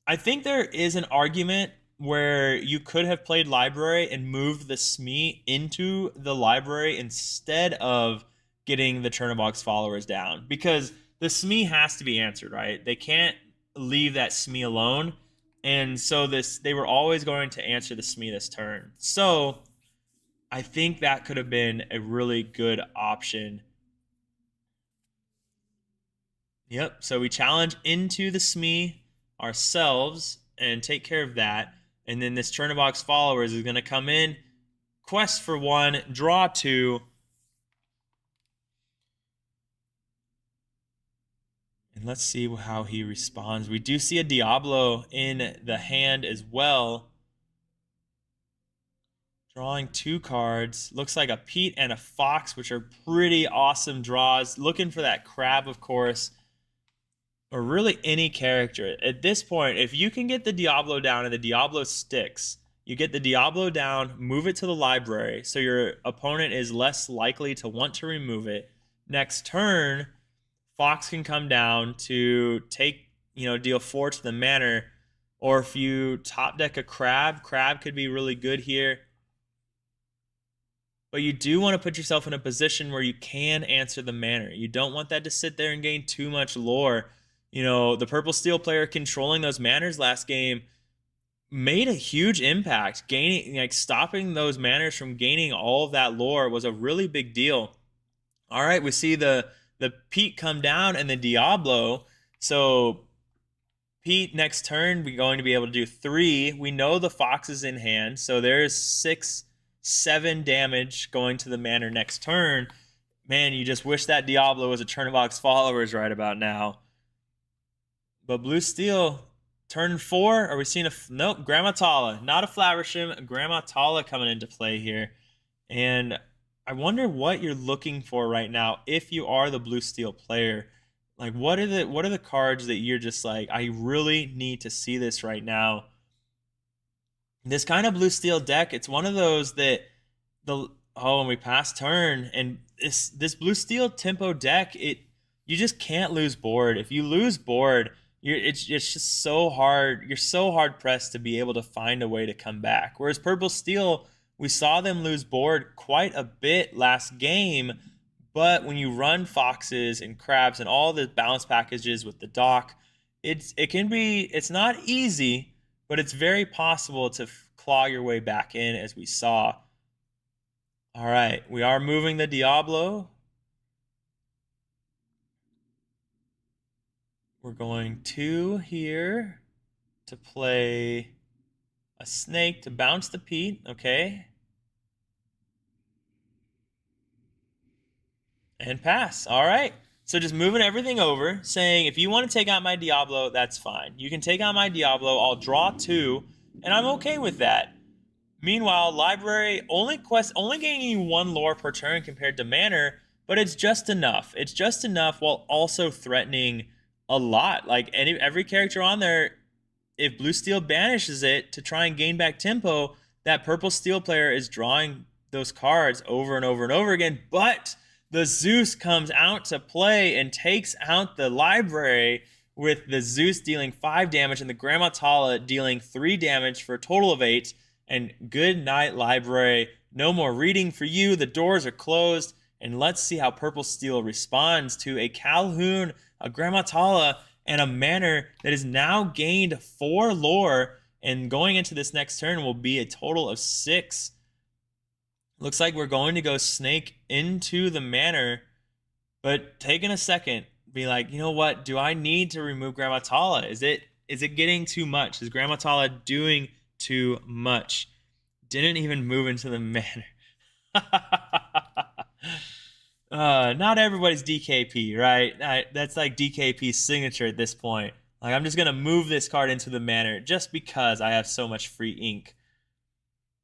Speaker 1: I think there is an argument where you could have played library and moved the Smee into the library instead of getting the Chernobog's followers down, because the Smee has to be answered, right? They can't leave that Smee alone. And so they were always going to answer the Smee this turn. So I think that could have been a really good option. Yep, so we challenge into the Smee ourselves and take care of that. And then this Chernobog's followers is going to come in, quest for 1, draw 2. And let's see how he responds. We do see a Diablo in the hand as well. Drawing 2 cards. Looks like a Pete and a Fox, which are pretty awesome draws. Looking for that Crab, of course. Or really any character. At this point, if you can get the Diablo down and the Diablo sticks, you get the Diablo down, move it to the library, so your opponent is less likely to want to remove it. Next turn, Fox can come down to take, deal 4 to the manor. Or if you top deck a Crab could be really good here. But you do want to put yourself in a position where you can answer the manor. You don't want that to sit there and gain too much lore. The Purple Steel player controlling those manors last game made a huge impact. Stopping those manors from gaining all of that lore was a really big deal. All right, we see the Pete come down and the Diablo. So Pete next turn, we're going to be able to do 3. We know the Fox is in hand, so there's 6-7 damage going to the manor next turn. Man, you just wish that Diablo was a Chernobog's followers right about now. But Blue Steel, turn 4, are we seeing nope, Grandma Tala. Not a Flaversham, Grandma Tala coming into play here. And I wonder what you're looking for right now if you are the Blue Steel player. Like, what are the cards that you're just like, I really need to see this right now? This kind of Blue Steel deck, it's one of those that and we pass turn, and this Blue Steel tempo deck, you just can't lose board. If you lose board, it's just so hard. You're so hard pressed to be able to find a way to come back. Whereas Purple Steel, we saw them lose board quite a bit last game, but when you run Foxes and Crabs and all the balance packages with the dock, it's not easy, but it's very possible to claw your way back in, as we saw. All right, we are moving the Diablo. We're going 2 here to play a snake to bounce the Pete, okay? And pass. All right. So just moving everything over, saying if you want to take out my Diablo, that's fine. You can take out my Diablo. I'll draw 2, and I'm okay with that. Meanwhile, library only gaining you 1 lore per turn compared to Manor, but it's just enough. It's just enough while also threatening a lot. Like every character on there, if Blue Steel banishes it to try and gain back tempo, that Purple Steel player is drawing those cards over and over and over again. But the Zeus comes out to play and takes out the library, with the Zeus dealing 5 damage and the Grammatala dealing 3 damage for a total of 8. And good night, library. No more reading for you. The doors are closed. And let's see how Purple Steel responds to a Calhoun, a Grammatala, and a Manor that has now gained 4 lore. And going into this next turn will be a total of 6. Looks like we're going to go snake into the Manor, but taking a second, be like, you know what? Do I need to remove Grammatala? Is it getting too much? Is Grammatala doing too much? Didn't even move into the Manor. Not everybody's DKP, right? That's like DKP's signature at this point. Like, I'm just going to move this card into the Manor just because I have so much free ink.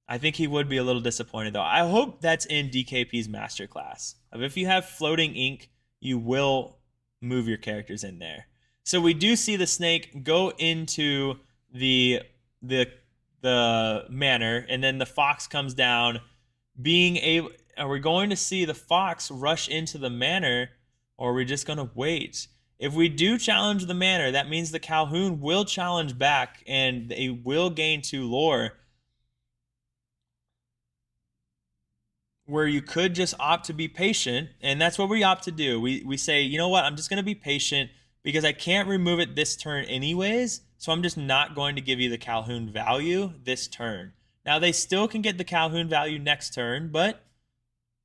Speaker 1: I think he would be a little disappointed, though. I hope that's in DKP's masterclass. If you have floating ink, you will move your characters in there. So we do see the snake go into the Manor, and then the fox comes down. Are we going to see the fox rush into the Manor, or are we just going to wait? If we do challenge the Manor, that means the Calhoun will challenge back, and they will gain 2 lore. Where you could just opt to be patient, and that's what we opt to do. We say, you know what, I'm just going to be patient because I can't remove it this turn anyways, so I'm just not going to give you the Calhoun value this turn. Now, they still can get the Calhoun value next turn, but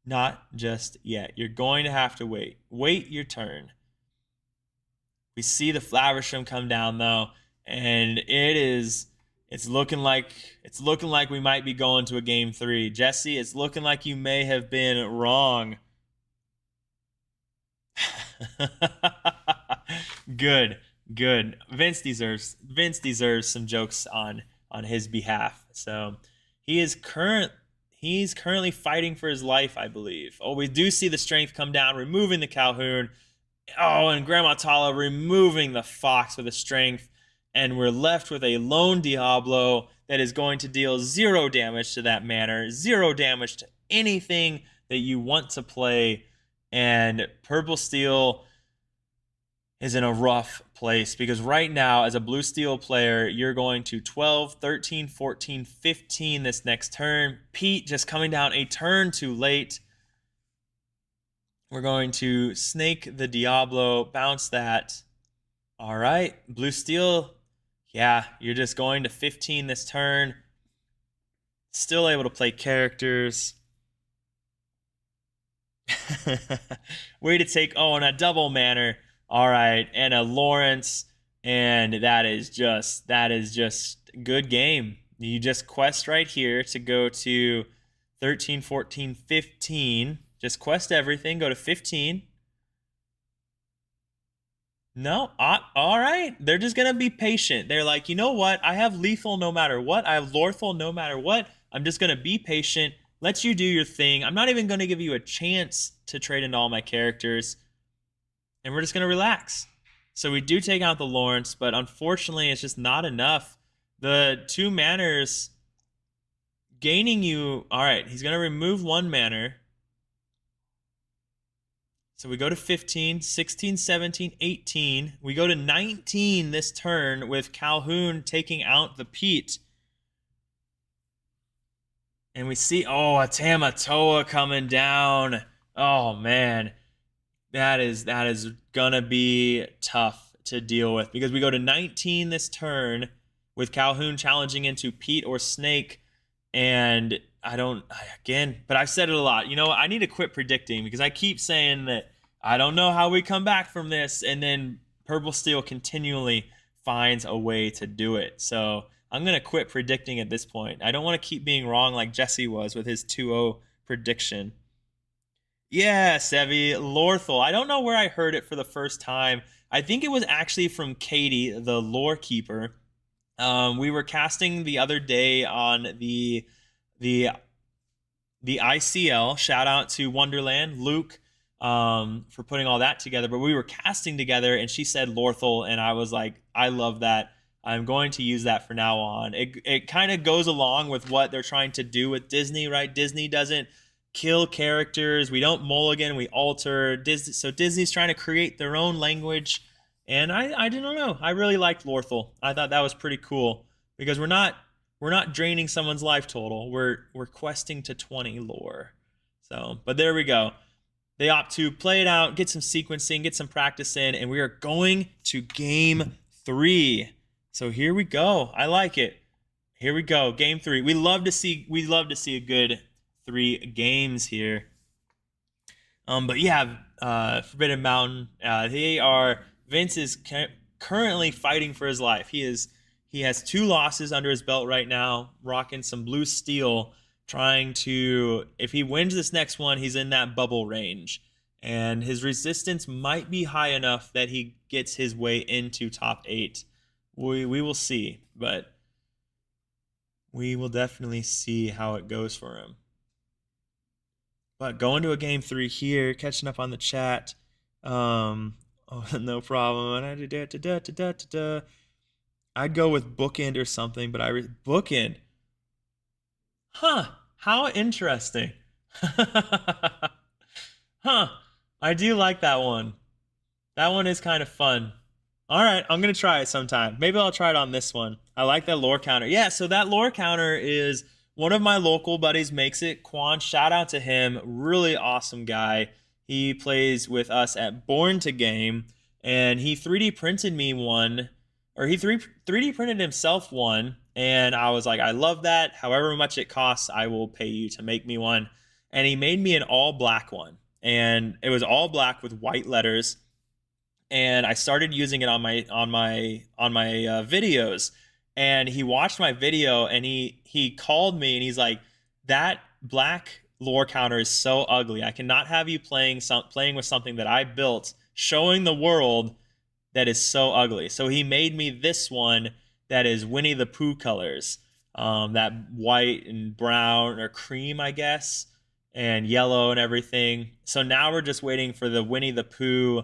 Speaker 1: not just yet. You're going to have to wait. Wait your turn. We see the Flowerstrom come down, though, and it's looking like we might be going to a game 3. Jesse, it's looking like you may have been wrong. Good. Vince deserves some jokes on his behalf. So he's currently fighting for his life, I believe. Oh, we do see the strength come down, removing the Calhoun. Oh, and Grammatala removing the fox with a strength. And we're left with a lone Diablo that is going to deal 0 damage to that Manor, 0 damage to anything that you want to play. And Purple Steel is in a rough place because right now, as a Blue Steel player, you're going to 12, 13, 14, 15 this next turn. Pete just coming down a turn too late. We're going to snake the Diablo, bounce that. All right, Blue Steel. Yeah, you're just going to 15 this turn. Still able to play characters. Way to take, and a double Manor. All right, and a Lawrence. And that is just good game. You just quest right here to go to 13, 14, 15. Just quest everything, go to 15. No, all right. They're just going to be patient. They're like, you know what? I have lethal no matter what. I have Lorthal no matter what. I'm just going to be patient. Let you do your thing. I'm not even going to give you a chance to trade into all my characters. And we're just going to relax. So we do take out the Lawrence, but unfortunately, it's just not enough. The 2 Manors gaining you. All right, he's going to remove 1 Manor. So we go to 15, 16, 17, 18. We go to 19 this turn with Calhoun taking out the Pete. And we see, a Tamatoa coming down. Oh, man. That is going to be tough to deal with because we go to 19 this turn with Calhoun challenging into Pete or Snake. And but I've said it a lot. You know, I need to quit predicting because I keep saying that I don't know how we come back from this, and then Purple Steel continually finds a way to do it. So I'm going to quit predicting at this point. I don't want to keep being wrong like Jesse was with his 2-0 prediction. Yeah, Sevi, Lorthel. I don't know where I heard it for the first time. I think it was actually from Katie, the lore keeper. We were casting the other day on the ICL. Shout out to Wonderland, Luke, for putting all that together. But we were casting together, and she said Lorthel, and I was like, I love that. I'm going to use that for now on. It kind of goes along with what they're trying to do with Disney, right? Disney doesn't kill characters. We don't mulligan, we alter. So Disney's trying to create their own language. And I don't know. I really liked Lorthel. I thought that was pretty cool because we're not draining someone's life total. We're questing to 20 lore. So, but there we go. They opt to play it out, get some sequencing, get some practice in, and we are going to game 3. So here we go. I like it. Here we go. Game 3. We love to see a good 3 games here. But yeah, Forbidden Mountain. Vince is currently fighting for his life. He has 2 losses under his belt right now, rocking some blue steel, trying to, if he wins this next one, he's in that bubble range. And his resistance might be high enough that he gets his way into top 8. We will see, but we will definitely see how it goes for him. But going to a game 3 here, catching up on the chat. Oh, no problem. I'd go with bookend or something, but bookend. Huh. How interesting. Huh. I do like that one. That one is kind of fun. All right, I'm going to try it sometime. Maybe I'll try it on this one. I like that lore counter. Yeah, so that lore counter is one of my local buddies makes it. Quan, shout out to him. Really awesome guy. He plays with us at Born to Game, and he 3D printed me one, or he 3D printed himself one, and I was like, I love that. However much it costs, I will pay you to make me one. And he made me an all black one, and it was all black with white letters. And I started using it on my videos, and he watched my video, and he called me, and he's like, that black lore counter is so ugly. I cannot have you playing with something that I built, showing the world that is so ugly. So he made me this one that is Winnie the Pooh colors, that white and brown or cream, I guess, and yellow and everything. So now we're just waiting for the Winnie the Pooh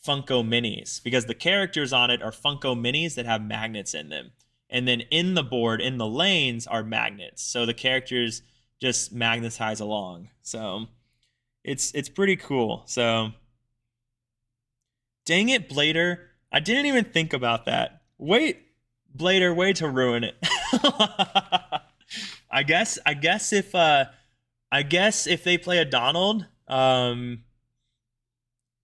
Speaker 1: Funko Minis, because the characters on it are Funko Minis that have magnets in them. And then in the board, in the lanes, are magnets. So the characters just magnetize along. So it's pretty cool. So dang it, Blader. I didn't even think about that. Wait, Blader, way to ruin it. I guess if they play a Donald,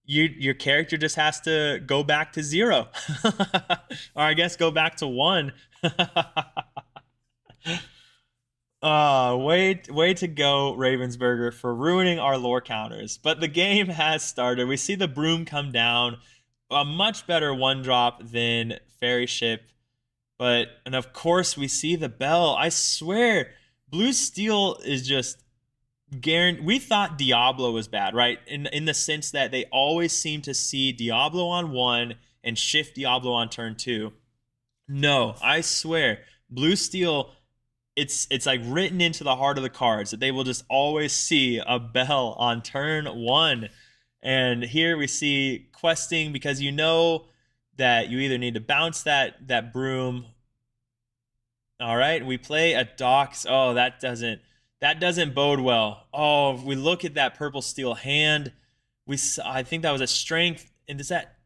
Speaker 1: your character just has to go back to 0. Or I guess go back to 1. Way to go, Ravensburger, for ruining our lore counters. But the game has started. We see the broom come down. A much better 1-drop than Fairy Ship. And of course, we see the bell. I swear, Blue Steel is just guaranteed. We thought Diablo was bad, right? In the sense that they always seem to see Diablo on 1 and shift Diablo on turn 2. No, I swear, Blue Steel, it's like written into the heart of the cards that they will just always see a bell on turn 1. And here we see questing, because you know that you either need to bounce that broom. All right, we play a Dox. Oh, that doesn't bode well. Oh, if we look at that Purple Steel hand, I think that was a strength. And does that?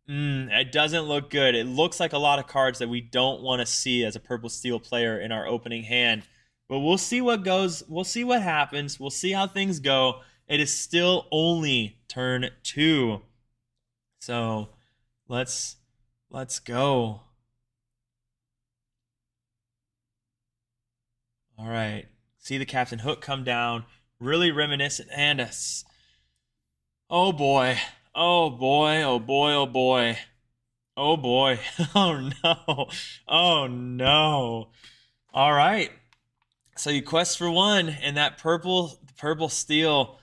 Speaker 1: It doesn't look good. It looks like a lot of cards that we don't want to see as a Purple Steel player in our opening hand. But we'll see what goes. We'll see what happens. We'll see how things go. It is still only turn 2. So let's go. All right. See the Captain Hook come down, really reminiscent, and oh boy, oh boy, oh boy, oh boy, oh boy, oh no, oh no. All right, so you quest for one, and that purple steel,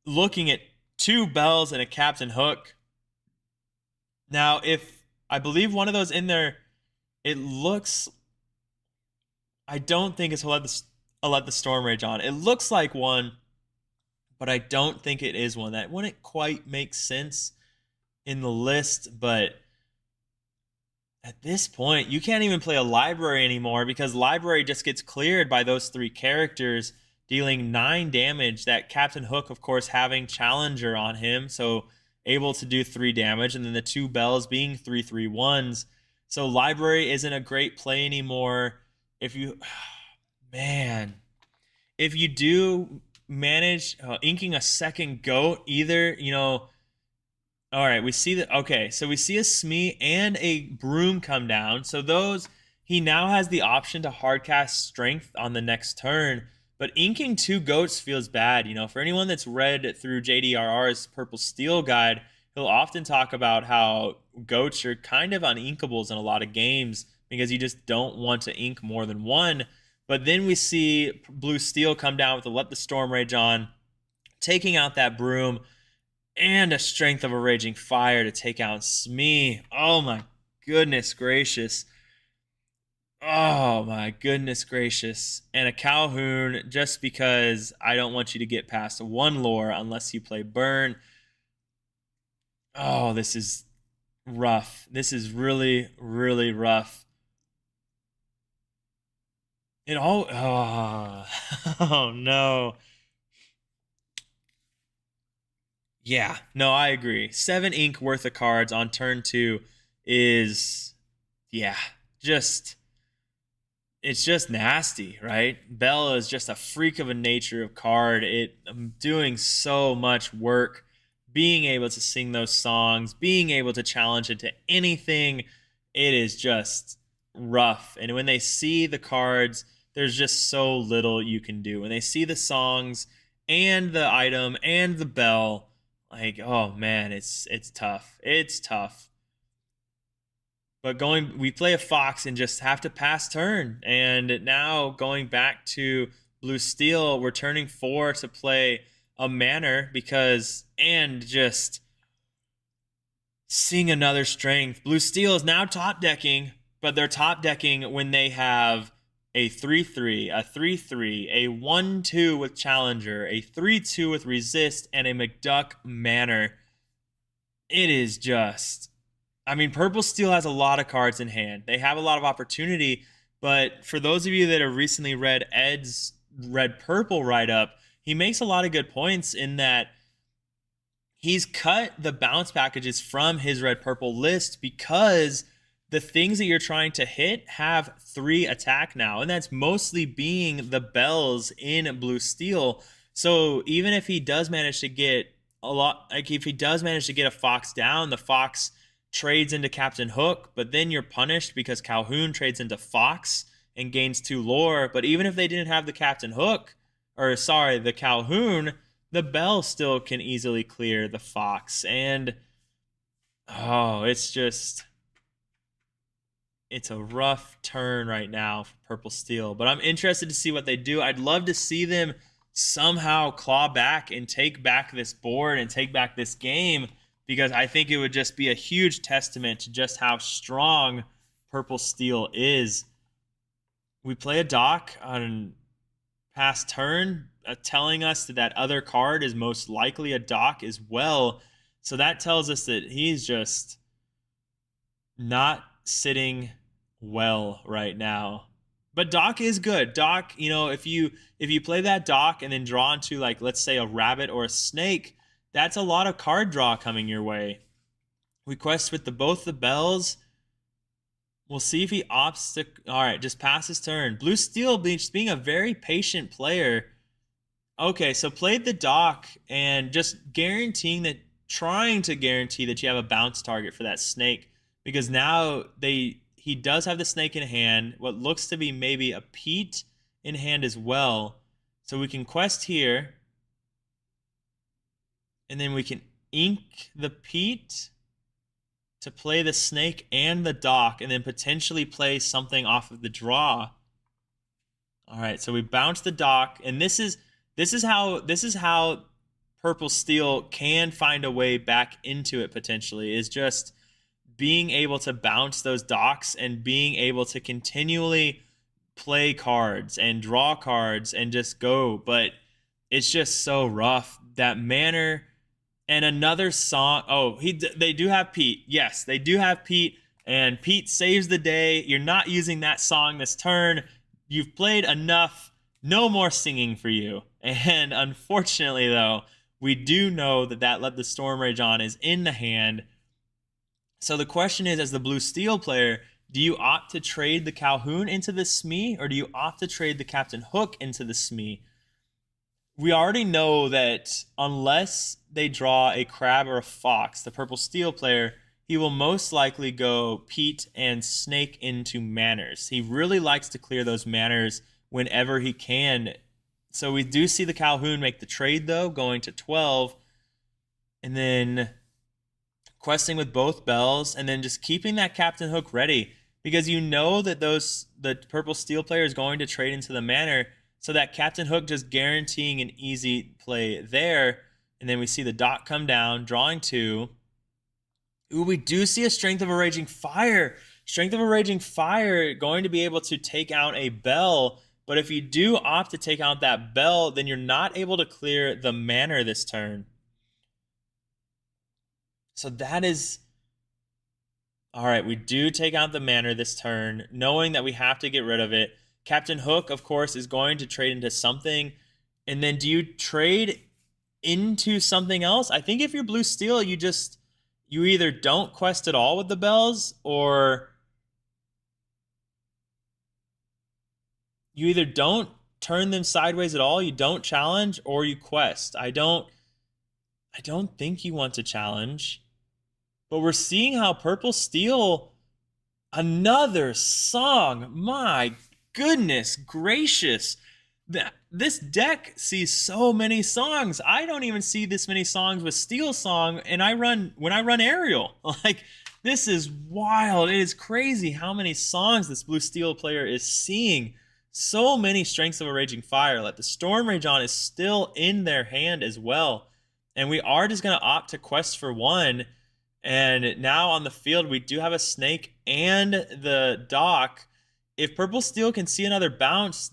Speaker 1: looking at two bells and a Captain Hook. Now, if I believe one of those in there, it looks. I don't think it's I'll let the Storm Rage on. It looks like one, but I don't think it is one. That wouldn't quite make sense in the list, but at this point, you can't even play a library anymore because library just gets cleared by those three characters, dealing 9 damage. That Captain Hook, of course, having Challenger on him, so able to do 3 damage, and then the 2 bells being 3/3/1s. So library isn't a great play anymore. If you, man, if you do manage inking a second goat, either, all right, we see that. Okay, so we see a Smee and a Broom come down. So those, he now has the option to hardcast Strength on the next turn. But inking 2 goats feels bad. For anyone that's read through JDRR's Purple Steel guide, he'll often talk about how goats are kind of uninkables in a lot of games because you just don't want to ink more than one. But then we see Blue Steel come down with the Let the Storm Rage on, taking out that Broom, and a Strength of a Raging Fire to take out Smee. Oh my goodness gracious. Oh my goodness gracious. And a Calhoun, just because I don't want you to get past 1 lore unless you play Burn. Oh, this is rough. This is really, really rough. Oh no. Yeah, no, I agree. 7 ink worth of cards on turn 2 is, yeah, it's just nasty, right? Bell is just a freak of a nature of card. I'm doing so much work, being able to sing those songs, being able to challenge into anything. It is just rough. And when they see the cards, there's just so little you can do. When they see the songs and the item and the bell, like, oh man, it's tough. It's tough. But we play a Fox and just have to pass turn. And now going back to Blue Steel, we're turning 4 to play a Manor and just seeing another Strength. Blue Steel is now top decking, but they're top decking when they have a 3/3, a 3/3, a 1/2 with Challenger, a 3/2 with Resist, and a McDuck Manor. It is just, Purple Steel has a lot of cards in hand. They have a lot of opportunity, but for those of you that have recently read Ed's Red Purple write-up, he makes a lot of good points in that he's cut the bounce packages from his Red Purple list because the things that you're trying to hit have 3 attack now, and that's mostly being the bells in Blue Steel. So even if he does manage to get a Fox down, the Fox trades into Captain Hook, but then you're punished because Calhoun trades into Fox and gains 2 lore. But even if they didn't have the the Calhoun, the bell still can easily clear the Fox. And it's a rough turn right now for Purple Steel, but I'm interested to see what they do. I'd love to see them somehow claw back and take back this board and take back this game, because I think it would just be a huge testament to just how strong Purple Steel is. We play a dock on past turn, telling us that other card is most likely a dock as well. So that tells us that he's just not sitting well right now. But dock is good. Dock, if you play that dock and then draw into, like, let's say a rabbit or a snake, that's a lot of card draw coming your way. We quest with both the bells. We'll see if he opts to, all right, just pass his turn. Blue Steel being a very patient player. Okay, so played the dock and just trying to guarantee that you have a bounce target for that snake, because now he does have the snake in hand, what looks to be maybe a Pete in hand as well. So we can quest here. And then we can ink the peat to play the snake and the dock, and then potentially play something off of the draw. All right, so we bounce the dock, and this is how Purple Steel can find a way back into it potentially, is just being able to bounce those docks and being able to continually play cards and draw cards and just go. But it's just so rough. That manner. And another song. Oh, they do have Pete. Yes, they do have Pete. And Pete saves the day. You're not using that song this turn. You've played enough. No more singing for you. And unfortunately, though, we do know that Let the Storm Rage On is in the hand. So the question is, as the Blue Steel player, do you opt to trade the Calhoun into the Smee, or do you opt to trade the Captain Hook into the Smee? We already know that unless they draw a crab or a fox, the Purple Steel player, he will most likely go Pete and Snake into Manors. He really likes to clear those Manors whenever he can. So we do see the Calhoun make the trade, though, going to 12. And then questing with both bells, and then just keeping that Captain Hook ready. Because you know that the Purple Steel player is going to trade into the Manor. So that Captain Hook just guaranteeing an easy play there. And then we see the dock come down, drawing 2. Ooh, we do see a Strength of a Raging Fire. Strength of a Raging Fire going to be able to take out a bell. But if you do opt to take out that bell, then you're not able to clear the Manor this turn. So that is... All right, we do take out the Manor this turn, knowing that we have to get rid of it. Captain Hook, of course, is going to trade into something. And then do you trade into something else? I think if you're Blue Steel, you either don't quest at all with the bells, or you either don't turn them sideways at all, you don't challenge, or you quest. I don't think you want to challenge. But we're seeing how Purple Steel, another song, my goodness gracious. This deck sees so many songs. I don't even see this many songs with Steel Song, and when I run Aerial. Like, this is wild. It is crazy how many songs this Blue Steel player is seeing. So many Strengths of a Raging Fire. Like, the Storm Rage On is still in their hand as well. And we are just going to opt to quest for 1. And now on the field, we do have a Snake and the Dock. If Purple Steel can see another bounce,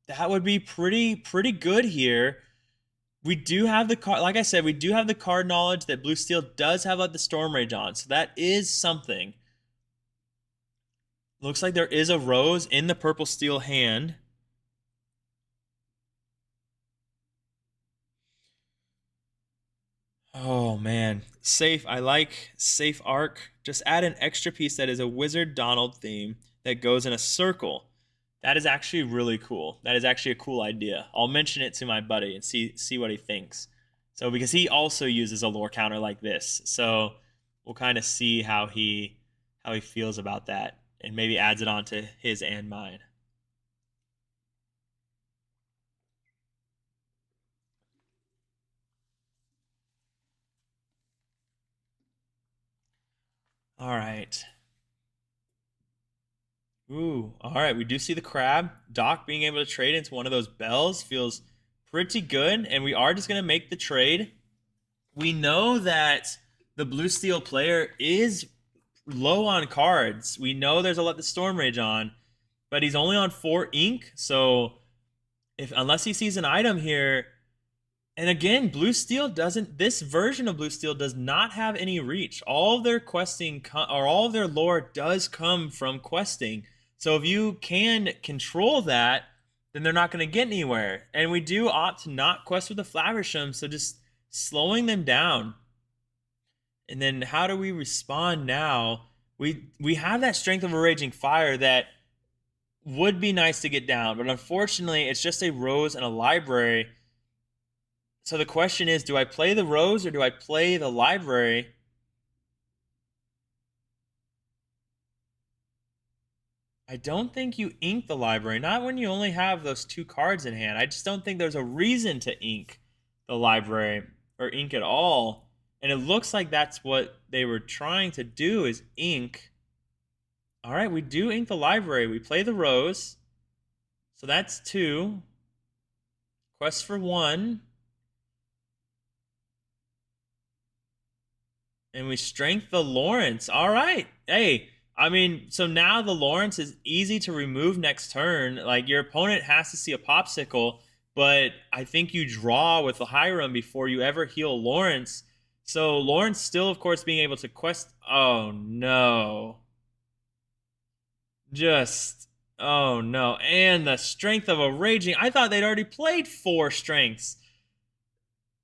Speaker 1: that would be pretty good here. We do have the card, like I said, we do have the card knowledge that Blue Steel does have Let the Storm Rage On. So that is something. Looks like there is a Rose in the Purple Steel hand. Oh man, safe. I like Safe Arc. Just add an extra piece that is a Wizard Donald theme that goes in a circle. That is actually really cool. That is actually a cool idea. I'll mention it to my buddy and see what he thinks. So because he also uses a lore counter like this, so we'll kind of see how he feels about that, and maybe adds it on to his and mine. All right. Ooh, all right. We do see the crab. Doc being able to trade into one of those bells feels pretty good, and we are just going to make the trade. We know that the Blue Steel player is low on cards. We know there's a Let the Storm Rage On, but he's only on 4 ink, so unless he sees an item here, and again, Blue Steel this version of Blue Steel does not have any reach. All of their questing, or all of their lore does come from questing. So if you can control that, then they're not going to get anywhere. And we do opt to not quest with the Flaversham, so just slowing them down. And then how do we respond now? We have that Strength of a Raging Fire that would be nice to get down, but unfortunately, it's just a Rose and a Library. So the question is, do I play the Rose or do I play the Library? I don't think you ink the library. Not when you only have those 2 cards in hand. I just don't think there's a reason to ink the library or ink at all. And it looks like that's what they were trying to do is ink. All right, we do ink the library. We play the rose. So that's 2. Quest for 1. And we strength the Lawrence. All right. Hey, I mean, so now the Lawrence is easy to remove next turn. Like, your opponent has to see a Popsicle, but I think you draw with the Hiram before you ever heal Lawrence. So Lawrence still, of course, being able to quest. Oh, no. Just, oh, no. And the strength of a Raging. I thought they'd already played 4 strengths.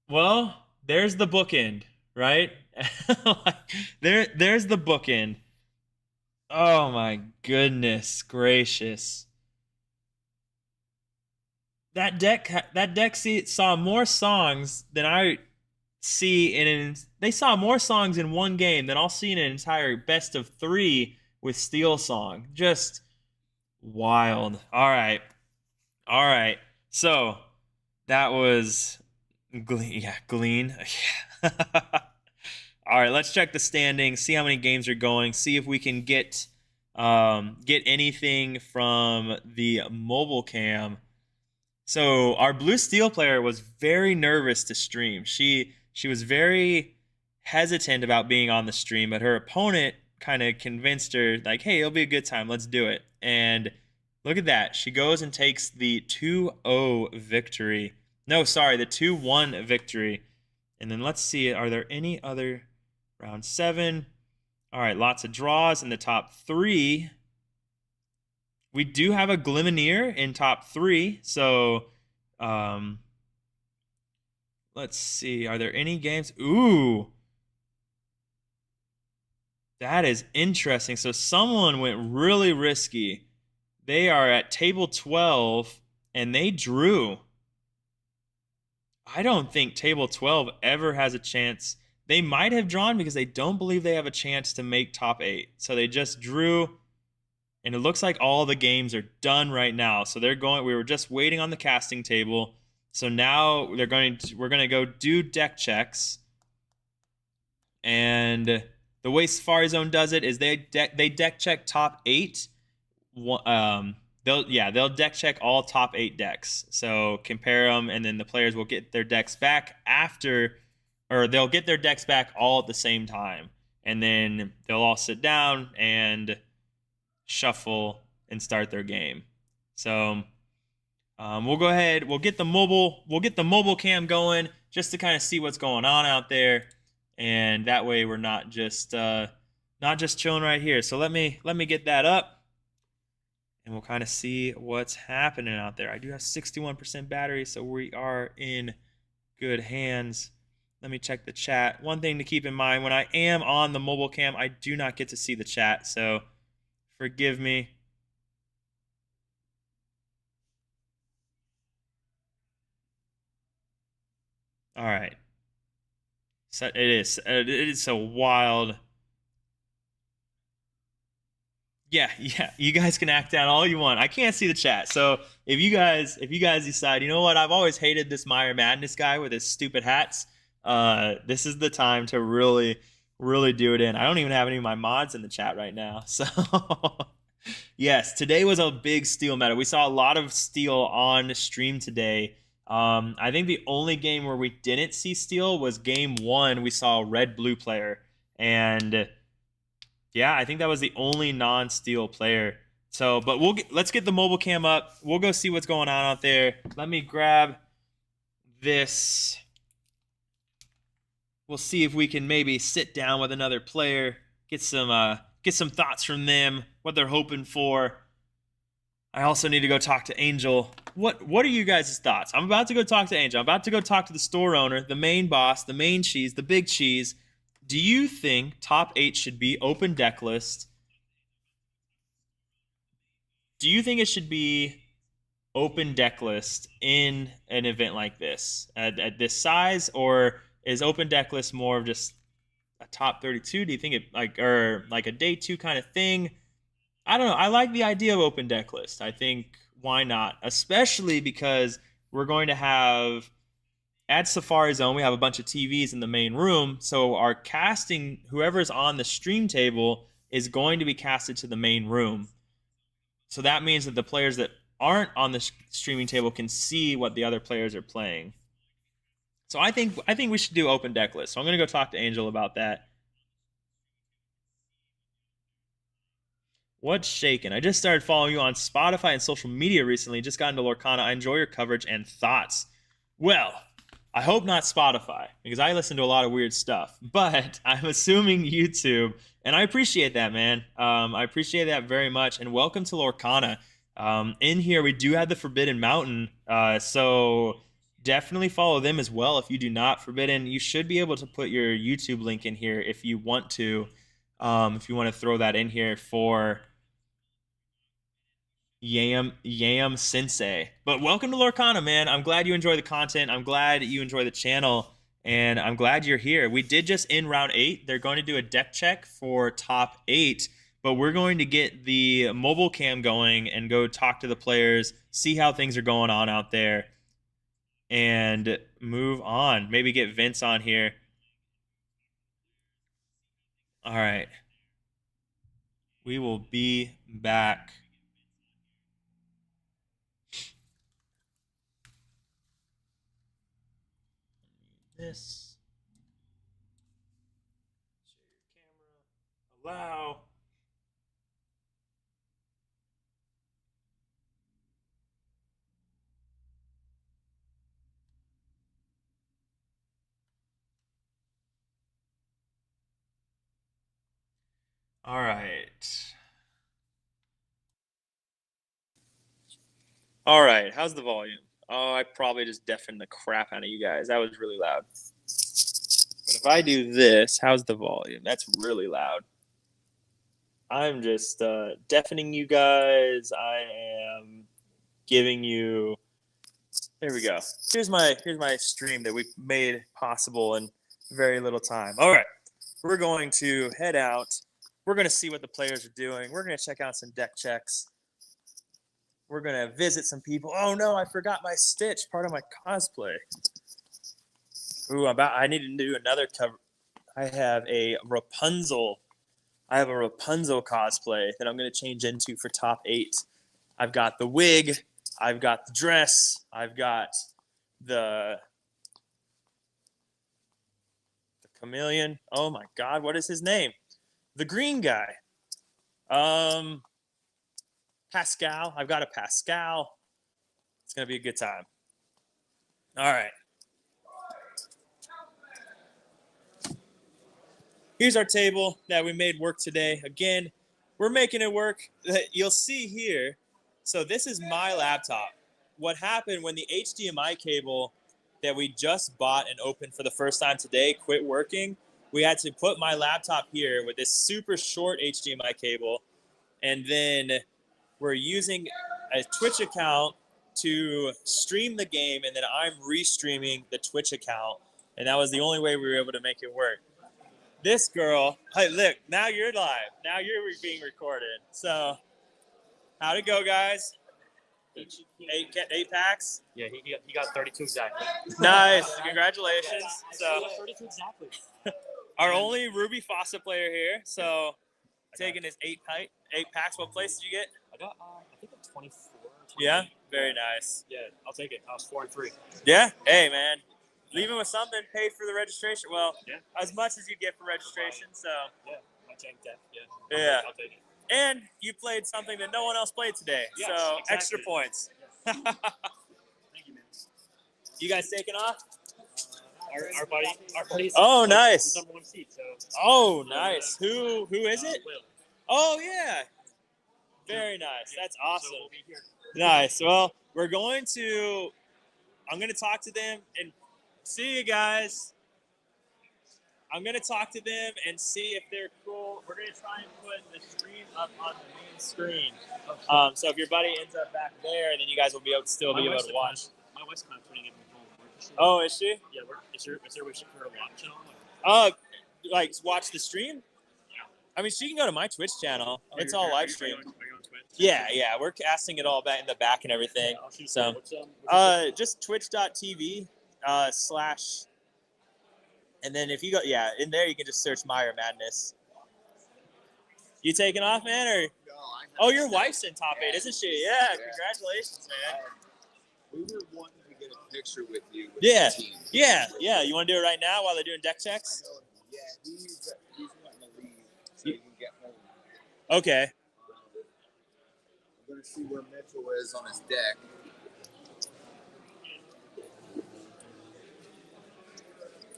Speaker 1: Well, there's the bookend, right? There's the bookend. Oh my goodness gracious. That deck saw more songs than I see they saw more songs in one game than I'll see in an entire best of 3 with Steel Song. Just wild. All right. So that was Glean. Yeah, Glean. All right, let's check the standings, see how many games are going, see if we can get anything from the mobile cam. So our Blue Steel player was very nervous to stream. She was very hesitant about being on the stream, but her opponent kind of convinced her, like, hey, it'll be a good time, let's do it. And look at that. She goes and takes the 2-0 victory. No, sorry, the 2-1 victory. And then let's see, are there any other... Round 7. All right, lots of draws in the top 3. We do have a Glimmineer in top 3. So, let's see. Are there any games? Ooh. That is interesting. So someone went really risky. They are at table 12, and they drew. I don't think table 12 ever has a chance. They might have drawn because they don't believe they have a chance to make top 8. So they just drew, and it looks like all the games are done right now. So they're going. We were just waiting on the casting table. So now we're going to go do deck checks. And the way Safari Zone does it is they deck check top 8. They'll deck check all top 8 decks. So compare them, and then the players will get their decks back after. Or they'll get their decks back all at the same time. And then they'll all sit down and shuffle and start their game. So we'll go ahead. We'll get the mobile cam going just to kind of see what's going on out there. And that way we're not just chilling right here. So let me get that up. And we'll kind of see what's happening out there. I do have 61% battery, so we are in good hands. Let me check the chat. One thing to keep in mind, when I am on the mobile cam, I do not get to see the chat, so forgive me. All right. So it is so wild. Yeah, you guys can act out all you want. I can't see the chat. So if you guys decide, you know what, I've always hated this Meyer Madness guy with his stupid hats. This is the time to really do it in. I don't even have any of my mods in the chat right now. So yes, today was a big steel meta. We saw a lot of steel on stream today. I think the only game where we didn't see steel was game 1. We saw a red-blue player. And yeah, I think that was the only non-steel player. So, but let's get the mobile cam up. We'll go see what's going on out there. Let me grab this. We'll see if we can maybe sit down with another player, get some thoughts from them, what they're hoping for. I also need to go talk to Angel. What are you guys' thoughts? I'm about to go talk to Angel. I'm about to go talk to the store owner, the main boss, the main cheese, the big cheese. Do you think top 8 should be open deck list? Do you think it should be open deck list in an event like this at this size, or is open deck list more of just a top 32? Do you think it like a day 2 kind of thing? I don't know. I like the idea of open deck list. I think why not? Especially because we're going to have at Safari Zone, we have a bunch of TVs in the main room, so our casting, whoever's on the stream table, is going to be casted to the main room. So that means that the players that aren't on the streaming table can see what the other players are playing. So I think we should do open deck list. So I'm going to go talk to Angel about that. What's shaking? I just started following you on Spotify and social media recently. Just got into Lorcana. I enjoy your coverage and thoughts. Well, I hope not Spotify, because I listen to a lot of weird stuff. But I'm assuming YouTube, and I appreciate that, man. I appreciate that very much. And welcome to Lorcana. In here, we do have the Forbidden Mountain, so definitely follow them as well. If you do not Forbidden, you should be able to put your YouTube link in here if you want to. If you want to throw that in here for Yam Sensei. But welcome to Lorcana, man. I'm glad you enjoy the content. I'm glad you enjoy the channel, and I'm glad you're here. We did just end round 8. They're going to do a deck check for top 8, but we're going to get the mobile cam going and go talk to the players, see how things are going on out there, and move on. Maybe get Vince on here. All right. We will be back. This. Share your camera. Allow. All right. All right. How's the volume? Oh, I probably just deafened the crap out of you guys. That was really loud. But if I do this, how's the volume? That's really loud. I'm just deafening you guys. I am giving you. There we go. Here's my stream that we made possible in very little time. All right, we're going to head out. We're going to see what the players are doing. We're going to check out some deck checks. We're going to visit some people. Oh no, I forgot my Stitch, part of my cosplay. Ooh, I need to do another cover. I have a Rapunzel. I have a Rapunzel cosplay that I'm going to change into for top 8. I've got the wig. I've got the dress. I've got the chameleon. Oh my God, what is his name? The green guy. Pascal. I've got a Pascal. It's going to be a good time. All right. Here's our table that we made work today. Again, we're making it work. You'll see here. So this is my laptop. What happened when the HDMI cable that we just bought and opened for the first time today quit working, we had to put my laptop here with this super short HDMI cable, and then we're using a Twitch account to stream the game, and then I'm restreaming the Twitch account, and that was the only way we were able to make it work. This girl, hey, look, now you're live. Now you're being recorded. So, how'd it go, guys? 8 packs?
Speaker 2: Yeah, he got 32 exactly.
Speaker 1: Nice. Congratulations. So,
Speaker 2: 32 exactly.
Speaker 1: our only Ruby Fawcett player here. So, taking his 8 packs. What place did you get?
Speaker 2: I got, I think I'm 24.
Speaker 1: Yeah? Very nice.
Speaker 2: Yeah, I'll take it. I was 4-3.
Speaker 1: Yeah? Hey, man. Leaving with something, paid for the registration. Well,
Speaker 2: yeah,
Speaker 1: as much as you get for registration. So,
Speaker 2: yeah, my tank deck.
Speaker 1: Yeah.
Speaker 2: Yeah. I'll take it.
Speaker 1: And you played something that no one else played today.
Speaker 2: Yes,
Speaker 1: so,
Speaker 2: exactly.
Speaker 1: extra points.
Speaker 2: Yes. Thank you, man.
Speaker 1: You guys taking off?
Speaker 2: Our buddy's
Speaker 1: Oh, nice.
Speaker 2: number 1 seat. So.
Speaker 1: Oh, nice. Who is it?
Speaker 2: Will.
Speaker 1: Oh, yeah. Very nice. That's awesome.
Speaker 2: So we'll be here.
Speaker 1: Nice. Well, I'm going to talk to them and see you guys. I'm going to talk to them and see if they're cool. We're going to try and put the stream up on the main screen. So if your buddy ends up back there, then you guys will be able to watch.
Speaker 2: My wife's kind of putting in the phone.
Speaker 1: Oh, is she?
Speaker 2: Yeah, is there a way for her to watch it on?
Speaker 1: Like watch the stream? I mean, she can go to my Twitch channel.
Speaker 2: Oh,
Speaker 1: It's
Speaker 2: you're
Speaker 1: all
Speaker 2: here?
Speaker 1: live
Speaker 2: Are you
Speaker 1: stream.
Speaker 2: on Twitch?
Speaker 1: Yeah. We're casting it all back in the back and everything.
Speaker 2: I'll shoot
Speaker 1: So,
Speaker 2: you. What's
Speaker 1: just twitch.tv / and then if you go, in there you can just search Meyer Madness. You taking off, man, or?
Speaker 4: No,
Speaker 1: Oh, your wife's in top 8, isn't she? Yeah, congratulations, man.
Speaker 4: We were wanting to get a picture with you. With
Speaker 1: Yeah.
Speaker 4: the team.
Speaker 1: Yeah. You want to do it right now while they're doing deck checks?
Speaker 4: Yeah, he's wanting to leave so he can get home.
Speaker 1: Okay.
Speaker 4: I'm going to see where Mitchell is on his deck.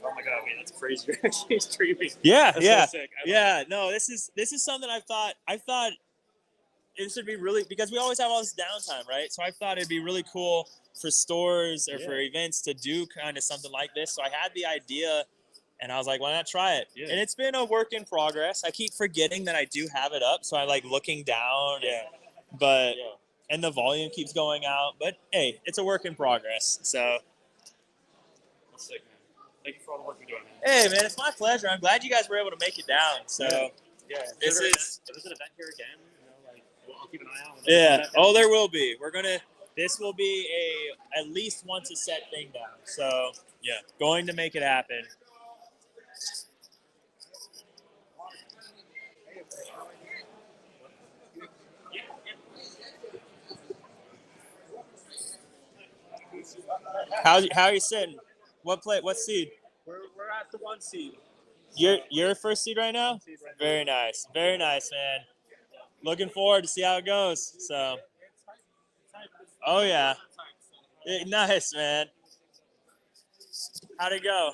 Speaker 2: Oh my god, man, that's crazy. Actually, streaming.
Speaker 1: Yeah,
Speaker 2: That's
Speaker 1: yeah,
Speaker 2: so sick.
Speaker 1: No, this is something I thought this would be really, because we always have all this downtime, right? So I thought it'd be really cool for stores or for events to do kind of something like this. So I had the idea, and I was like, why not try it?
Speaker 2: Yeah.
Speaker 1: And it's been a work in progress. I keep forgetting that I do have it up, so I like looking down. And the volume keeps going out. But hey, it's a work in progress. So.
Speaker 2: That's sick, man. Thank you for all the work you're doing, man.
Speaker 1: Hey, man, it's my pleasure. I'm glad you guys were able to make it down. So,
Speaker 2: Yeah.
Speaker 1: this is.
Speaker 2: If there's an event here again, I'll keep an eye out.
Speaker 1: Yeah. Oh, there will be. This will be at least once a set thing down. So, going to make it happen. How are you sitting? What seed?
Speaker 2: We're at the 1 seed.
Speaker 1: You're first seed right now? Very nice, man. Looking forward to see how it goes. So, oh yeah, nice, man. How'd it go?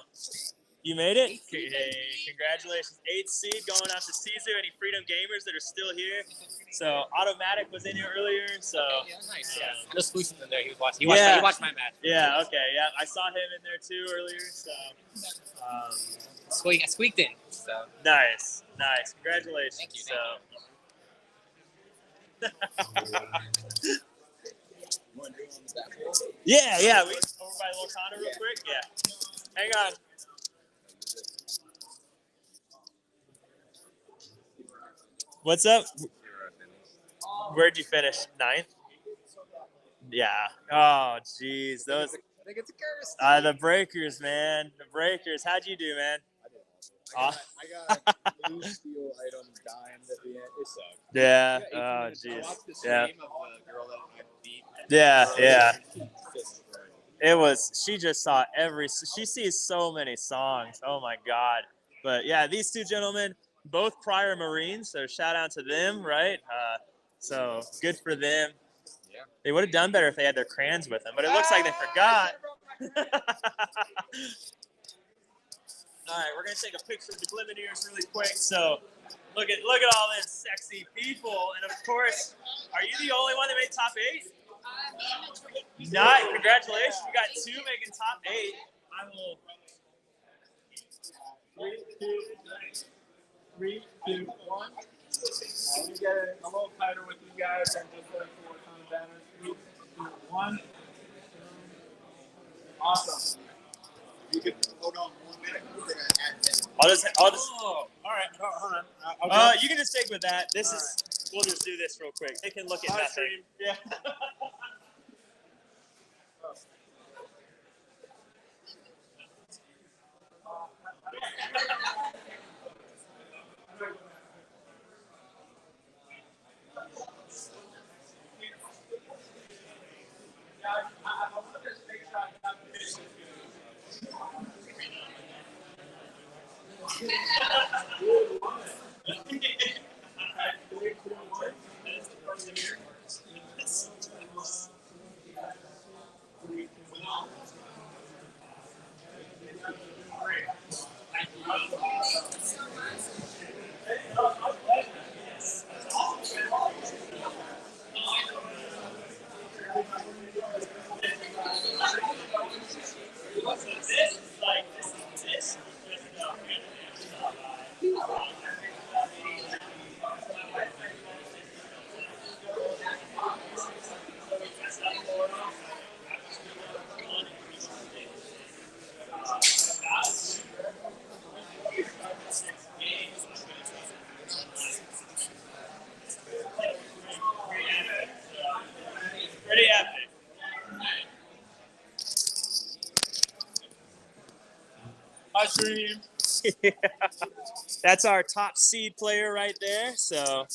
Speaker 1: You made it? Hey, congratulations. 8th seed going out to Caesar. Any Freedom Gamers that are still here? So Automatic was in here earlier. So
Speaker 2: Nice. Yeah. Just exclusive in there. He watched my match.
Speaker 1: Yeah. Okay. Yeah, I saw him in there too earlier. So
Speaker 2: I squeaked in. So
Speaker 1: nice. Congratulations.
Speaker 2: Thank you.
Speaker 1: Yeah. We over by Lorcana real quick. Yeah. Hang on. What's up? Where'd you finish? 9th? Yeah. Oh, jeez. Those.
Speaker 4: I think it's a curse.
Speaker 1: The breakers, man. The breakers. How'd you do, man?
Speaker 4: I got blue steel item dying at the end. It sucked.
Speaker 1: Yeah.
Speaker 4: I
Speaker 1: Oh,
Speaker 4: watched the
Speaker 1: jeez.
Speaker 4: stream of the girl that I beat.
Speaker 1: Yeah. It was. She just saw she sees so many songs. Oh my God. But yeah, these two gentlemen, both prior Marines, so shout out to them, right? So good for them.
Speaker 4: Yeah.
Speaker 1: They would have done better if they had their crayons with them, but it looks like they forgot. All right, we're gonna take a picture of the Glimmineers really quick. So look at all them sexy people, and of course, are you the only one that made top 8? Nice, congratulations! We got 2 making top 8. I will.
Speaker 2: 3, 2, 1. We get it a little tighter with you guys and just like 4 times banners. 3, 2, 1. Awesome.
Speaker 4: You can hold on 1 minute. We're gonna add this.
Speaker 1: I'll just.
Speaker 2: Oh, all right. Hold on.
Speaker 1: You can just stick with that. We'll just do this real quick. They can look at nothing. Yeah.
Speaker 2: stream.
Speaker 1: Yeah. That's our top seed player right there. So,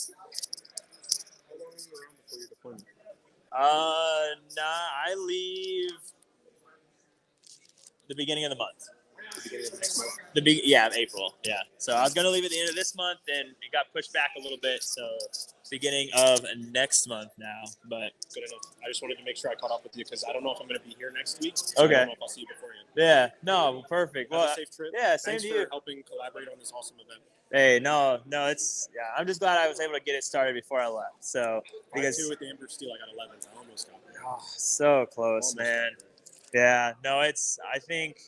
Speaker 1: I leave the beginning of the month. April. Yeah. So I was gonna leave at the end of this month, and it got pushed back a little bit. So beginning of next month now. But
Speaker 3: Good enough. I just wanted to make sure I caught up with you because I don't know if I'm going to be here next week. So
Speaker 1: Okay.
Speaker 3: I don't know if I'll see you beforehand.
Speaker 1: yeah, no, perfect.
Speaker 3: Have
Speaker 1: Well,
Speaker 3: a safe trip.
Speaker 1: yeah, same
Speaker 3: Thanks
Speaker 1: to
Speaker 3: for
Speaker 1: you.
Speaker 3: helping collaborate on this awesome event.
Speaker 1: Hey, no, it's I'm just glad I was able to get it started before I left. So
Speaker 3: Because
Speaker 1: because
Speaker 3: with the Amber Steel, I got 11s. I almost got there.
Speaker 1: oh, so close,
Speaker 3: Almost
Speaker 1: man.
Speaker 3: got there.
Speaker 1: Yeah, no, I think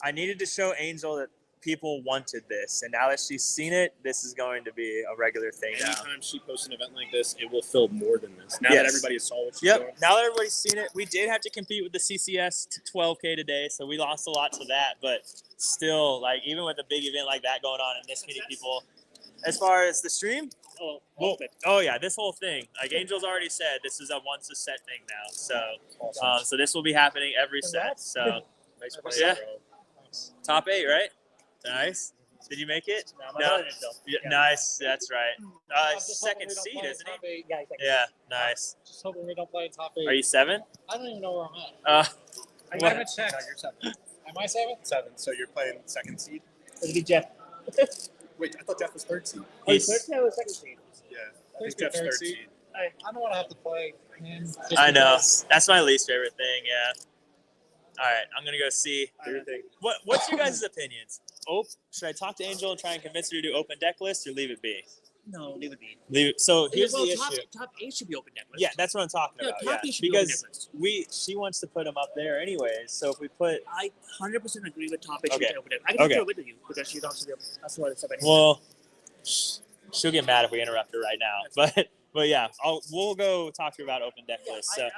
Speaker 1: I needed to show Angel that people wanted this, and now that she's seen it, this is going to be a regular thing now.
Speaker 3: Anytime she posts an event like this, it will fill more than this. Now
Speaker 1: Yes.
Speaker 3: that everybody saw what she's
Speaker 1: Yep.
Speaker 3: doing.
Speaker 1: Now that everybody's seen it, we did have to compete with the CCS to 12K today, so we lost a lot to that. But still, like even with a big event like that going on and this many people, as far as the stream, oh yeah, this whole thing, like Angel's already said, this is a once a set thing now. So, so this will be happening every set. So
Speaker 3: Nice play,
Speaker 1: Yeah.
Speaker 3: bro.
Speaker 1: top 8, right? Nice. Did you make it? No. Yeah, nice. That's right. Second seed, isn't he? Yeah. Nice.
Speaker 2: Just hoping we don't play in top 8.
Speaker 1: Are you 7?
Speaker 2: I don't even know where I'm at. I
Speaker 1: What?
Speaker 2: haven't checked.
Speaker 3: No, you're 7.
Speaker 2: Am I 7?
Speaker 3: 7. So you're playing second seed?
Speaker 2: It'll be Jeff.
Speaker 3: Wait, I thought Jeff was third seed.
Speaker 1: He's-
Speaker 2: second seed.
Speaker 3: Yeah. I
Speaker 2: Please
Speaker 3: think
Speaker 2: be
Speaker 3: Jeff's
Speaker 2: third
Speaker 3: third
Speaker 2: seed.
Speaker 3: seed.
Speaker 2: I don't want to have to play him. just
Speaker 1: I know.
Speaker 2: because-
Speaker 1: That's my least favorite thing. Yeah. All right, I'm gonna go see.
Speaker 3: Do your thing.
Speaker 1: What's your guys' opinions? Should I talk to Angel and try and convince her to do open deck list, or leave it be?
Speaker 5: No, leave it be.
Speaker 1: Leave it. So here's
Speaker 5: Well,
Speaker 1: the
Speaker 5: top,
Speaker 1: issue.
Speaker 5: Top 8 should be open deck list.
Speaker 1: Yeah, that's what I'm talking
Speaker 5: No,
Speaker 1: about.
Speaker 5: top
Speaker 1: Yeah,
Speaker 5: eight should be open
Speaker 1: because
Speaker 5: deck list.
Speaker 1: she wants to put them up there anyways. So if we put,
Speaker 5: I 100% agree with top 8 should
Speaker 1: Okay.
Speaker 5: be open deck. I can
Speaker 1: Okay.
Speaker 5: throw it with you because she's also that's why it's up anyway.
Speaker 1: well, she'll get mad if we interrupt her right now. But yeah, we'll go talk to her about open deck list. So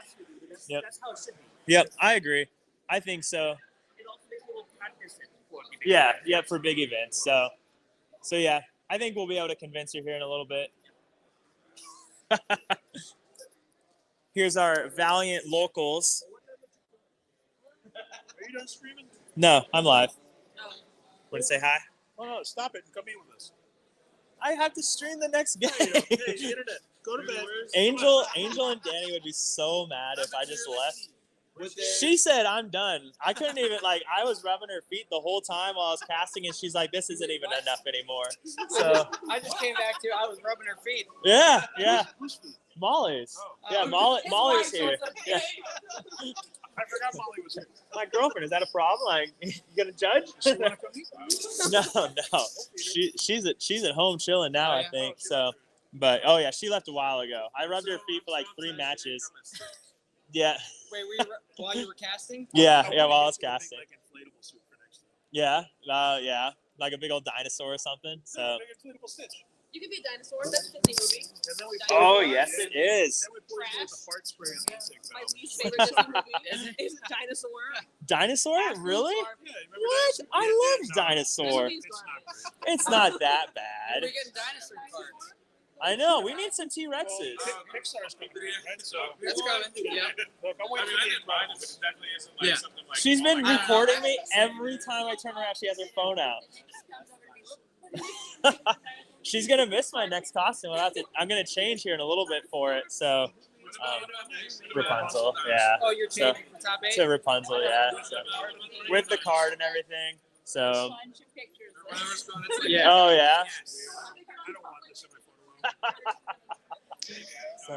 Speaker 1: Yep.
Speaker 5: That's how it should be.
Speaker 1: yep, I agree. I think so.
Speaker 5: It also makes people practice it for big
Speaker 1: Yeah,
Speaker 5: events.
Speaker 1: yeah, for big events. So yeah, I think we'll be able to convince her here in a little bit. Here's our valiant locals.
Speaker 3: Are you done streaming?
Speaker 1: No, I'm live. Want to say hi?
Speaker 3: Oh, no, stop it and come eat with us.
Speaker 1: I have to stream the next game.
Speaker 3: Hey, the internet. Go to bed.
Speaker 1: Angel and Danny would be so mad if I just left. She said I'm done. I couldn't even I was rubbing her feet the whole time while I was casting, and she's like, "This isn't even enough anymore." So
Speaker 2: I just came back to. I was rubbing her feet.
Speaker 1: yeah, Molly's. Yeah, Molly was here. Yeah.
Speaker 3: I forgot Molly was here.
Speaker 1: My girlfriend. Is that a problem? Like, you gonna judge?
Speaker 3: She want to come eat?
Speaker 1: No. She's at home chilling now.
Speaker 2: Oh,
Speaker 1: I
Speaker 2: yeah?
Speaker 1: think so. But oh yeah, she left a while ago. I rubbed her feet for like 3 matches. Yeah.
Speaker 2: Wait, were you while you were casting?
Speaker 1: Yeah,
Speaker 3: I
Speaker 1: while I
Speaker 3: wanna
Speaker 1: was
Speaker 3: get you a big,
Speaker 1: casting.
Speaker 3: inflatable suit for next time.
Speaker 1: Yeah, like a big old dinosaur or something. So.
Speaker 3: Big inflatable Stitch.
Speaker 6: You could be a dinosaur. That's a Disney movie.
Speaker 3: And then we
Speaker 1: Oh
Speaker 3: pour-
Speaker 1: yes, it is.
Speaker 3: Then we pour you with the fart spray on the insect
Speaker 6: My
Speaker 3: venom.
Speaker 6: least favorite Disney movie is a dinosaur.
Speaker 1: Dinosaur? Really?
Speaker 3: Yeah, remember
Speaker 1: What?
Speaker 3: that?
Speaker 1: I love dinosaur.
Speaker 6: Disney's
Speaker 3: It's not
Speaker 6: garbage.
Speaker 3: great.
Speaker 1: It's not that
Speaker 6: We're
Speaker 1: bad.
Speaker 6: getting dinosaur cards.
Speaker 1: I know. We need some T-Rexes.
Speaker 3: Pixar's coming, right? So
Speaker 6: That's coming. Yeah.
Speaker 3: Look, I'm waiting for the Incredibles. But it definitely isn't like
Speaker 2: Yeah.
Speaker 3: something like.
Speaker 1: She's been
Speaker 3: oh my God.
Speaker 1: recording me every time I turn around. She has her phone out. She's gonna miss my next costume. I'm gonna change here in a little bit for it. So Rapunzel, yeah.
Speaker 2: Oh, you're
Speaker 1: So-
Speaker 2: changing from top 8.
Speaker 1: To Rapunzel, yeah. So, with the card and everything. So
Speaker 6: Bunch of pictures.
Speaker 2: Yeah.
Speaker 1: oh yeah.
Speaker 3: I don't want this in my photo album.
Speaker 1: So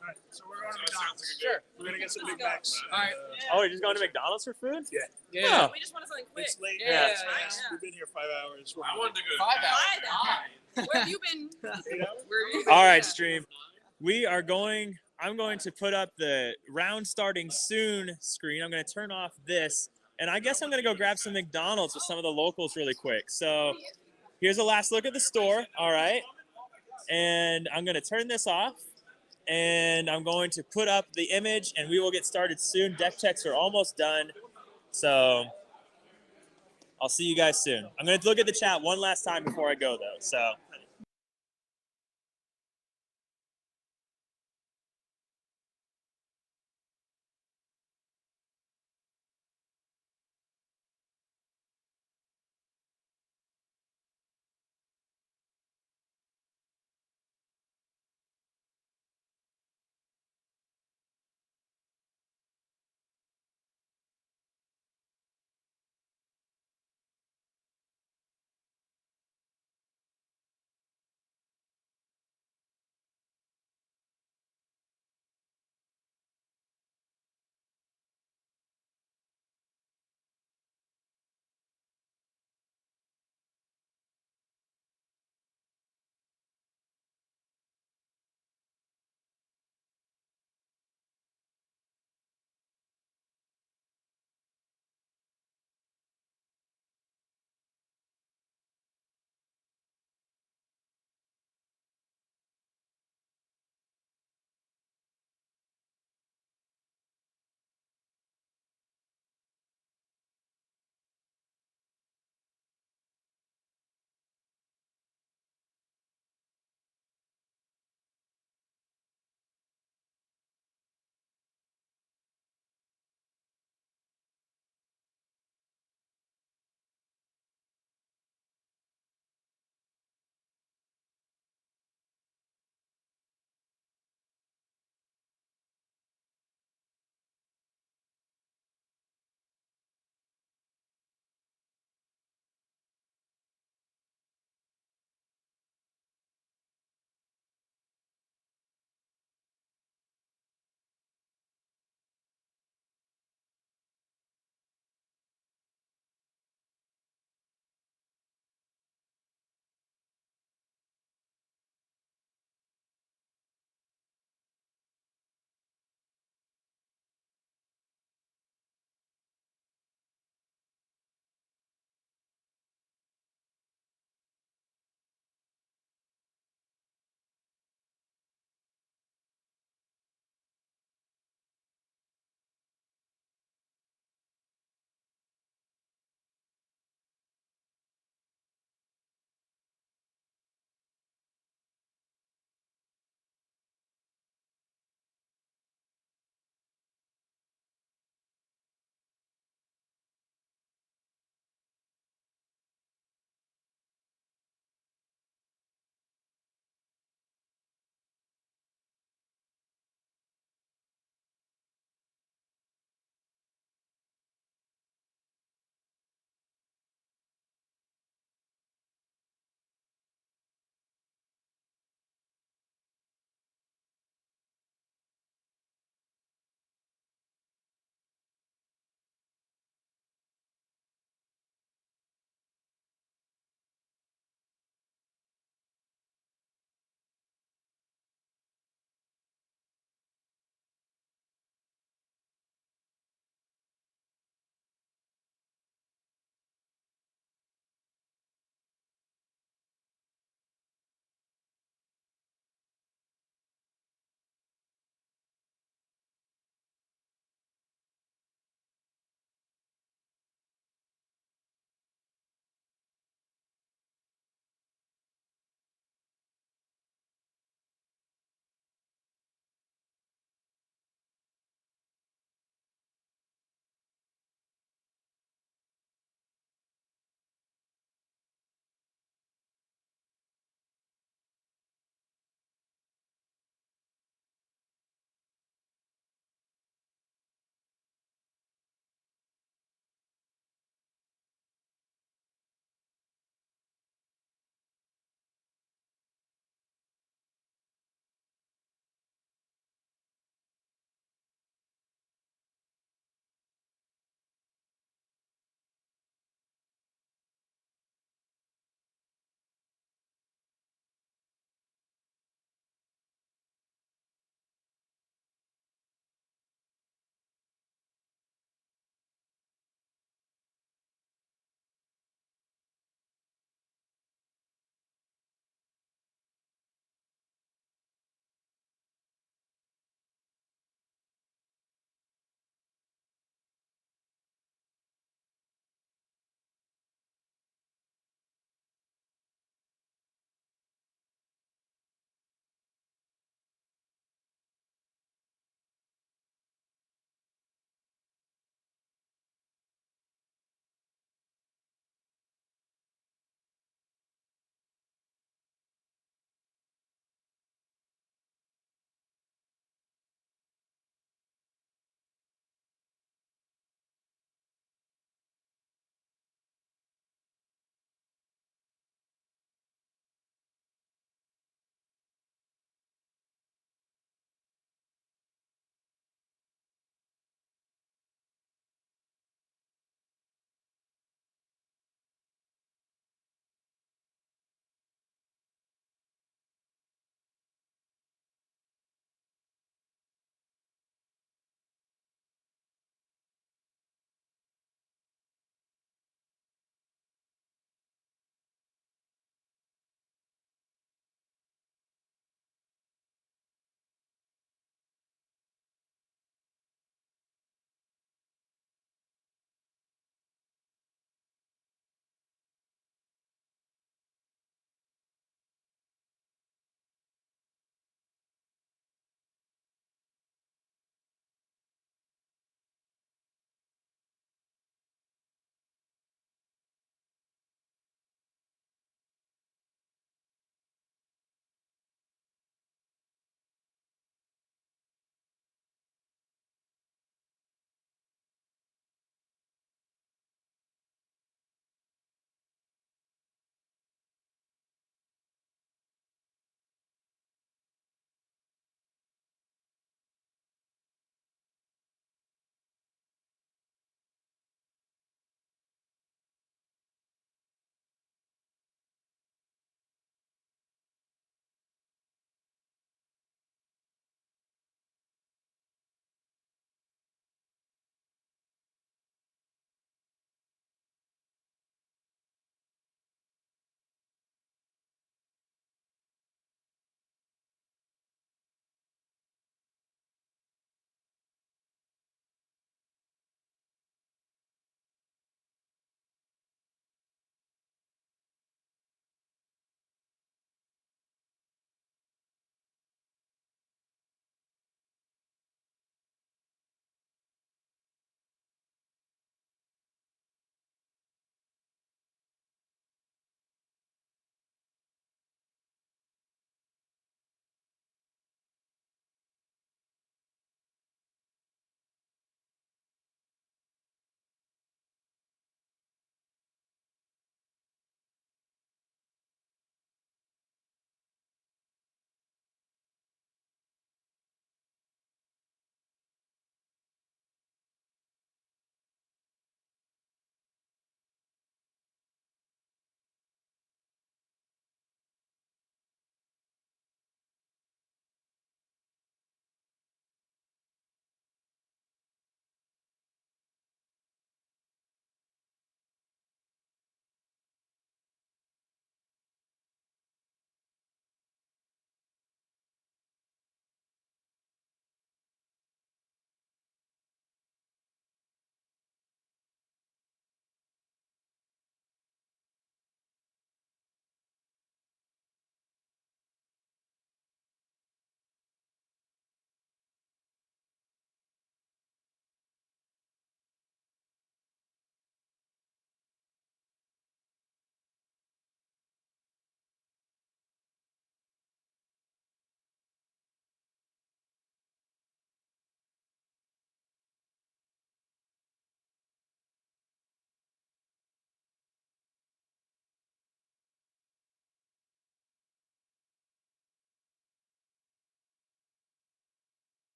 Speaker 3: Alright, so we're going to McDonald's. Sure. We're gonna get some Big Macs.
Speaker 2: All right.
Speaker 1: oh, we're just going to McDonald's for food?
Speaker 2: Yeah.
Speaker 1: Oh.
Speaker 6: We just wanted something quick.
Speaker 3: It's late.
Speaker 2: Yeah.
Speaker 3: We've been here 5 hours. I wanted to go.
Speaker 2: 5 hours.
Speaker 6: 5 hours. Where have you been?
Speaker 3: 8 hours?
Speaker 6: Where have you been?
Speaker 1: All right, stream. I'm going to put up the round starting soon screen. I'm going to turn off this, and I guess I'm going to go grab some McDonald's with some of the locals really quick. So here's a last look at the store. All right. And I'm going to turn this off, and I'm going to put up the image, and we will get started soon. Deck checks are almost done. So I'll see you guys soon. I'm going to look at the chat one last time before I go, though. So.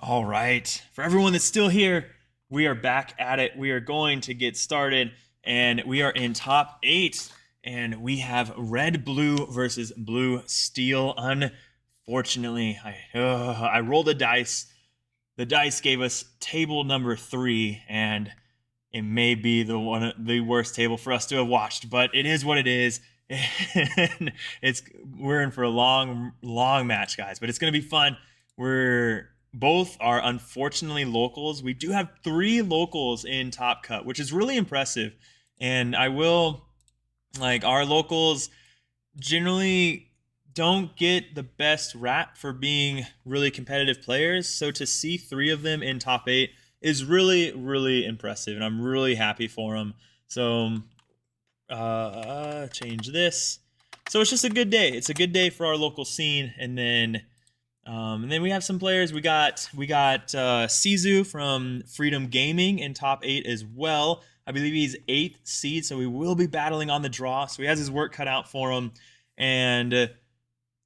Speaker 1: All right. For everyone that's still here, we are back at it. We are going to get started, and we are in top 8, and we have red blue versus blue steel. Unfortunately, I rolled a dice. The dice gave us table number 3, and it may be the worst table for us to have watched, but it is what it is. And we're in for a long match, guys, but it's gonna be fun. We're both are unfortunately locals. We do have 3 locals in Top Cut, which is really impressive. And I will, like, our locals generally don't get the best rap for being really competitive players. So to see 3 of them in top 8 is really, really impressive, and I'm really happy for them. So change this. So it's just a good day. It's a good day for our local scene. And then we have some players. We got Sizu from Freedom Gaming in top 8 as well. I believe he's 8th seed, so we will be battling on the draw. So he has his work cut out for him. And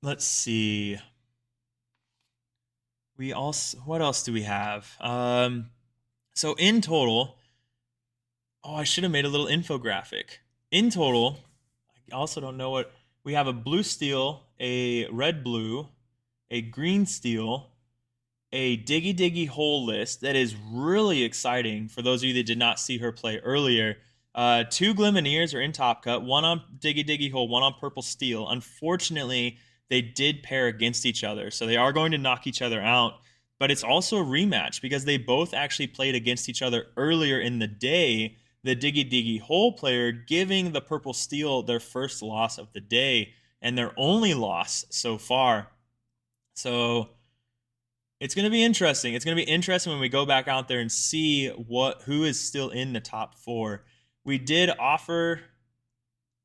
Speaker 1: let's see. What else do we have? So in total, I should have made a little infographic. In total, I also don't know what we have: a blue steel, a red blue, a green steel, a diggy diggy hole list that is really exciting for those of you that did not see her play earlier. 2 Gleamineers are in Top Cut, 1 on diggy diggy hole, 1 on purple steel. Unfortunately, they did pair against each other, so they are going to knock each other out. But it's also a rematch because they both actually played against each other earlier in the day. The diggy diggy hole player giving the purple steel their first loss of the day and their only loss so far. So it's going to be interesting. It's going to be interesting when we go back out there and see who is still in the top 4. We did offer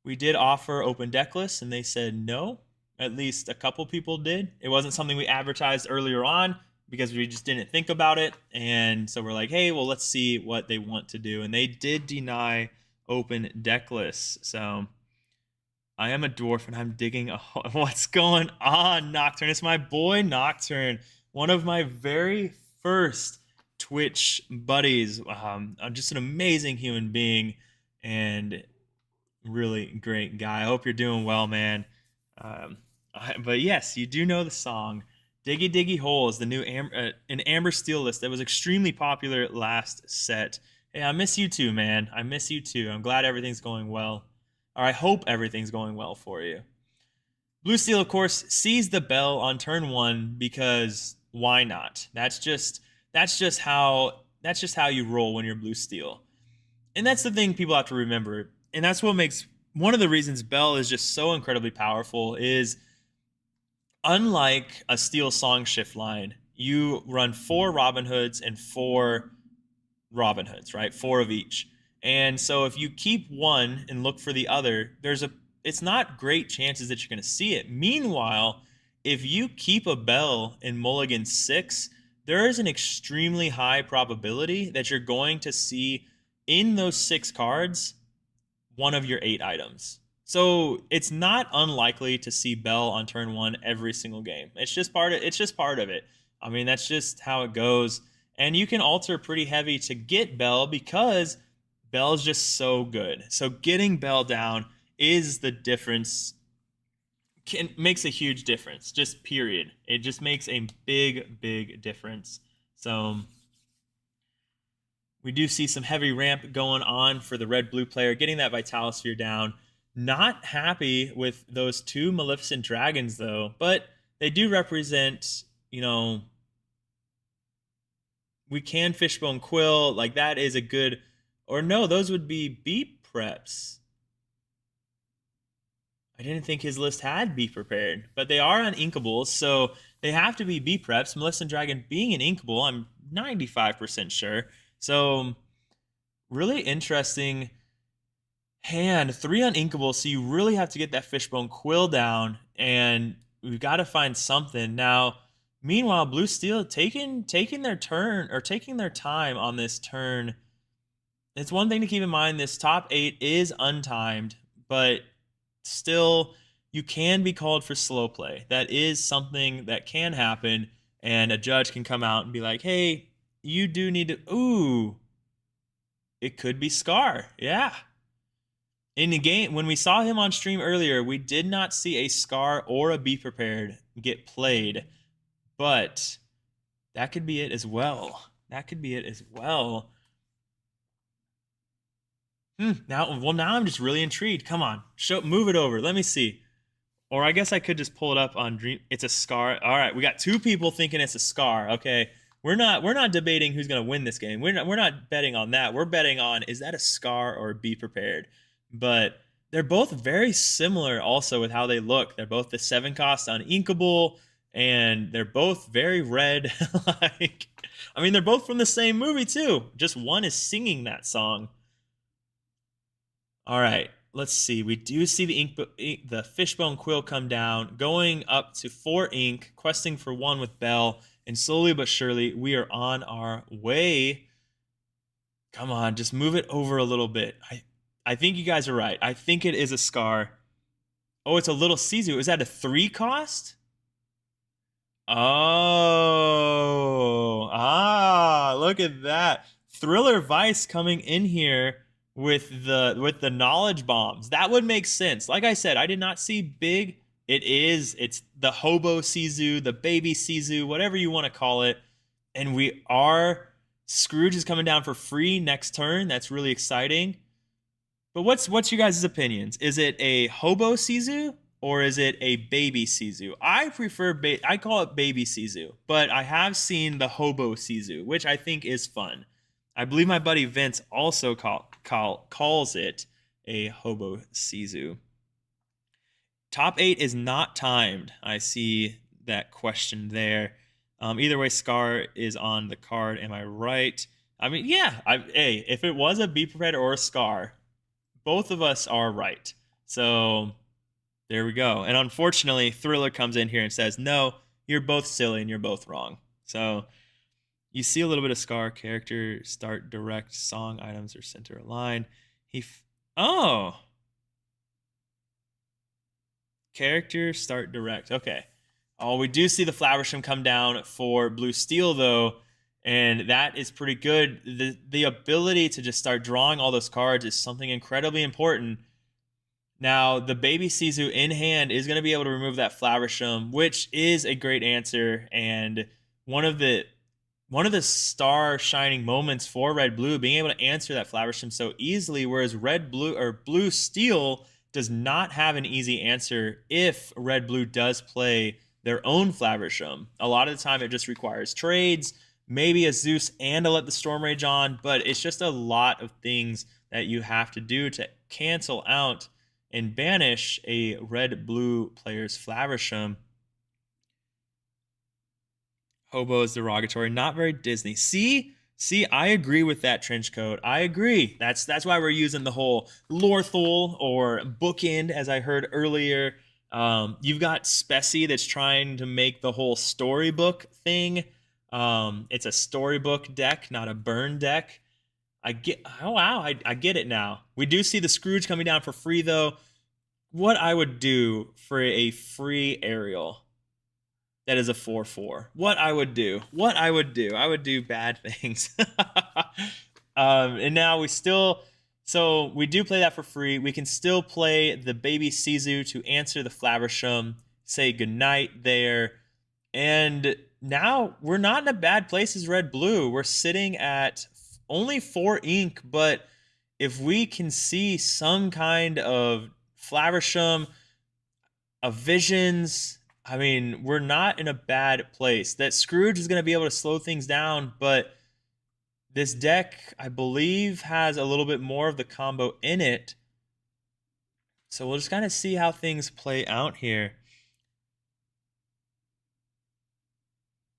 Speaker 1: open deck lists, and they said no. At least a couple people did. It wasn't something we advertised earlier on because we just didn't think about it. And so we're like, hey, well, let's see what they want to do. And they did deny open deck lists. So I am a dwarf, and I'm digging a hole. What's going on, Nocturne? It's my boy Nocturne, one of my very first Twitch buddies. I'm just an amazing human being and really great guy. I hope you're doing well, man. But yes, you do know the song. Diggy Diggy Hole is the new an Amber Steel list that was extremely popular last set. Hey, I miss you too, man. I miss you too. I'm glad everything's going well. Or I hope everything's going well for you. Blue Steel, of course, sees the bell on turn 1 because why not? That's just how you roll when you're Blue Steel. And that's the thing people have to remember. And that's what makes one of the reasons Bell is just so incredibly powerful is, unlike a Steel Song Shift line, you run 4 Robin Hoods and 4 Robin Hoods, right? 4 of each. And so if you keep one and look for the other, it's not great chances that you're going to see it. Meanwhile, if you keep a Bell in Mulligan 6, there is an extremely high probability that you're going to see in those 6 cards one of your 8 items. So it's not unlikely to see Bell on turn 1 every single game. It's just part of it. I mean, that's just how it goes. And you can alter pretty heavy to get Bell because Bell's just so good. So getting Bell down is the difference. Makes a huge difference, just period. It just makes a big difference. So we do see some heavy ramp going on for the red-blue player, getting that Vitalosphere down. Not happy with those 2 Maleficent Dragons, though, but they do represent, we can Fishbone Quill. Like, that is a good... Or no, those would be beep preps. I didn't think his list had Be Prepared, but they are on Inkables, so they have to be Be Preps. Maleficent Dragon being an Inkable, I'm 95% sure. So, really interesting hand. 3 on Inkable, so you really have to get that Fishbone Quill down, and we've got to find something. Now, meanwhile, Blue Steel taking their turn, or taking their time on this turn. It's one thing to keep in mind, this top 8 is untimed, but still, you can be called for slow play. That is something that can happen. and a judge can come out and be like, hey, you do need to, ooh, it could be Scar. Yeah. In the game, when we saw him on stream earlier, we did not see a Scar or a Be Prepared get played, but that could be it as well. That could be it as well. Now I'm just really intrigued. Come on, move it over. Let me see. Or I guess I could just pull it up on Dream. It's a Scar. All right, we got 2 people thinking it's a Scar. Okay, we're not debating who's gonna win this game. We're not betting on that. We're betting on, is that a Scar or Be Prepared? But they're both very similar also with how they look. They're both the 7 cost uninkable, and they're both very red. Like, I mean, they're both from the same movie too. Just one is singing that song. All right, let's see. We do see the Fishbone Quill come down, going up to 4 ink, questing for 1 with Bell, and slowly but surely, we are on our way. Come on, just move it over a little bit. I think you guys are right. I think it is a Scar. Oh, it's a little Sisu. Is that a 3 cost? Oh, look at that. Thriller Vice coming in here with the knowledge bombs. That would make sense. Like I said, I did not see big. It's the hobo Sisu, the baby Sisu, whatever you want to call it. And Scrooge is coming down for free next turn. That's really exciting. But what's you guys' opinions? Is it a hobo Sisu or is it a baby Sisu? I prefer I call it baby Sisu, but I have seen the hobo Sisu, which I think is fun. I believe my buddy Vince also calls it a hobo Sisu. Top 8 is not timed. I see that question there. Either way, Scar is on the card. Am I right? I mean, yeah. Hey, if it was a Be Prepared or a Scar, both of us are right. So there we go. And unfortunately, Thriller comes in here and says, no, you're both silly and you're both wrong. So you see a little bit of Scar. Character, start, direct, song, items, or center align. Character, start, direct. Okay. Oh, we do see the Flowersham come down for Blue Steel, though, and that is pretty good. The ability to just start drawing all those cards is something incredibly important. Now, the baby Sisu in hand is going to be able to remove that Flowersham, which is a great answer, and one of the star shining moments for Red Blue, being able to answer that Flowersham so easily, whereas Blue Steel does not have an easy answer if Red Blue does play their own Flowersham. A lot of the time it just requires trades, maybe a Zeus and a Let the Storm Rage on, but it's just a lot of things that you have to do to cancel out and banish a Red-Blue player's Flowersham. Hobo is derogatory, not very Disney. See, I agree with that, Trenchcoat. I agree. That's why we're using the whole Lorthul or bookend, as I heard earlier. You've got Spessy that's trying to make the whole storybook thing. It's a storybook deck, not a burn deck. I get it now. We do see the Scrooge coming down for free, though. What I would do for a free aerial that is a 4/4. I would do bad things. And now we do play that for free. We can still play the baby Sisu to answer the Flowersham, say goodnight there. And now we're not in a bad place as Red Blue. We're sitting at only 4 ink, but if we can see some kind of Flowersham, a Visions, I mean, we're not in a bad place. That Scrooge is going to be able to slow things down, but this deck, I believe, has a little bit more of the combo in it. So we'll just kind of see how things play out here.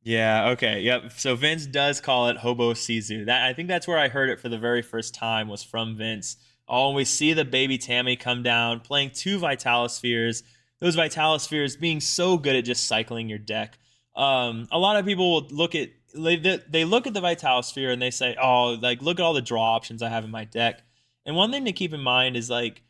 Speaker 1: Yeah, okay, yep. So Vince does call it Hobo Sisu. I think that's where I heard it for the very first time, was from Vince. Oh, and we see the baby Tammy come down, playing 2 Vitalospheres. Those Vitalospheres being so good at just cycling your deck. A lot of people will look at they look at the Vitalosphere and they say, oh, like, look at all the draw options I have in my deck. And one thing to keep in mind is, like,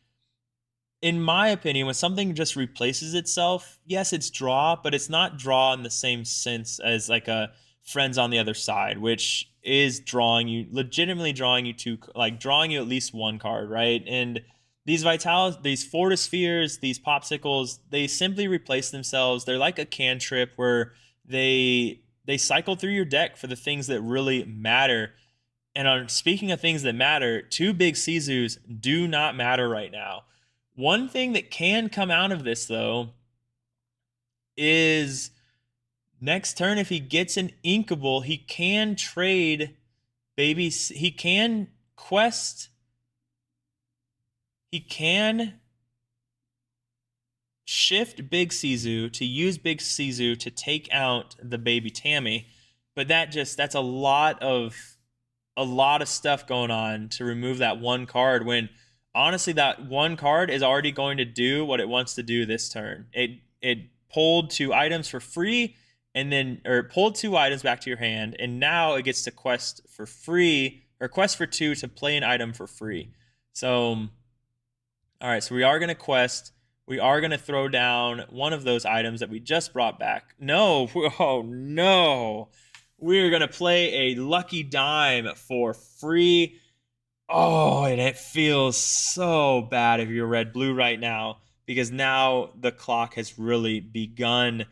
Speaker 1: in my opinion, when something just replaces itself, yes, it's draw, but it's not draw in the same sense as like a friends on the other side, which is drawing you, legitimately drawing you to, like, drawing you at least one card, right? And these Fortispheres, these Popsicles, they simply replace themselves. They're like a cantrip where they cycle through your deck for the things that really matter. And on speaking of things that matter, two big Sizus do not matter right now. One thing that can come out of this, though, is next turn, if he gets an Inkable, he can trade baby. He can quest. He can shift Big Sizu to use Big Sizu to take out the baby Tammy. But that's a lot of stuff going on to remove that one card when honestly that one card is already going to do what it wants to do this turn. It pulled 2 items for free and then pulled 2 items back to your hand, and now it gets to quest for free or quest for 2 to play an item for free. So all right, so we are going to quest. We are going to throw down one of those items that we just brought back. No, oh no. We're going to play a lucky dime for free. Oh, and it feels so bad if you're red-blue right now, because now the clock has really begun.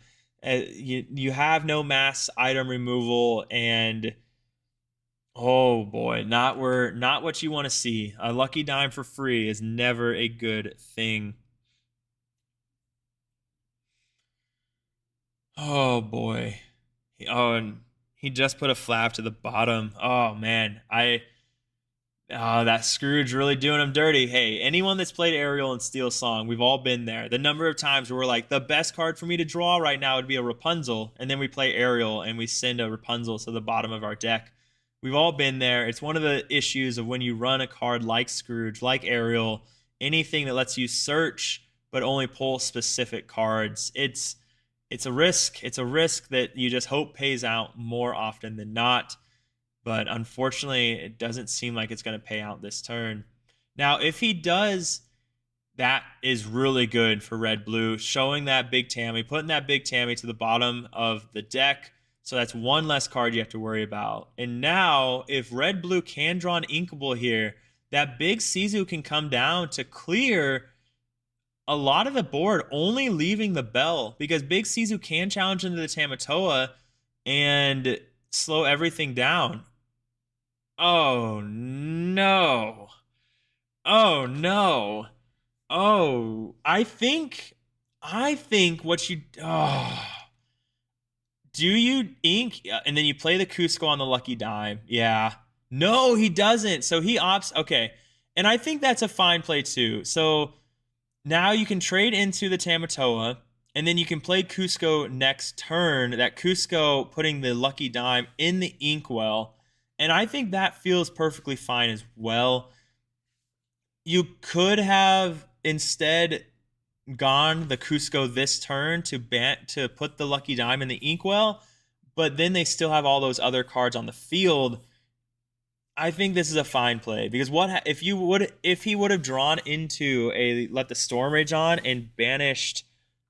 Speaker 1: You have no mass item removal, and oh boy, not what you want to see. A lucky dime for free is never a good thing. Oh boy. Oh, and he just put a flap to the bottom. Oh man, that Scrooge really doing him dirty. Hey, anyone that's played Ariel and Steel Song, we've all been there. The number of times where we're like, the best card for me to draw right now would be a Rapunzel, and then we play Ariel and we send a Rapunzel to the bottom of our deck. We've all been there. It's one of the issues of when you run a card like Scrooge, like Ariel, anything that lets you search but only pull specific cards. It's a risk. It's a risk that you just hope pays out more often than not. But unfortunately, it doesn't seem like it's going to pay out this turn. Now, if he does, that is really good for red-blue, showing that big Tammy, putting that big Tammy to the bottom of the deck. So that's one less card you have to worry about. And now, if red-blue can draw an Inkable here, that big Sizu can come down to clear a lot of the board, only leaving the bell, because big Sizu can challenge into the Tamatoa and slow everything down. Oh no. Oh no. Oh, I think what you do you ink and then you play the Cusco on the lucky dime? Yeah. No, he doesn't. So he opts. Okay. And I think that's a fine play too. So now you can trade into the Tamatoa, and then you can play Cusco next turn. That Cusco putting the lucky dime in the Inkwell. And I think that feels perfectly fine as well. You could have instead gone the Cusco this turn to put the lucky dime in the Inkwell, but then they still have all those other cards on the field. I think this is a fine play, because if he would have drawn into let the Storm Rage on and banished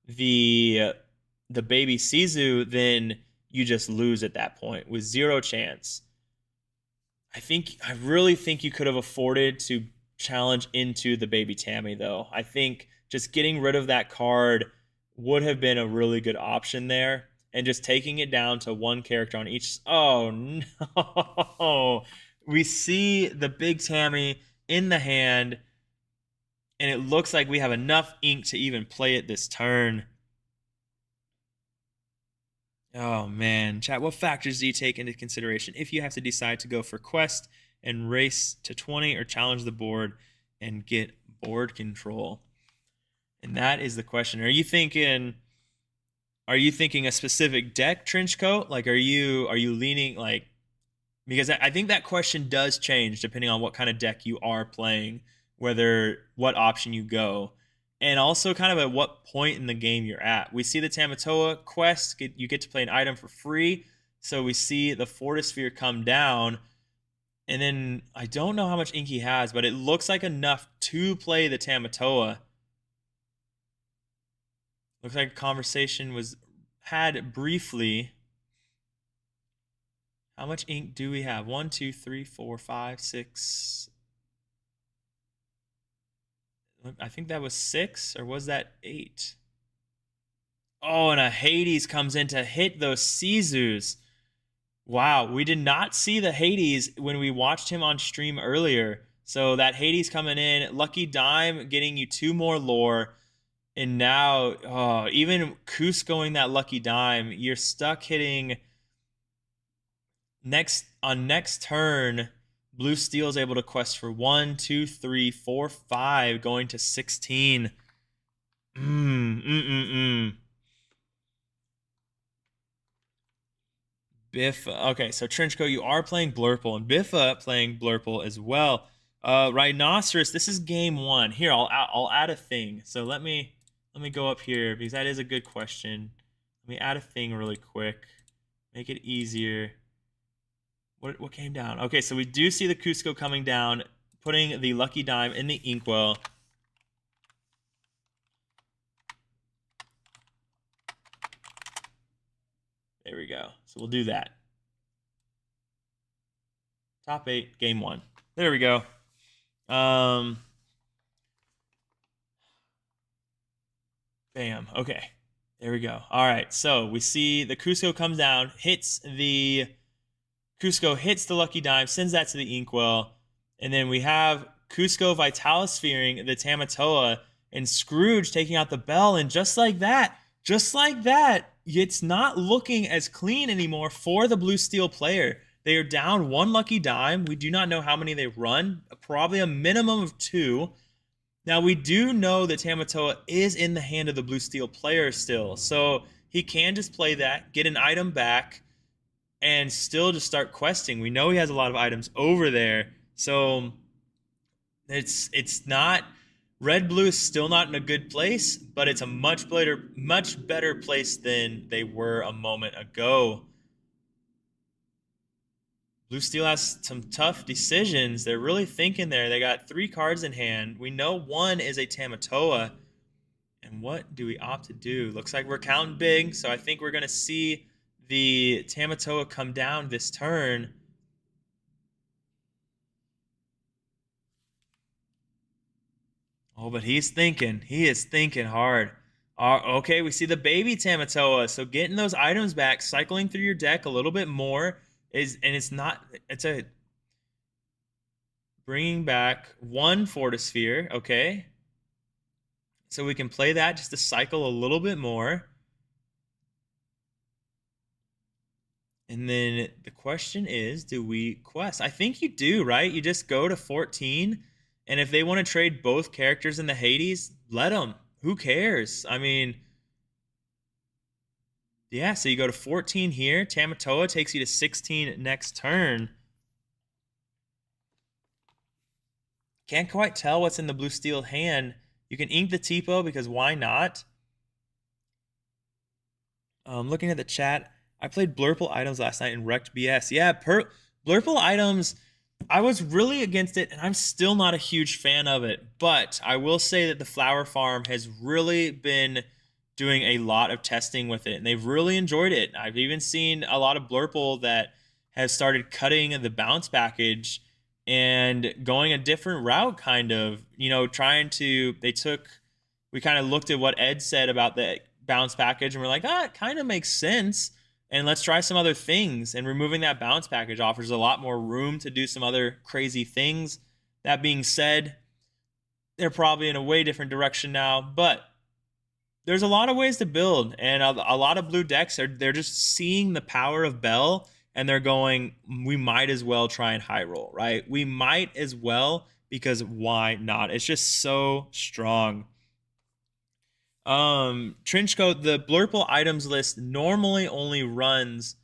Speaker 1: the baby Sizu, then you just lose at that point with 0 chance. I really think you could have afforded to challenge into the baby Tammy, though. I think just getting rid of that card would have been a really good option there, and just taking it down to one character on each. Oh no. We see the big Tammy in the hand, and it looks like we have enough ink to even play it this turn. Oh man, chat, what factors do you take into consideration if you have to decide to go for quest and race to 20 or challenge the board and get board control? And that is the question. Are you thinking a specific deck, Trenchcoat? Like, are you leaning like, because I think that question does change depending on what kind of deck you are playing, what option you go, and also kind of at what point in the game you're at. We see the Tamatoa quest, you get to play an item for free. So we see the Fortisphere come down, and then I don't know how much ink he has, but it looks like enough to play the Tamatoa. Looks like a conversation was had briefly. How much ink do we have? 1, 2, 3, 4, 5, 6. I think that was 6, or was that 8? Oh, and a Hades comes in to hit those Sizus. Wow, we did not see the Hades when we watched him on stream earlier. So that Hades coming in, Lucky Dime getting you 2 more lore. And now, even Cuscoing that Lucky Dime, you're stuck hitting next turn. Blue Steel is able to quest for 1, 2, 3, 4, 5, going to 16. Biffa. Okay, so Trenchcoat, you are playing Blurple, and Biffa playing Blurple as well. Rhinoceros, this is game 1. Here, I'll add a thing. So let me go up here because that is a good question. Let me add a thing really quick. Make it easier. What came down? Okay, so we do see the Cusco coming down, putting the Lucky Dime in the Inkwell. There we go. So we'll do that. Top 8, game 1. There we go. Bam. Okay. There we go. All right. So we see the Cusco comes down, Cusco hits the Lucky Dime, sends that to the Inkwell, and then we have Cusco Vitalisphering the Tamatoa and Scrooge taking out the Bell, and just like that, it's not looking as clean anymore for the Blue Steel player. They are down 1 Lucky Dime. We do not know how many they run, probably a minimum of 2. Now, we do know that Tamatoa is in the hand of the Blue Steel player still, so he can just play that, get an item back, and still just start questing. We know he has a lot of items over there, so it's not... Red-Blue is still not in a good place, but it's a much better place than they were a moment ago. Blue Steel has some tough decisions. They're really thinking there. They got 3 cards in hand. We know 1 is a Tamatoa. And what do we opt to do? Looks like we're counting big, so I think we're going to see the Tamatoa come down this turn. Oh, but he's thinking. He is thinking hard. Okay, we see the baby Tamatoa. So getting those items back, cycling through your deck a little bit more it's a bringing back 1 Fortisphere. Okay, so we can play that just to cycle a little bit more. And then the question is, do we quest? I think you do, right? You just go to 14. And if they want to trade both characters in the Hades, let them. Who cares? I mean, yeah, so you go to 14 here. Tamatoa takes you to 16 next turn. Can't quite tell what's in the Blue Steel hand. You can ink the Tipo because why not? Looking at the chat, I played Blurple items last night and wrecked BS. Yeah, Blurple items... I was really against it, and I'm still not a huge fan of it. But I will say that the Flower Farm has really been doing a lot of testing with it, and they've really enjoyed it. I've even seen a lot of Blurple that has started cutting the bounce package and going a different route, kind of. You know, we kind of looked at what Ed said about the bounce package, and we're like, it kind of makes sense. And let's try some other things. And removing that bounce package offers a lot more room to do some other crazy things. That being said, they're probably in a way different direction now. But there's a lot of ways to build. And a lot of blue decks, they're just seeing the power of Bell. And they're going, we might as well try and high roll, right? We might as well, because why not? It's just so strong. Trenchcoat, the Blurple items list normally only runs...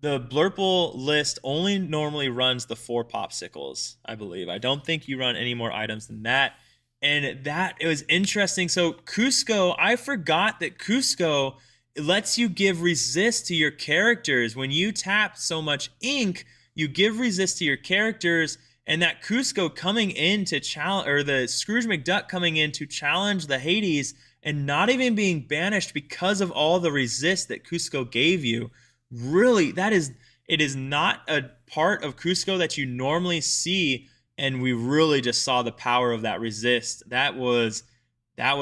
Speaker 1: The Blurple list only normally runs the 4 popsicles, I believe. I don't think you run any more items than that. And it was interesting. So Cusco, I forgot that Cusco lets you give resist to your characters. When you tap so much ink, you give resist to your characters, And that Cusco coming in to challenge, or the Scrooge McDuck coming in to challenge the Hades and not even being banished because of all the resist that Cusco gave you. Really, it is not a part of Cusco that you normally see, and we really just saw the power of that resist. That was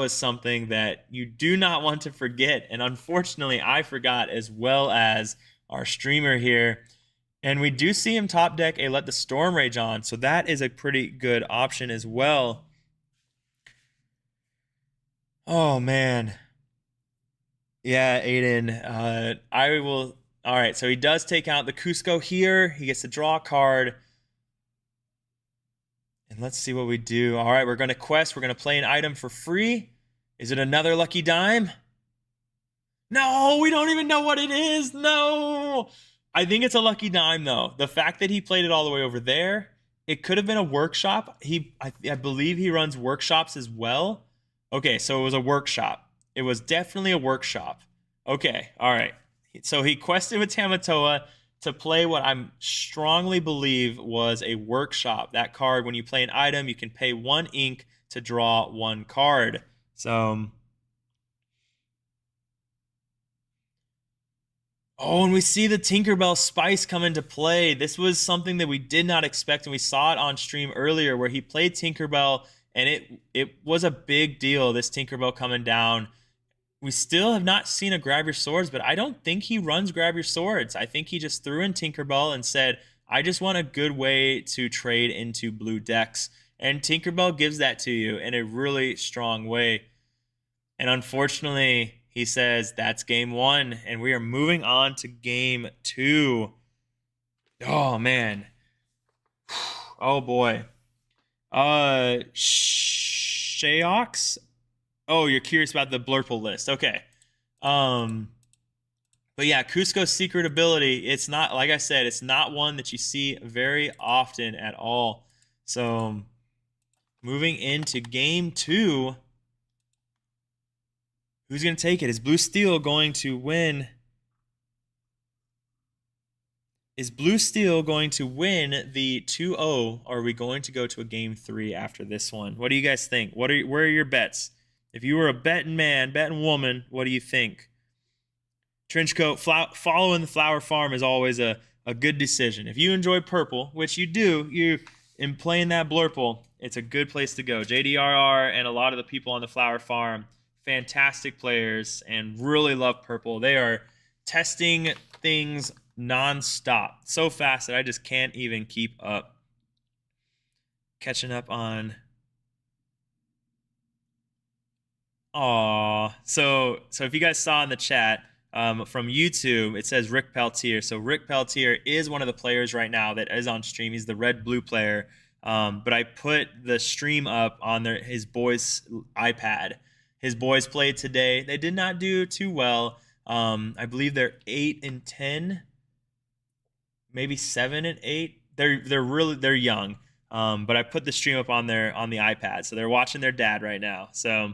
Speaker 1: something that you do not want to forget, and unfortunately I forgot, as well as our streamer here. And we do see him top deck a Let the Storm Rage on, so that is a pretty good option as well. Oh man. Yeah, Aiden. I will. All right, so he does take out the Cusco here. He gets to draw a card. And let's see what we do. All right, we're going to quest. We're going to play an item for free. Is it another lucky dime? No, we don't even know what it is. No. I think it's a lucky dime, though. The fact that he played it all the way over there, it could have been a workshop. I believe he runs workshops as well. Okay, so it was a workshop. It was definitely a workshop. Okay, all right. So he quested with Tamatoa to play what I strongly believe was a workshop. That card, when you play an item, you can pay 1 ink to draw 1 card. So, oh, and we see the Tinkerbell Spice come into play. This was something that we did not expect, and we saw it on stream earlier where he played Tinkerbell, and it was a big deal, this Tinkerbell coming down. We still have not seen a Grab Your Swords, but I don't think he runs Grab Your Swords. I think he just threw in Tinkerbell and said, I just want a good way to trade into blue decks. And Tinkerbell gives that to you in a really strong way. And unfortunately, he says that's game 1, and we are moving on to game 2. Oh, man. Oh, boy. Shayox? Oh, you're curious about the Blurple list. Okay. But yeah, Cusco's secret ability, it's not, like I said, it's not one that you see very often at all. So, moving into game 2, who's going to take it? Is Blue Steel going to win? Is Blue Steel going to win the 2-0, or are we going to go to a game 3 after this one? What do you guys think? Where are your bets? If you were a betting man, betting woman, what do you think? Trenchcoat, following the Flower Farm is always a good decision. If you enjoy purple, which you do, in playing that Blurple, it's a good place to go. JDRR and a lot of the people on the Flower Farm, fantastic players and really love purple. They are testing things nonstop, so fast that I just can't even keep up. Catching up on... Aw. So if you guys saw in the chat from YouTube, it says Rick Peltier. So Rick Peltier is one of the players right now that is on stream. He's the red-blue player. But I put the stream up on his boys' iPad. His boys played today. They did not do too well. I believe they're 8-10, maybe 7-8. They're young. But I put the stream up on the iPad, so they're watching their dad right now. So.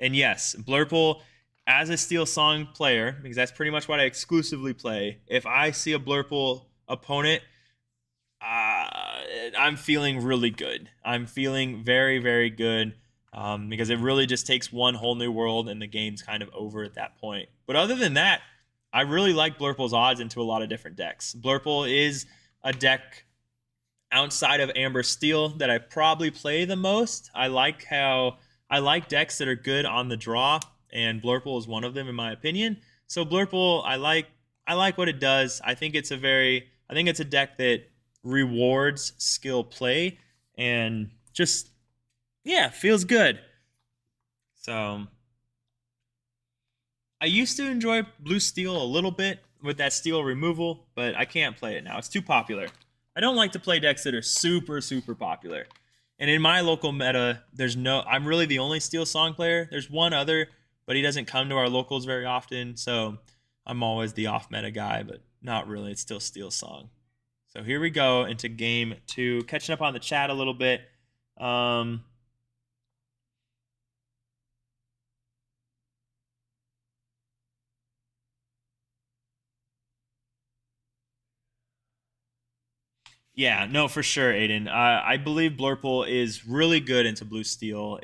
Speaker 1: And yes, Blurple, as a Steel Song player, because that's pretty much what I exclusively play, if I see a Blurple opponent, I'm feeling really good. I'm feeling very, very good because it really just takes one whole new world and the game's kind of over at that point. But other than that, I really like Blurple's odds into a lot of different decks. Blurple is a deck outside of Amber Steel that I probably play the most. I like decks that are good on the draw, and Blurple is one of them in my opinion. So Blurple, I like what it does. I think it's a deck that rewards skill play and just, yeah, feels good. So I used to enjoy Blue Steel a little bit with that steel removal, but I can't play it now. It's too popular. I don't like to play decks that are super, super popular. And in my local meta, I'm really the only Steel Song player. There's one other, but he doesn't come to our locals very often, so I'm always the off-meta guy, but not really. It's still Steel Song. So here we go into game 2. Catching up on the chat a little bit. Yeah, no, for sure, Aiden. I believe Blurple is really good into Blue Steel.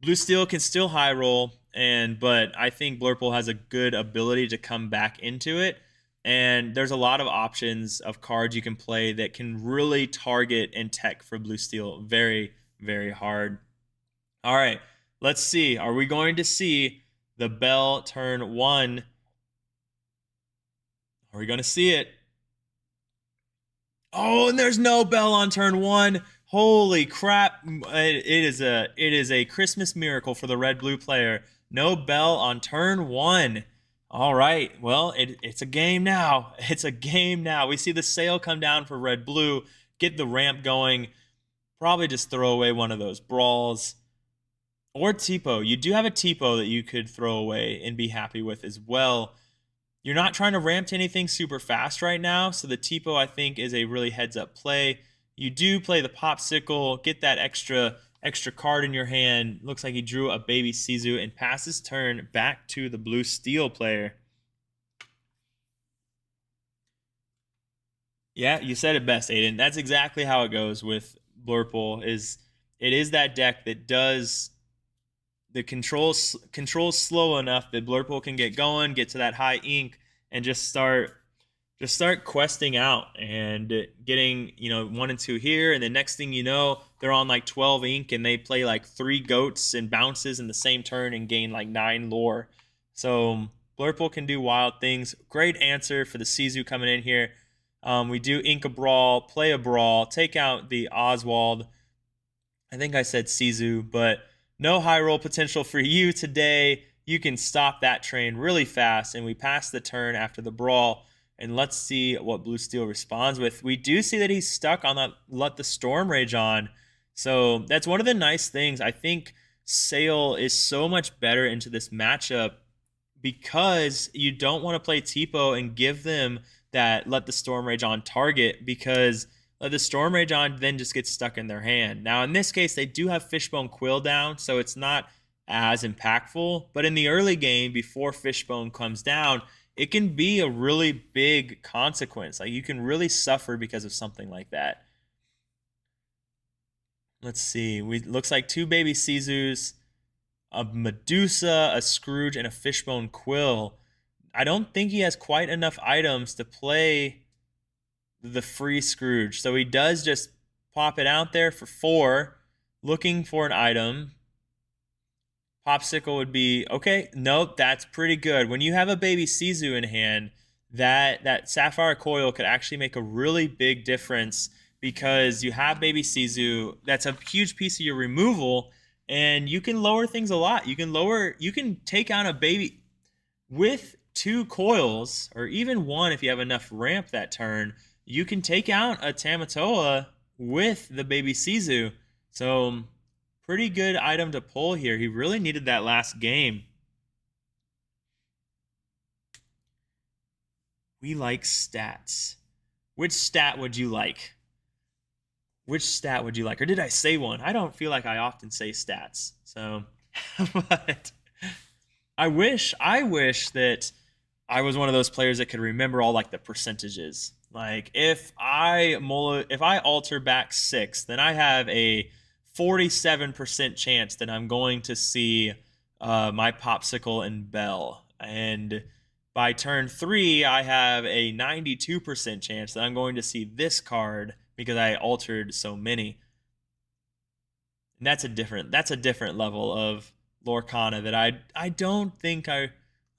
Speaker 1: Blue Steel can still high roll, but I think Blurple has a good ability to come back into it. And there's a lot of options of cards you can play that can really target and tech for Blue Steel very, very hard. All right, let's see. Are we going to see the bell turn 1? Are we going to see it? Oh, and there's no bell on turn 1. Holy crap. It is a Christmas miracle for the red-blue player. No bell on turn 1. All right. Well, it's a game now. It's a game now. We see the sail come down for red-blue. Get the ramp going. Probably just throw away one of those brawls. Or Tipo. You do have a Tipo that you could throw away and be happy with as well. You're not trying to ramp to anything super fast right now, so the Tipo, I think, is a really heads-up play. You do play the Popsicle, get that extra card in your hand. Looks like he drew a Baby Sisu and passes turn back to the Blue Steel player. Yeah, you said it best, Aiden. That's exactly how it goes with Blurple. It is that deck that does the controls slow enough that Blurple can get going, get to that high ink, and just start questing out and getting 1 and 2 here, and the next thing you know, they're on like 12 ink and they play like 3 goats and bounces in the same turn and gain like 9 lore. So Blurple can do wild things. Great answer for the Sisu coming in here. We do ink a brawl, play a brawl, take out the Oswald. I think I said Sisu, but no high roll potential for you today. You can stop that train really fast, and we pass the turn after the brawl. And let's see what Blue Steel responds with. We do see that he's stuck on that Let the Storm Rage on. So that's one of the nice things. I think Sail is so much better into this matchup because you don't want to play Tipo and give them that Let the Storm Rage on target, because the Storm Rage on then just gets stuck in their hand. Now, in this case, they do have Fishbone Quill down, so it's not as impactful. But in the early game, before Fishbone comes down, it can be a really big consequence. Like, you can really suffer because of something like that. Let's see. Looks like 2 Baby Sisus, a Medusa, a Scrooge, and a Fishbone Quill. I don't think he has quite enough items to play the free Scrooge. So he does just pop it out there for 4, looking for an item. Popsicle would be, okay, nope, that's pretty good. When you have a Baby Sisu in hand, that Sapphire Coil could actually make a really big difference, because you have Baby Sisu. That's a huge piece of your removal, and you can lower things a lot. You can take out a baby with 2 coils, or even 1 if you have enough ramp that turn. You can take out a Tamatoa with the Baby Sisu. So pretty good item to pull here. He really needed that last game. We like stats. Which stat would you like? Which stat would you like? Or did I say one? I don't feel like I often say stats. So, but I wish that I was one of those players that could remember all like the percentages. Like, if I alter back 6, then I have a 47% chance that I'm going to see my Popsicle and Bell. And by turn 3, I have a 92% chance that I'm going to see this card, because I altered so many. And that's a different level of Lorcana that I don't think I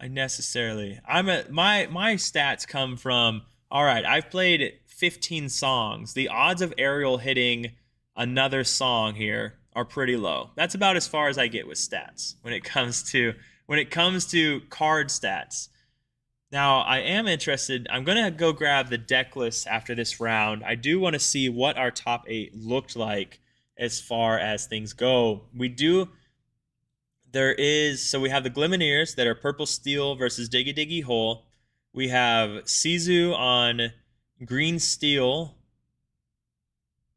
Speaker 1: necessarily. My stats come from, all right, I've played 15 songs. The odds of Ariel hitting another song here are pretty low. That's about as far as I get with stats when it comes to card stats. Now, I am interested. I'm going to go grab the deck list after this round. I do want to see what our top 8 looked like as far as things go. So we have the Glimminiers that are Purple Steel versus Diggy Diggy Hole. We have Sisu on Green Steel,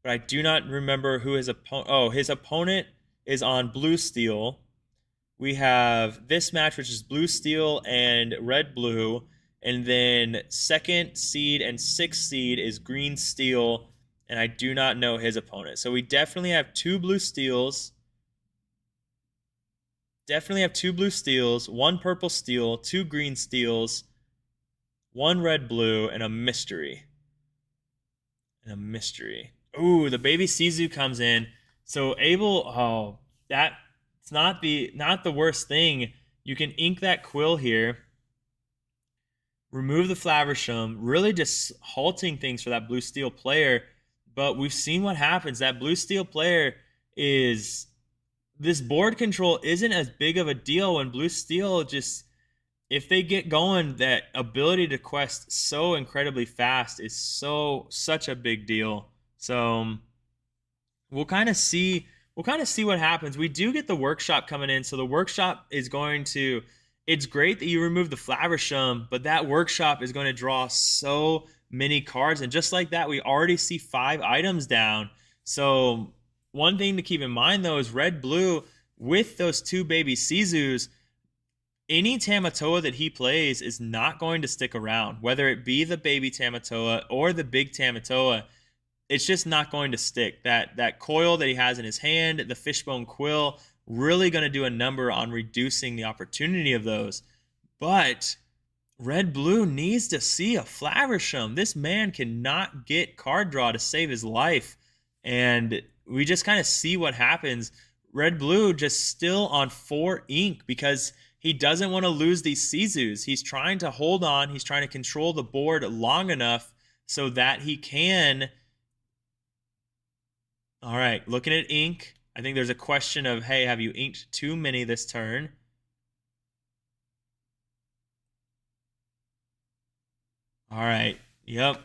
Speaker 1: but I do not remember who his opponent. Oh, his opponent is on Blue Steel. We have this match, which is Blue Steel and Red Blue, and then 2nd seed and 6th seed is Green Steel and I do not know his opponent. So we definitely have 2 blue steals. Definitely have 2 blue steals, 1 purple steel, 2 green steals, 1 red blue, and a mystery. Ooh, the baby Sizu comes in. So Abel, that's not the worst thing. You can ink that quill here. Remove the Flaversham, really just halting things for that blue steel player. But we've seen what happens. That blue steel player is... This board control isn't as big of a deal when blue steel just... If they get going, that ability to quest so incredibly fast is such a big deal. So we'll kind of see what happens. We do get the workshop coming in, so the workshop is going to... It's great that you remove the Flaversham, but that workshop is going to draw so many cards, and just like that, we already see 5 items down. So one thing to keep in mind, though, is red-blue, with those 2 baby Sizus, any Tamatoa that he plays is not going to stick around, whether it be the baby Tamatoa or the big Tamatoa. It's just not going to stick. That coil that he has in his hand, the fishbone quill, really going to do a number on reducing the opportunity of those. But red-blue needs to see a Flaversham. This man cannot get card draw to save his life. And we just kind of see what happens. Red-blue just still on 4 ink because he doesn't want to lose these Sizus. He's trying to hold on. He's trying to control the board long enough so that he can... All right, looking at ink. I think there's a question of, hey, have you inked too many this turn? All right, yep.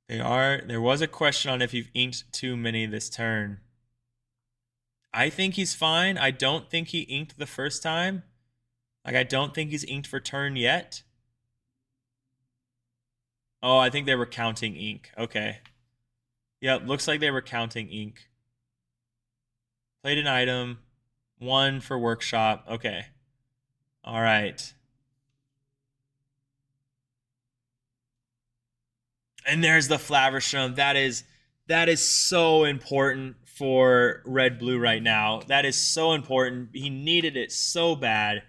Speaker 1: There was a question on if you've inked too many this turn. I think he's fine. I don't think he inked the first time. Like, I don't think he's inked for turn yet. Oh, I think they were counting ink. Okay. Yep, looks like they were counting ink. Played an item. 1 for workshop. Okay. All right. And there's the Flaversham. That is so important for red-blue right now. That is so important. He needed it so bad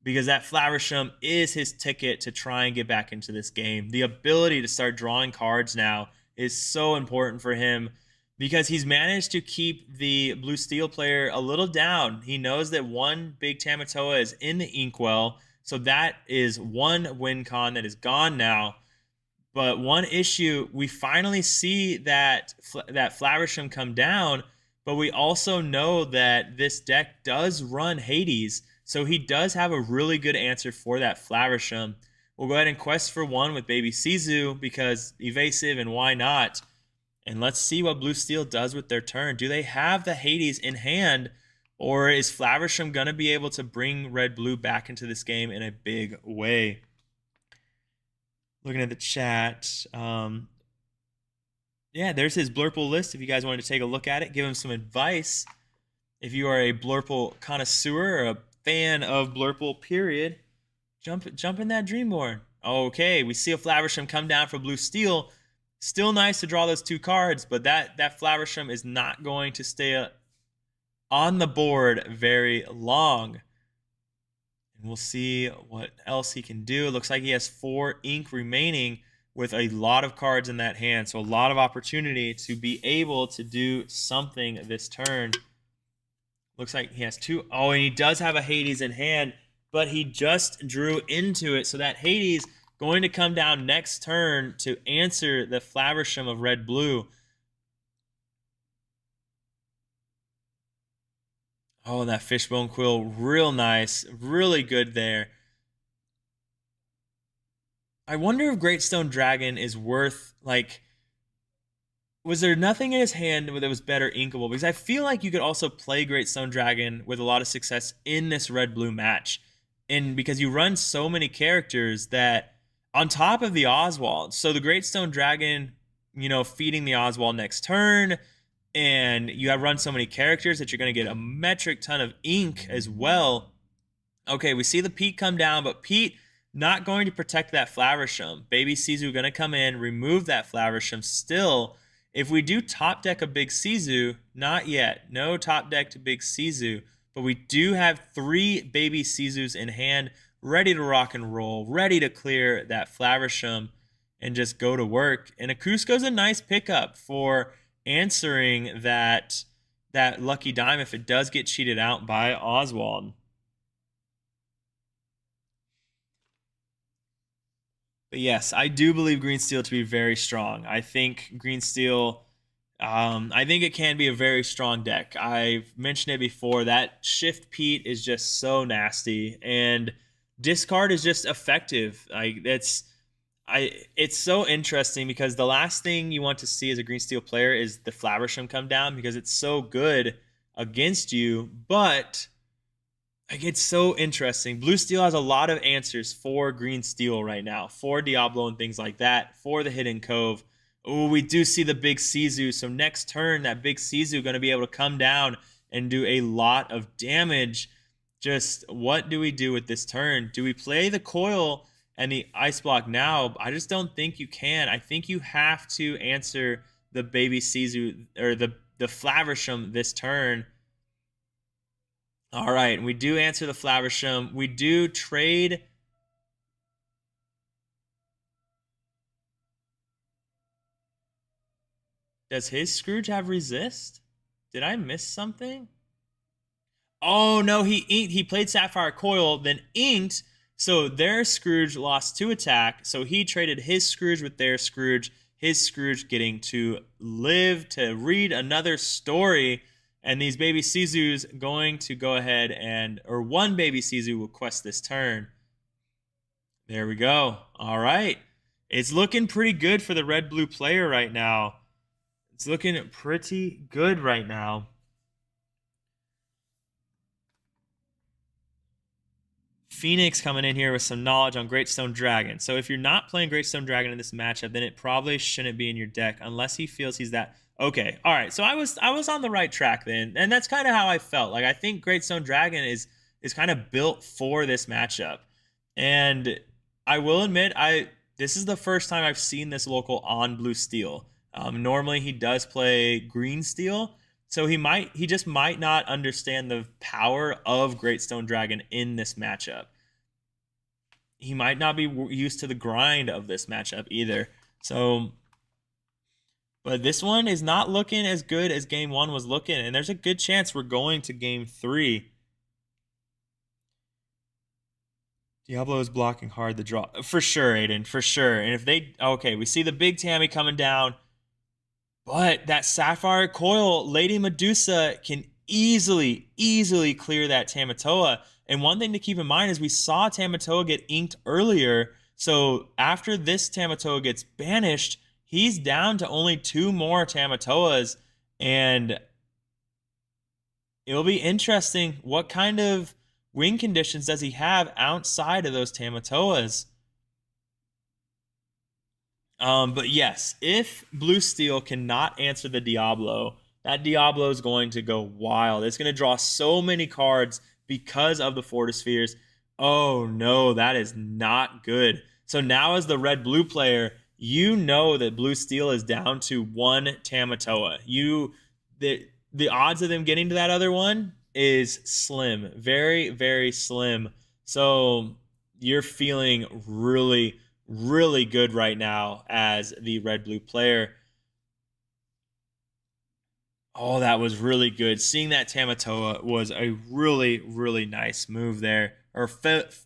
Speaker 1: because that Flaversham is his ticket to try and get back into this game. The ability to start drawing cards now is so important for him because he's managed to keep the blue steel player a little down. He knows that 1 big Tamatoa is in the inkwell, so that is 1 win con that is gone now. But one issue, we finally see that Flaversham come down, but we also know that this deck does run Hades, so he does have a really good answer for that Flaversham. We'll go ahead and quest for 1 with baby Sizu because evasive and why not? And let's see what blue steel does with their turn. Do they have the Hades in hand, or is Flaversham going to be able to bring red-blue back into this game in a big way? Looking at the chat. Yeah, there's his Blurple list. If you guys wanted to take a look at it, give him some advice. If you are a Blurple connoisseur or a fan of Blurple, period, jump in that Dreamborn. Okay, we see a Flaversham come down for blue steel. Still nice to draw those 2 cards, but that Flaversham is not going to stay on the board very long. And we'll see what else he can do. It looks like he has 4 ink remaining with a lot of cards in that hand. So a lot of opportunity to be able to do something this turn. Looks like he has 2. Oh, and he does have a Hades in hand, but he just drew into it. So that Hades going to come down next turn to answer the Flaversham of red-blue. Oh, that fishbone quill, real nice, really good there. I wonder if Great Stone Dragon is worth, like, was there nothing in his hand that was better inkable? Because I feel like you could also play Great Stone Dragon with a lot of success in this red-blue match. And because you run so many characters that, on top of the Oswald, so the Great Stone Dragon, you know, feeding the Oswald next turn, and you have run so many characters that you're going to get a metric ton of ink as well. Okay, we see the Pete come down, but Pete not going to protect that Flaversham. Baby Sisu going to come in, remove that Flaversham. Still, if we do top deck a big Sisu, not yet. No top deck to big Sisu. But we do have 3 baby Sisus in hand, ready to rock and roll, ready to clear that Flaversham and just go to work. And a Cusco's a nice pickup for answering that lucky dime if it does get cheated out by Oswald. But yes, I do believe Green Steel to be very strong. I think Green Steel, I think it can be a very strong deck. I've mentioned it before. That Shift Pete is just so nasty, and discard is just effective. It's so interesting because the last thing you want to see as a Green Steel player is the Flaversham come down because it's so good against you, but it's so interesting. Blue Steel has a lot of answers for Green Steel right now, for Diablo and things like that, for the Hidden Cove. Oh, we do see the big Sisu, so next turn, that big Sisu going to be able to come down and do a lot of damage. Just what do we do with this turn? Do we play the Coil and the Ice Block now? I just don't think you can. I think you have to answer the baby Sisu, or the Flaversham this turn. All right, and we do answer the Flaversham. We do trade. Does his Scrooge have resist? Did I miss something? Oh, no, he played Sapphire Coil, then inked, so their Scrooge lost 2 attack, so he traded his Scrooge with their Scrooge, his Scrooge getting to live to read another story. And these baby Sisus going to go ahead and, or one baby Sisu will quest this turn. There we go. All right. It's looking pretty good for the red-blue player right now. It's looking pretty good right now. Phoenix coming in here with some knowledge on Great Stone Dragon. So if you're not playing Great Stone Dragon in this matchup, then it probably shouldn't be in your deck unless he feels he's that. Okay, all right. So I was on the right track then, and that's kind of how I felt. Like I think Great Stone Dragon is kind of built for this matchup, and I will admit this is the first time I've seen this local on Blue Steel. Normally he does play Green Steel, so he just might not understand the power of Great Stone Dragon in this matchup. He might not be used to the grind of this matchup either. So. But this one is not looking as good as Game 1 was looking, and there's a good chance we're going to Game 3. Diablo is blocking hard the draw. For sure, Aiden, for sure. And if they... Okay, we see the big Tammy coming down, but that Sapphire Coil, Lady Medusa can easily clear that Tamatoa. And one thing to keep in mind is we saw Tamatoa get inked earlier, so after this Tamatoa gets banished, he's down to only 2 more Tamatoas, and it'll be interesting. What kind of win conditions does he have outside of those Tamatoas? But yes, if Blue Steel cannot answer the Diablo, that Diablo is going to go wild. It's going to draw so many cards because of the Fortispheres. Oh no, that is not good. So now as the red-blue player, you know that Blue Steel is down to 1 Tamatoa. The odds of them getting to that other one is slim. Very, very slim. So you're feeling really, really good right now as the red-blue player. Oh, that was really good. Seeing that Tamatoa was a really, really nice move there. Or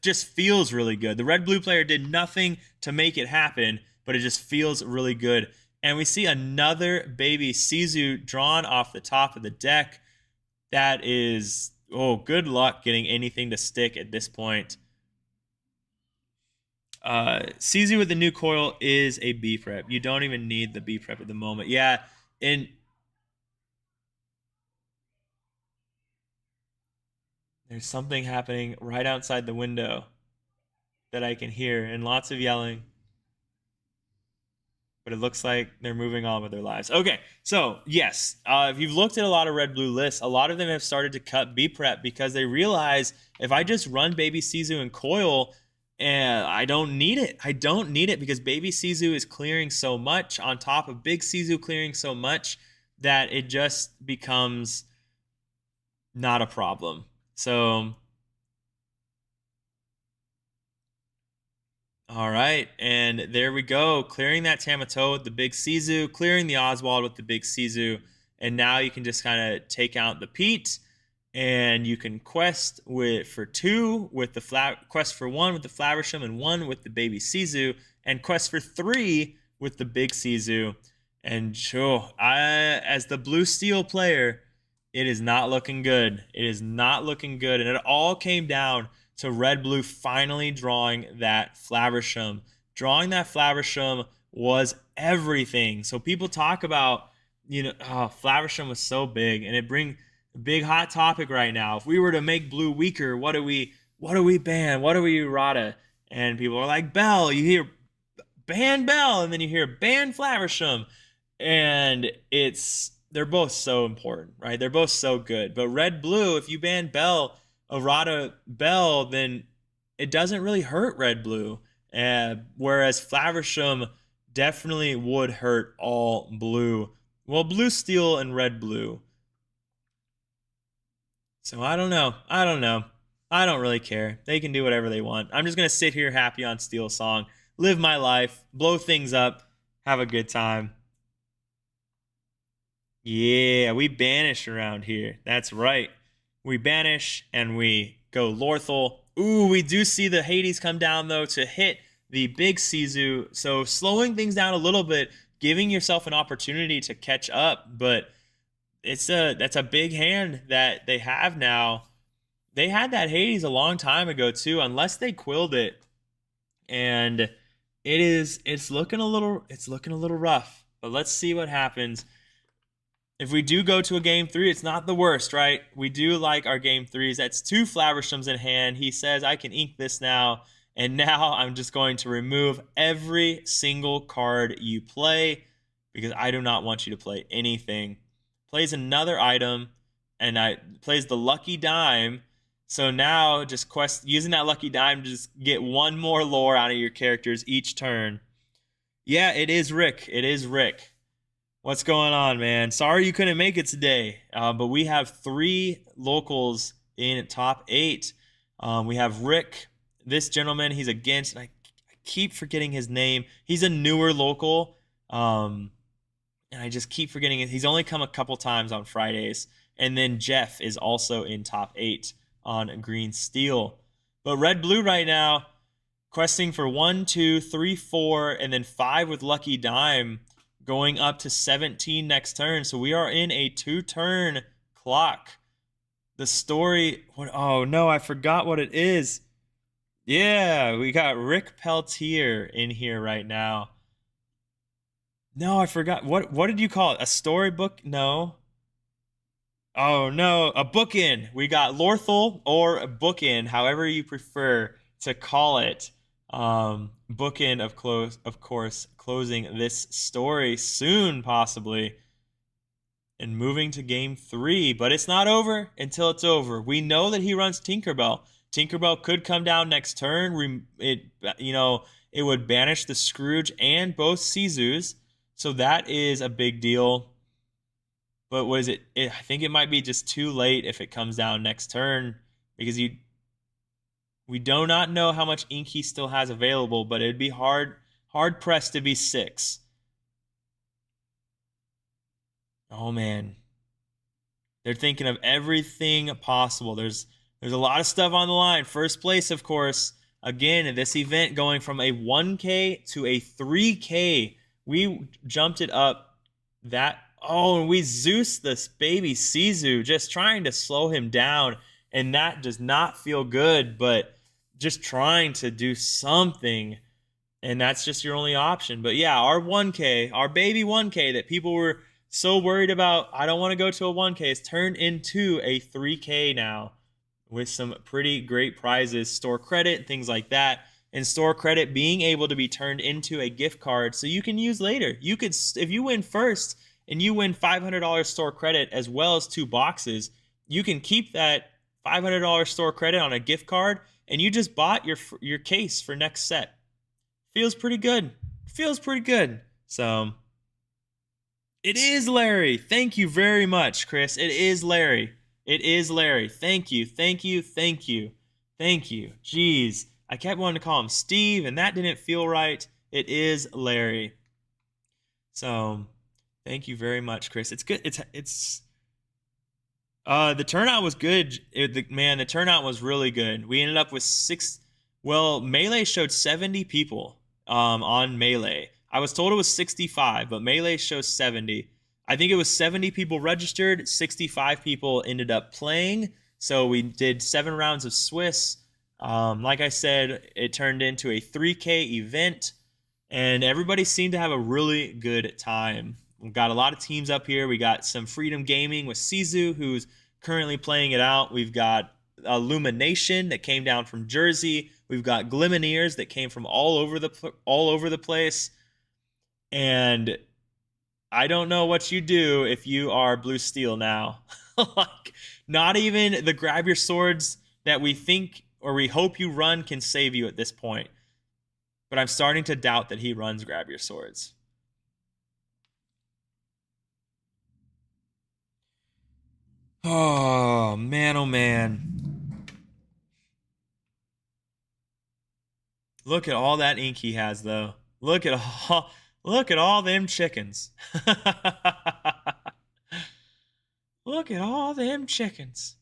Speaker 1: just feels really good. The red-blue player did nothing to make it happen, but it just feels really good. And we see another baby Sisu drawn off the top of the deck. That is, oh, good luck getting anything to stick at this point. Sisu with the new coil is a B prep. You don't even need the B prep at the moment. Yeah, and there's something happening right outside the window that I can hear, and lots of yelling. But it looks like they're moving on with their lives. Okay, so yes, if you've looked at a lot of red-blue lists, a lot of them have started to cut B prep because they realize if I just run baby Sisu and coil And I don't need it. I don't need it because Baby Sisu is clearing so much on top of Big Sisu clearing so much that it just becomes not a problem. So, all right. And there we go. Clearing that Tamatoa with the Big Sisu, clearing the Oswald with the Big Sisu. And now you can just kind of take out the Pete. And you can quest for 2 with the quest for 1 with the Flaversham and 1 with the Baby Sisu, and quest for 3 with the Big Sisu. And as the blue steel player, it is not looking good. It is not looking good. And it all came down to red blue finally drawing that Flaversham. Drawing that Flaversham was everything. So people talk about, Flaversham was so big, and it brings big hot topic right now. If we were to make blue weaker, what do we ban? What do we errata? And people are like, Bell. You hear ban Bell, and then you hear ban Flaversham. And they're both so important, right? They're both so good. But red blue, if you ban Bell, errata Bell, then it doesn't really hurt red blue. Whereas Flaversham definitely would hurt all blue. Well, blue steel and red blue. So I don't know. I don't really care. They can do whatever they want. I'm just going to sit here happy on Steel Song, live my life, blow things up, have a good time. Yeah, we banish around here. That's right. We banish and we go Lorthal. Ooh, we do see the Hades come down, though, to hit the Big Sisu. So slowing things down a little bit, giving yourself an opportunity to catch up, but that's a big hand that they have now. They had that Hades a long time ago too, unless they quilled it, and it's looking a little rough. But let's see what happens. If we do go to a game 3, it's not the worst, right? We do like our game 3s. That's 2 Flavershams in hand. He says I can ink this now, and now I'm just going to remove every single card you play because I do not want you to play anything. Plays another item, and plays the Lucky Dime. So now just using that Lucky Dime to just get 1 more lore out of your characters each turn. Yeah, it is Rick. It is Rick. What's going on, man? Sorry you couldn't make it today, but we have 3 locals in top 8. We have Rick, this gentleman. He's against, I keep forgetting his name. He's a newer local. And I just keep forgetting it. He's only come a couple times on Fridays. And then Jeff is also in top 8 on Green Steel. But red blue right now, questing for 1, 2, 3, 4, and then 5 with Lucky Dime, going up to 17 next turn. So we are in a 2-turn clock. The story, oh no, I forgot what it is. Yeah, we got Rick Peltier in here right now. No, I forgot. What did you call it? A storybook? No. Oh, no. A bookend. We got Lorthal or a bookend, however you prefer to call it. Bookend, of course, closing this story soon, possibly. And moving to game 3. But it's not over until it's over. We know that he runs Tinkerbell. Tinkerbell could come down next turn. It would banish the Scrooge and both Sisus. So that is a big deal. But what is it? I think it might be just too late if it comes down next turn, because we do not know how much ink he still has available, but it'd be hard pressed to be 6. Oh man. They're thinking of everything possible. There's a lot of stuff on the line. First place, of course. Again, this event going from a 1K to a 3K. We jumped it up and we Zeus this Baby Sisu, just trying to slow him down, and that does not feel good, but just trying to do something, and that's just your only option. But yeah, our 1K, our baby 1K that people were so worried about, I don't want to go to a 1K, has turned into a 3K now with some pretty great prizes, store credit, things like that. And store credit being able to be turned into a gift card so you can use later. You could, if you win first and you win $500 store credit as well as 2 boxes, you can keep that $500 store credit on a gift card and you just bought your case for next set. Feels pretty good. Feels pretty good. So it is Larry. Thank you very much, Chris. It is Larry. It is Larry. Thank you. Thank you. Thank you. Thank you. Jeez. I kept wanting to call him Steve, and that didn't feel right. It is Larry. So thank you very much, Chris. It's good. The turnout was good. The turnout was really good. We ended up with Melee showed 70 people on Melee. I was told it was 65, but Melee shows 70. I think it was 70 people registered, 65 people ended up playing. So we did 7 rounds of Swiss. Like I said, it turned into a 3K event, and everybody seemed to have a really good time. We've got a lot of teams up here. We got some Freedom Gaming with Sizu, who's currently playing it out. We've got Illumination that came down from Jersey. We've got Glimineers that came from all over the place. And I don't know what you do if you are Blue Steel now. Like, not even the grab your swords that we think or we hope you run can save you at this point. But I'm starting to doubt that he runs grab your swords. Oh, man, oh, man. Look at all that ink he has, though. Look at all them chickens. Look at all them chickens.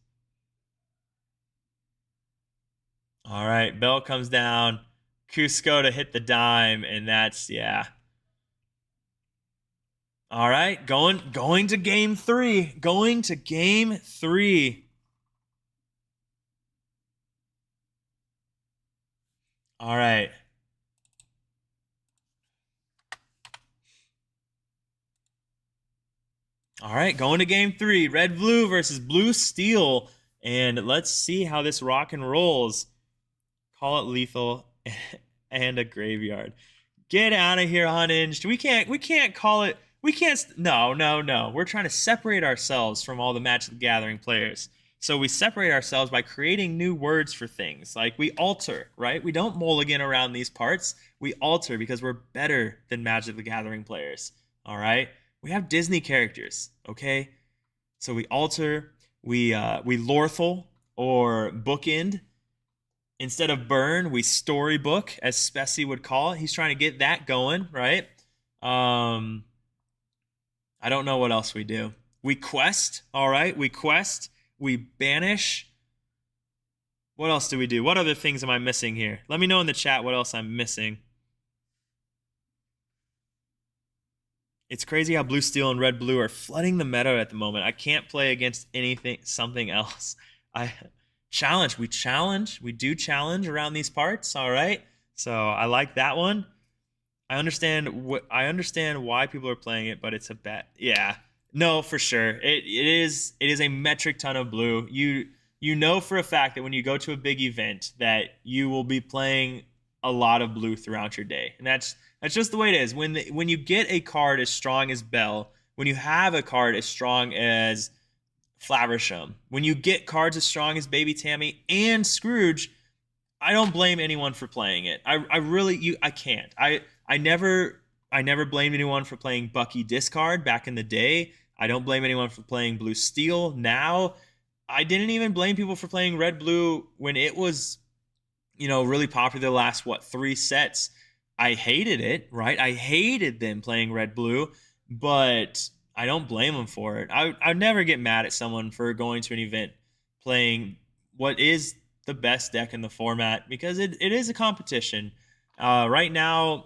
Speaker 1: All right, bell comes down. Cusco to hit the dime, and that's, yeah. All right, going to game 3. Going to game 3. All right. All right, going to game 3. Red-Blue versus Blue-Steel. And let's see how this rock and rolls. Call it lethal and a graveyard. Get out of here, Unhinged. We can't call it. We can't. No. We're trying to separate ourselves from all the Magic the Gathering players. So we separate ourselves by creating new words for things. Like we alter, right? We don't mulligan around these parts. We alter because we're better than Magic the Gathering players. All right? We have Disney characters, okay? So we alter, we Lorthal or bookend. Instead of burn, we storybook, as Spessy would call it. He's trying to get that going, right? I don't know what else we do. We quest, all right? We quest, we banish. What else do we do? What other things am I missing here? Let me know in the chat what else I'm missing. It's crazy how Blue Steel and Red Blue are flooding the meta at the moment. I can't play against something else. We do challenge around these parts, all right? So I like that one. I understand why people are playing it, but it's a bet. Yeah. No, for sure. It is a metric ton of blue. You know for a fact that when you go to a big event that you will be playing a lot of blue throughout your day. And that's just the way it is. When you get a card as strong as Bell, when you have a card as strong as Flaversham, when you get cards as strong as Baby Tammy and Scrooge, I don't blame anyone for playing it. I can't. I never blamed anyone for playing Bucky Discard back in the day. I don't blame anyone for playing Blue Steel now. I didn't even blame people for playing Red Blue when it was, really popular the last 3 sets. I hated it, right? I hated them playing Red Blue, but I don't blame them for it. I'd never get mad at someone for going to an event playing what is the best deck in the format because it is a competition. Right now,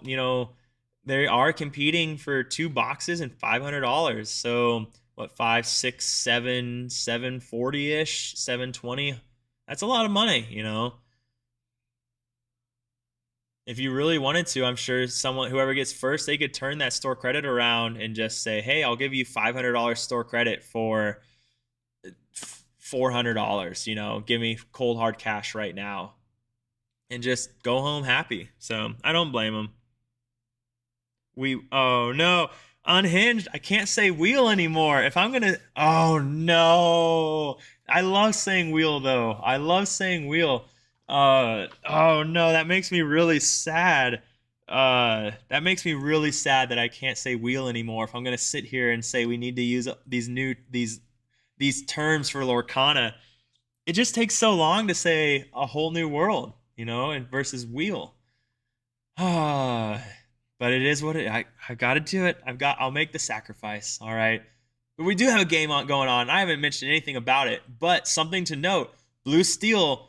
Speaker 1: they are competing for 2 boxes and $500. So what, 5, 6, 7, 740-ish, 720? That's a lot of money, If you really wanted to, I'm sure whoever gets first, they could turn that store credit around and just say, hey, I'll give you $500 store credit for $400, give me cold hard cash right now and just go home happy. So I don't blame them. Oh no, Unhinged. I can't say wheel anymore. Oh no. I love saying wheel though. I love saying wheel. Oh no, that makes me really sad. That makes me really sad that I can't say wheel anymore. If I'm gonna sit here and say we need to use these terms for Lorcana, it just takes so long to say a whole new world, and versus wheel. Ah, but it is what I got to do it. I'll make the sacrifice. All right. But we do have a game going on. I haven't mentioned anything about it, but something to note: Blue Steel,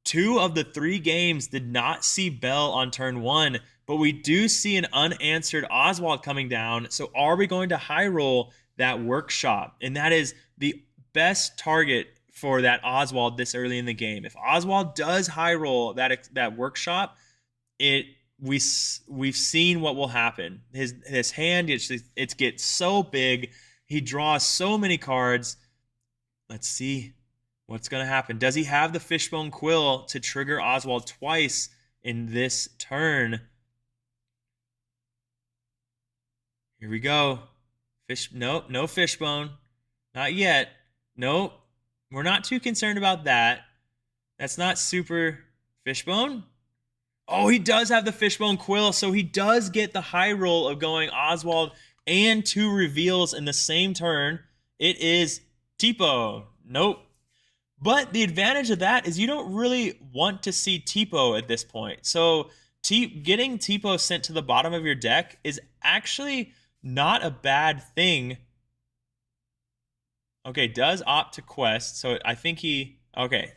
Speaker 1: 2 of the 3 games did not see Bell on turn 1, but we do see an unanswered Oswald coming down. So are we going to high roll that workshop? And that is the best target for that Oswald this early in the game. If Oswald does high roll that workshop, we've seen what will happen. His hand it gets so big. He draws so many cards. Let's see what's going to happen. Does he have the Fishbone Quill to trigger Oswald twice in this turn? Here we go. Nope, no Fishbone. Not yet. Nope. We're not too concerned about that. That's not super Fishbone. Oh, he does have the Fishbone Quill, so he does get the high roll of going Oswald and 2 reveals in the same turn. It is Tipo. Nope. But the advantage of that is you don't really want to see Tipo at this point. So getting Tipo sent to the bottom of your deck is actually not a bad thing. Okay, does opt to quest. So I think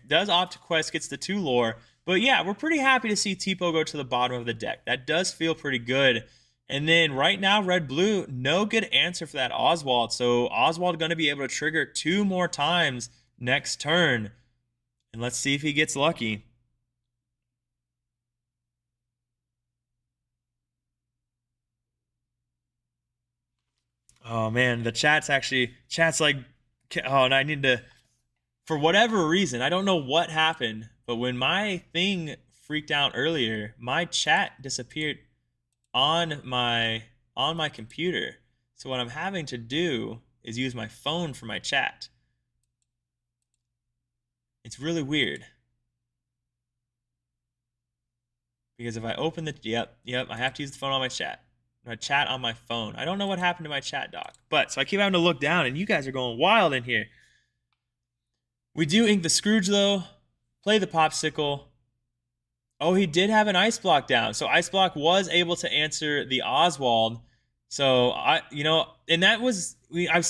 Speaker 1: does opt to quest, gets the 2 lore. But yeah, we're pretty happy to see Tipo go to the bottom of the deck. That does feel pretty good. And then right now, red-blue, no good answer for that Oswald. So Oswald going to be able to trigger 2 more times next turn. And let's see if he gets lucky. Oh man, the chat's like, oh, and I need to, for whatever reason, I don't know what happened, but when my thing freaked out earlier, my chat disappeared on my computer. So what I'm having to do is use my phone for my chat. It's really weird. Because if I open the, yep, I have to use the phone on my chat on my phone. I don't know what happened to my chat dock. But, so I keep having to look down, and you guys are going wild in here. We do ink the Scrooge, though. Play the Popsicle. Oh, he did have an Ice Block down. So Ice Block was able to answer the Oswald. So, and that was, I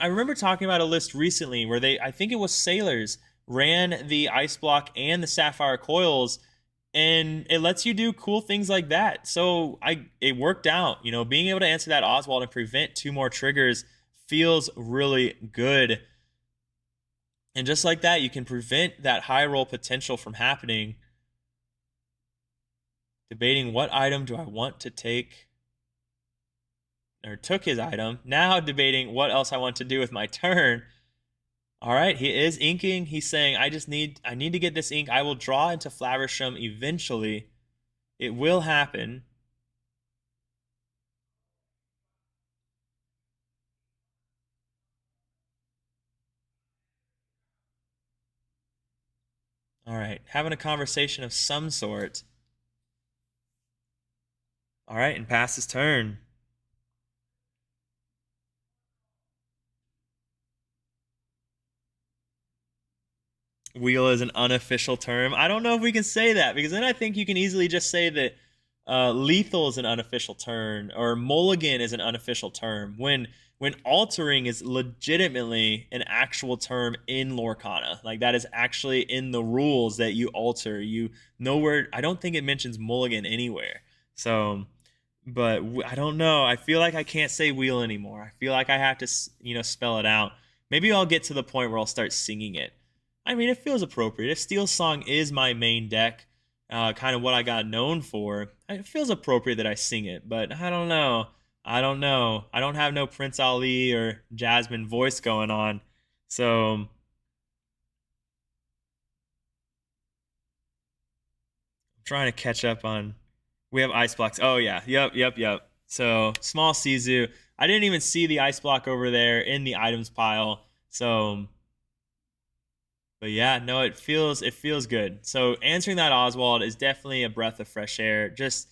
Speaker 1: remember talking about a list recently where I think it was Sailors, ran the Ice Block and the Sapphire Coils, and it lets you do cool things like that. So it worked out. Being able to answer that Oswald and prevent 2 more triggers feels really good. And just like that, you can prevent that high roll potential from happening. Debating what item do I want to take. Or took his item. Now debating what else I want to do with my turn. All right, he is inking. He's saying, I need to get this ink. I will draw into Flaversham eventually. It will happen. All right, having a conversation of some sort. All right, and pass his turn. Wheel is an unofficial term. I don't know if we can say that, because then I think you can easily just say that lethal is an unofficial term, or mulligan is an unofficial term, when altering is legitimately an actual term in Lorcana. Like, that is actually in the rules that you alter. Nowhere, I don't think it mentions mulligan anywhere. So, but I don't know. I feel like I can't say wheel anymore. I feel like I have to, spell it out. Maybe I'll get to the point where I'll start singing it. I mean, it feels appropriate. If Steel Song is my main deck, kind of what I got known for, it feels appropriate that I sing it. But I don't know. I don't have no Prince Ali or Jasmine voice going on. So I'm trying to catch up on. We have Ice Blocks. Oh, yeah. Yep. So small Sizu. I didn't even see the Ice Block over there in the items pile. So... But yeah, no, it feels good. So answering that Oswald is definitely a breath of fresh air. Just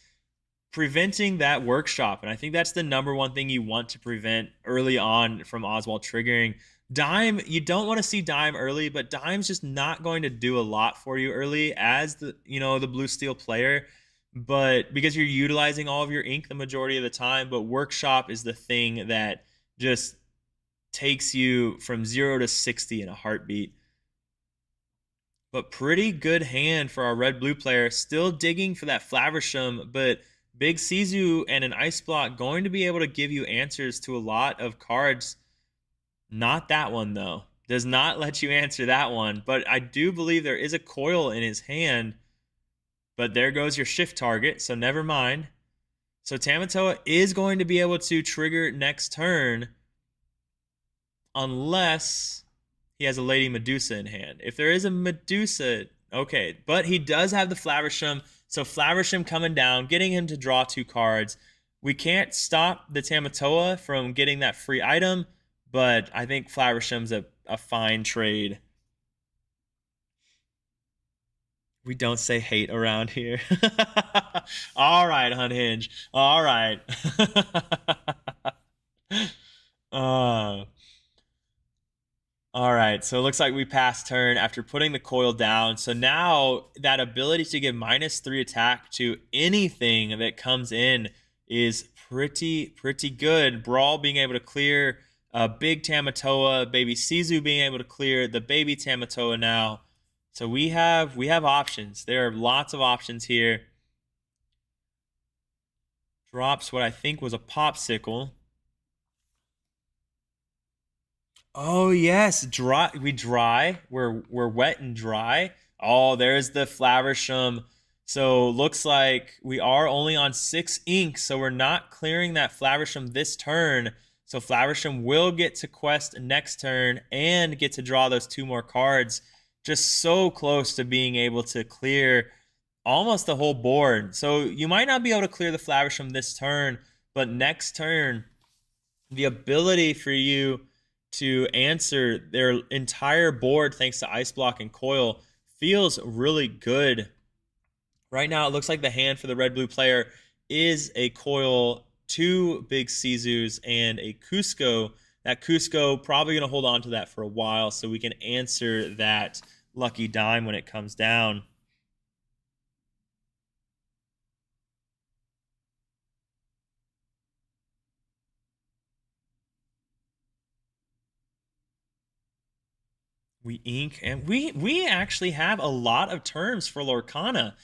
Speaker 1: preventing that workshop. And I think that's the number one thing you want to prevent early on from Oswald triggering. Dime, you don't want to see Dime early, but Dime's just not going to do a lot for you early as the blue steel player. But because you're utilizing all of your ink the majority of the time, but workshop is the thing that just takes you from 0 to 60 in a heartbeat. But pretty good hand for our red-blue player. Still digging for that Flaversham, but Big Sizu and an Ice Block going to be able to give you answers to a lot of cards. Not that one, though. Does not let you answer that one. But I do believe there is a coil in his hand. But there goes your shift target, so never mind. So Tamatoa is going to be able to trigger next turn unless he has a Lady Medusa in hand. If there is a Medusa, okay. But he does have the Flaversham, so Flaversham coming down, getting him to draw 2 cards. We can't stop the Tamatoa from getting that free item, but I think Flaversham's a fine trade. We don't say hate around here. All right, Unhinge. All right. All right, so it looks like we passed turn after putting the coil down. So now that ability to give -3 attack to anything that comes in is pretty good. Brawl being able to clear big Tamatoa, baby Sizu being able to clear the baby Tamatoa now. So we have options. There are lots of options here. Drops what I think was a popsicle. Oh yes, dry. We dry. We're wet and dry. Oh, there's the Flaversham. So looks like we are only on 6 ink, so we're not clearing that Flaversham this turn. So Flaversham will get to quest next turn and get to draw those 2 more cards. Just so close to being able to clear almost the whole board. So you might not be able to clear the Flaversham this turn, but next turn, the ability for you to answer their entire board thanks to Ice Block and Coil feels really good. Right now, it looks like the hand for the red-blue player is a Coil, 2 big Sizus, and a Cusco. That Cusco, probably going to hold on to that for a while so we can answer that lucky dime when it comes down. We ink, and we actually have a lot of terms for Lorcana.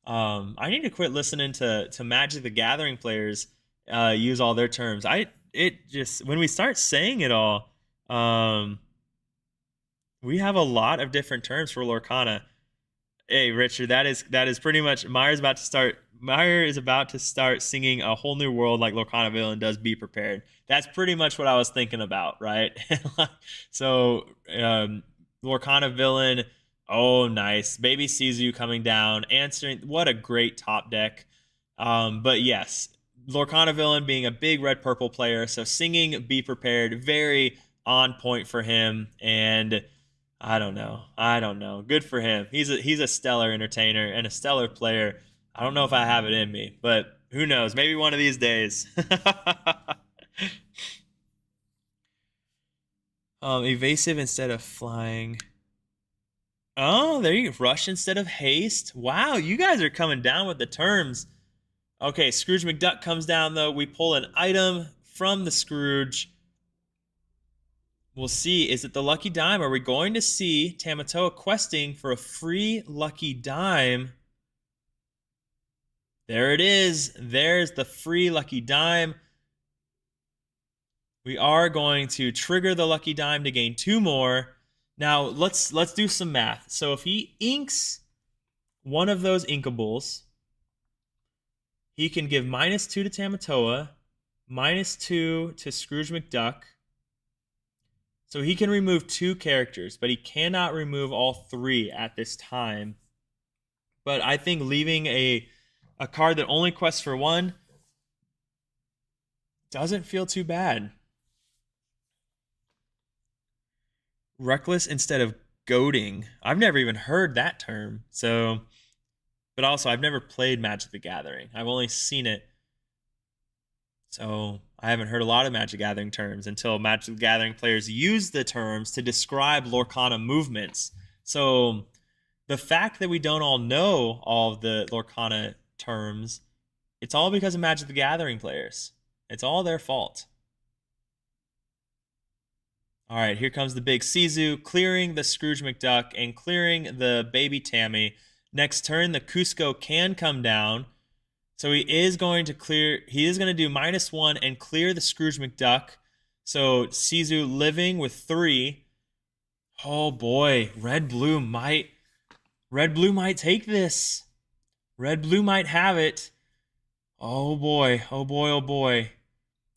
Speaker 1: I need to quit listening to Magic the Gathering players use all their terms. It just, when we start saying it all, we have a lot of different terms for Lorcana. Hey, Richard, that is pretty much Meyer is about to start singing A Whole New World like Lorcana Villain does Be Prepared. That's pretty much what I was thinking about, right? So, Lorcana Villain, oh, nice. Baby Sizu coming down, answering. What a great top deck. But yes, Lorcana Villain being a big red-purple player, so singing Be Prepared, very on point for him, and I don't know. Good for him. He's a stellar entertainer and a stellar player. I don't know if I have it in me, but who knows? Maybe one of these days. Evasive instead of flying. Oh, there you go. Rush instead of haste. Wow, you guys are coming down with the terms. Okay, Scrooge McDuck comes down, though. We pull an item from the Scrooge. We'll see. Is it the lucky dime? Are we going to see Tamatoa questing for a free lucky dime? There it is. There's the free lucky dime. We are going to trigger the lucky dime to gain 2 more. Now, let's do some math. So if he inks one of those inkables, he can give -2 to Tamatoa, -2 to Scrooge McDuck. So he can remove 2 characters, but he cannot remove all 3 at this time. But I think leaving a card that only quests for 1 doesn't feel too bad. Reckless instead of goading. I've never even heard that term. So, but also I've never played Magic the Gathering. I've only seen it. So I haven't heard a lot of Magic the Gathering terms until Magic the Gathering players use the terms to describe Lorcana movements. So the fact that we don't all know all of the Lorcana terms, it's all because of Magic the Gathering players. It's all their fault. All right, here comes the big Sizu, clearing the Scrooge McDuck and clearing the baby Tammy. Next turn, the Cusco can come down. So he is going to clear, he is going to do -1 and clear the Scrooge McDuck. So Sizu living with 3. Oh boy, red-blue might take this. Red-blue might have it. Oh boy, oh boy, oh boy.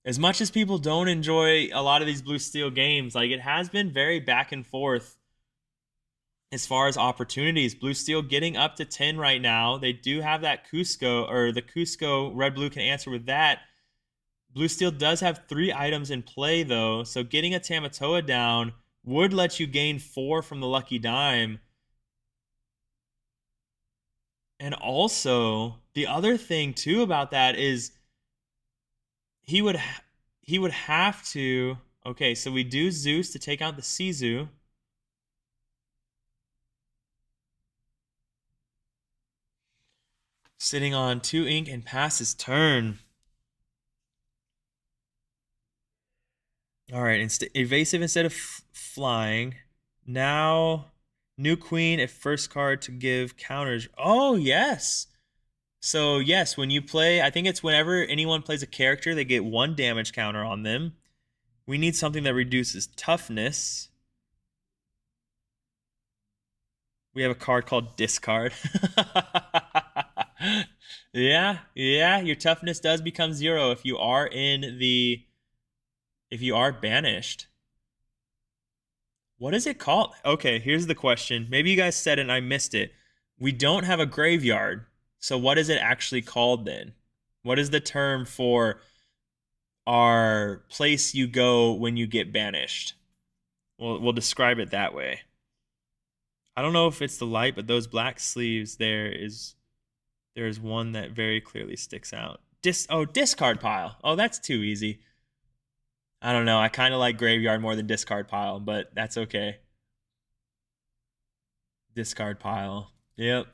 Speaker 1: As much as people don't enjoy a lot of these blue-steel games, like it has been very back and forth as far as opportunities. Blue-steel getting up to 10 right now. They do have that Cusco, or the Cusco, red-blue can answer with that. Blue-steel does have 3 items in play, though, so getting a Tamatoa down would let you gain 4 from the Lucky Dime. And also, the other thing, too, about that is he would have to... Okay, so we do Zeus to take out the Sizu. Sitting on 2 ink and pass his turn. All right, evasive instead of flying. Now, new queen at first card to give counters. Oh, yes. So, yes, when you play, I think it's whenever anyone plays a character, they get 1 damage counter on them. We need something that reduces toughness. We have a card called Discard. Yeah, your toughness does become 0 if you are banished. What is it called? Okay, here's the question. Maybe you guys said it and I missed it. We don't have a graveyard. So what is it actually called then? What is the term for our place you go when you get banished? We'll describe it that way. I don't know if it's the light, but those black sleeves, there's one that very clearly sticks out. Discard pile. Oh, that's too easy. I don't know. I kind of like graveyard more than discard pile, but that's okay. Discard pile. Yep.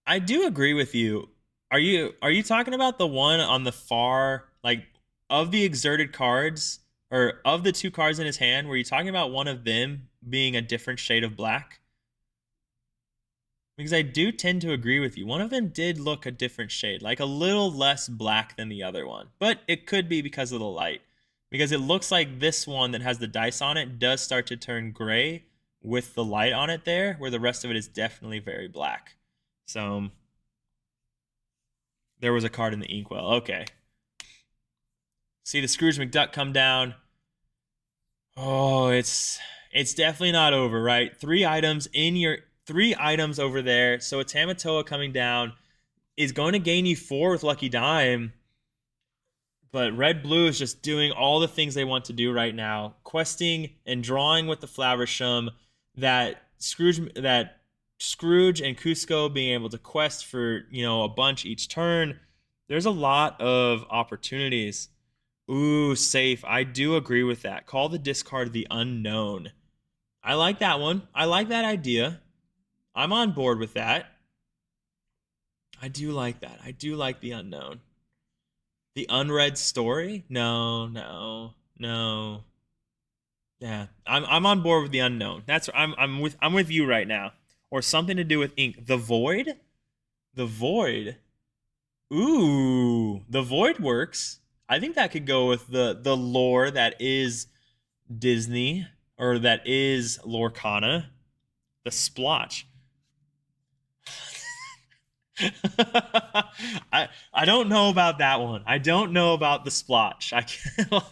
Speaker 1: I do agree with you. Are you talking about the one on the far, like, of the exerted cards, or of the 2 cards in his hand, were you talking about one of them being a different shade of black? Because I do tend to agree with you. One of them did look a different shade, like a little less black than the other one. But it could be because of the light. Because it looks like this one that has the dice on it does start to turn gray with the light on it there, where the rest of it is definitely very black. So there was a card in the inkwell. Okay. See the Scrooge McDuck come down. Oh, it's definitely not over, right? 3 items over there. So a Tamatoa coming down is going to gain you 4 with Lucky Dime. But red-blue is just doing all the things they want to do right now. Questing and drawing with the Flowersham. That Scrooge and Cusco being able to quest for, a bunch each turn. There's a lot of opportunities. Ooh, safe. I do agree with that. Call the discard the unknown. I like that one. I like that idea. I'm on board with that. I do like that. I do like the unknown. The unread story? No. Yeah, I'm on board with the unknown. I'm with you right now. Or something to do with ink. The Void? The Void. Ooh, the Void works. I think that could go with the lore that is Disney, or that is Lorcana. The splotch. I don't know about that one. I don't know about the splotch. I can't.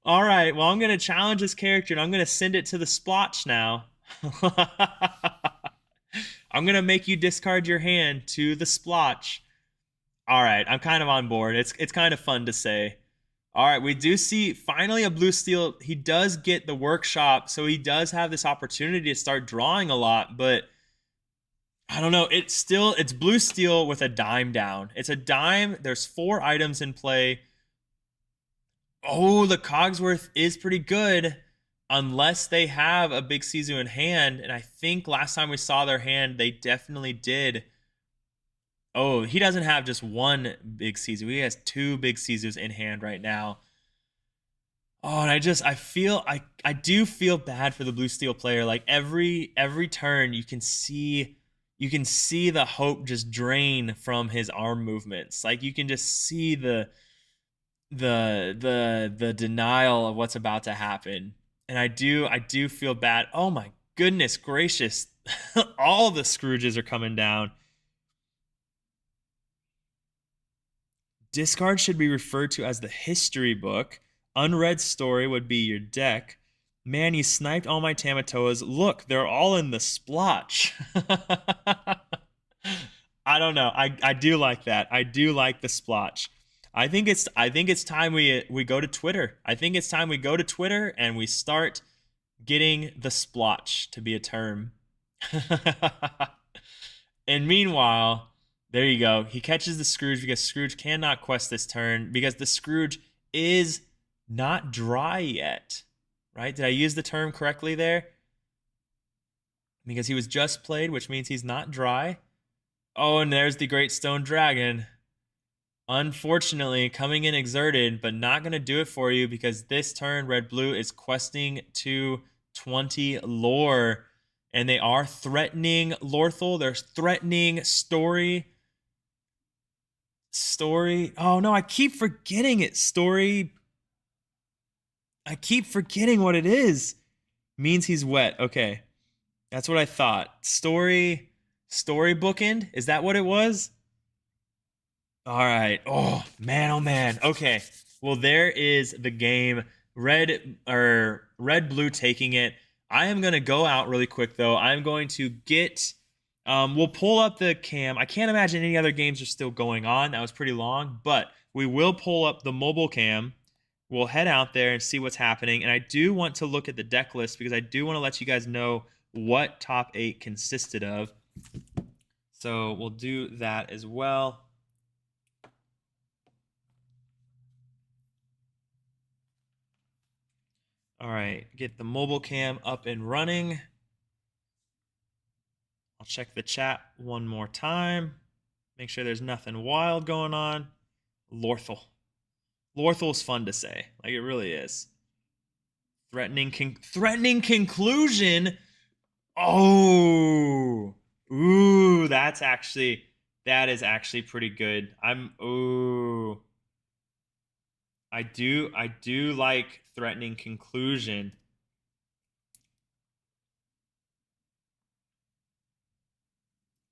Speaker 1: All right, well, I'm going to challenge this character, and I'm going to send it to the splotch now. I'm going to make you discard your hand to the splotch. All right, I'm kind of on board. It's kind of fun to say. All right, we do see finally a blue steel. He does get the workshop, so he does have this opportunity to start drawing a lot, but I don't know. It's blue steel with a dime down. It's a dime. There's 4 items in play. Oh, the Cogsworth is pretty good unless they have a big Sisu in hand, and I think last time we saw their hand, they definitely did. Oh, he doesn't have just one big Sisu. He has 2 big Sisus in hand right now. Oh, and I do feel bad for the blue steel player. Like every turn you can see the hope just drain from his arm movements. Like you can just see the denial of what's about to happen. And I do feel bad. Oh my goodness gracious. All the Scrooges are coming down. Discard should be referred to as the history book. Unread story would be your deck. Man, you sniped all my Tamatoas. Look, they're all in the splotch. I don't know. I do like that. I do like the splotch. I think it's time we go to Twitter. I think it's time we go to Twitter and we start getting the splotch to be a term. And meanwhile, there you go. He catches the Scrooge because Scrooge cannot quest this turn because the Scrooge is not dry yet. Right? Did I use the term correctly there? Because he was just played, which means he's not dry. Oh, and there's the Great Stone Dragon. Unfortunately, coming in exerted, but not going to do it for you because this turn, red-blue is questing to 20 lore. And they are threatening Lorthel. They're threatening Story. Oh, no, I keep forgetting it. Story. I keep forgetting what it is. Means he's wet. Okay. That's what I thought. Story bookend? Is that what it was? All right. Oh, man, oh, man. Okay. Well, there is the game. Red, blue taking it. I am going to go out really quick, though. I'm going to get... we'll pull up the cam. I can't imagine any other games are still going on. That was pretty long. But we will pull up the mobile cam. We'll head out there and see what's happening. And I do want to look at the deck list because I do want to let you guys know what top 8 consisted of. So we'll do that as well. All right, get the mobile cam up and running. I'll check the chat one more time. Make sure there's nothing wild going on. Lorthel. Lorthel's fun to say. Like, it really is. Threatening conclusion. Oh. Ooh, that is actually pretty good. I do like threatening conclusion.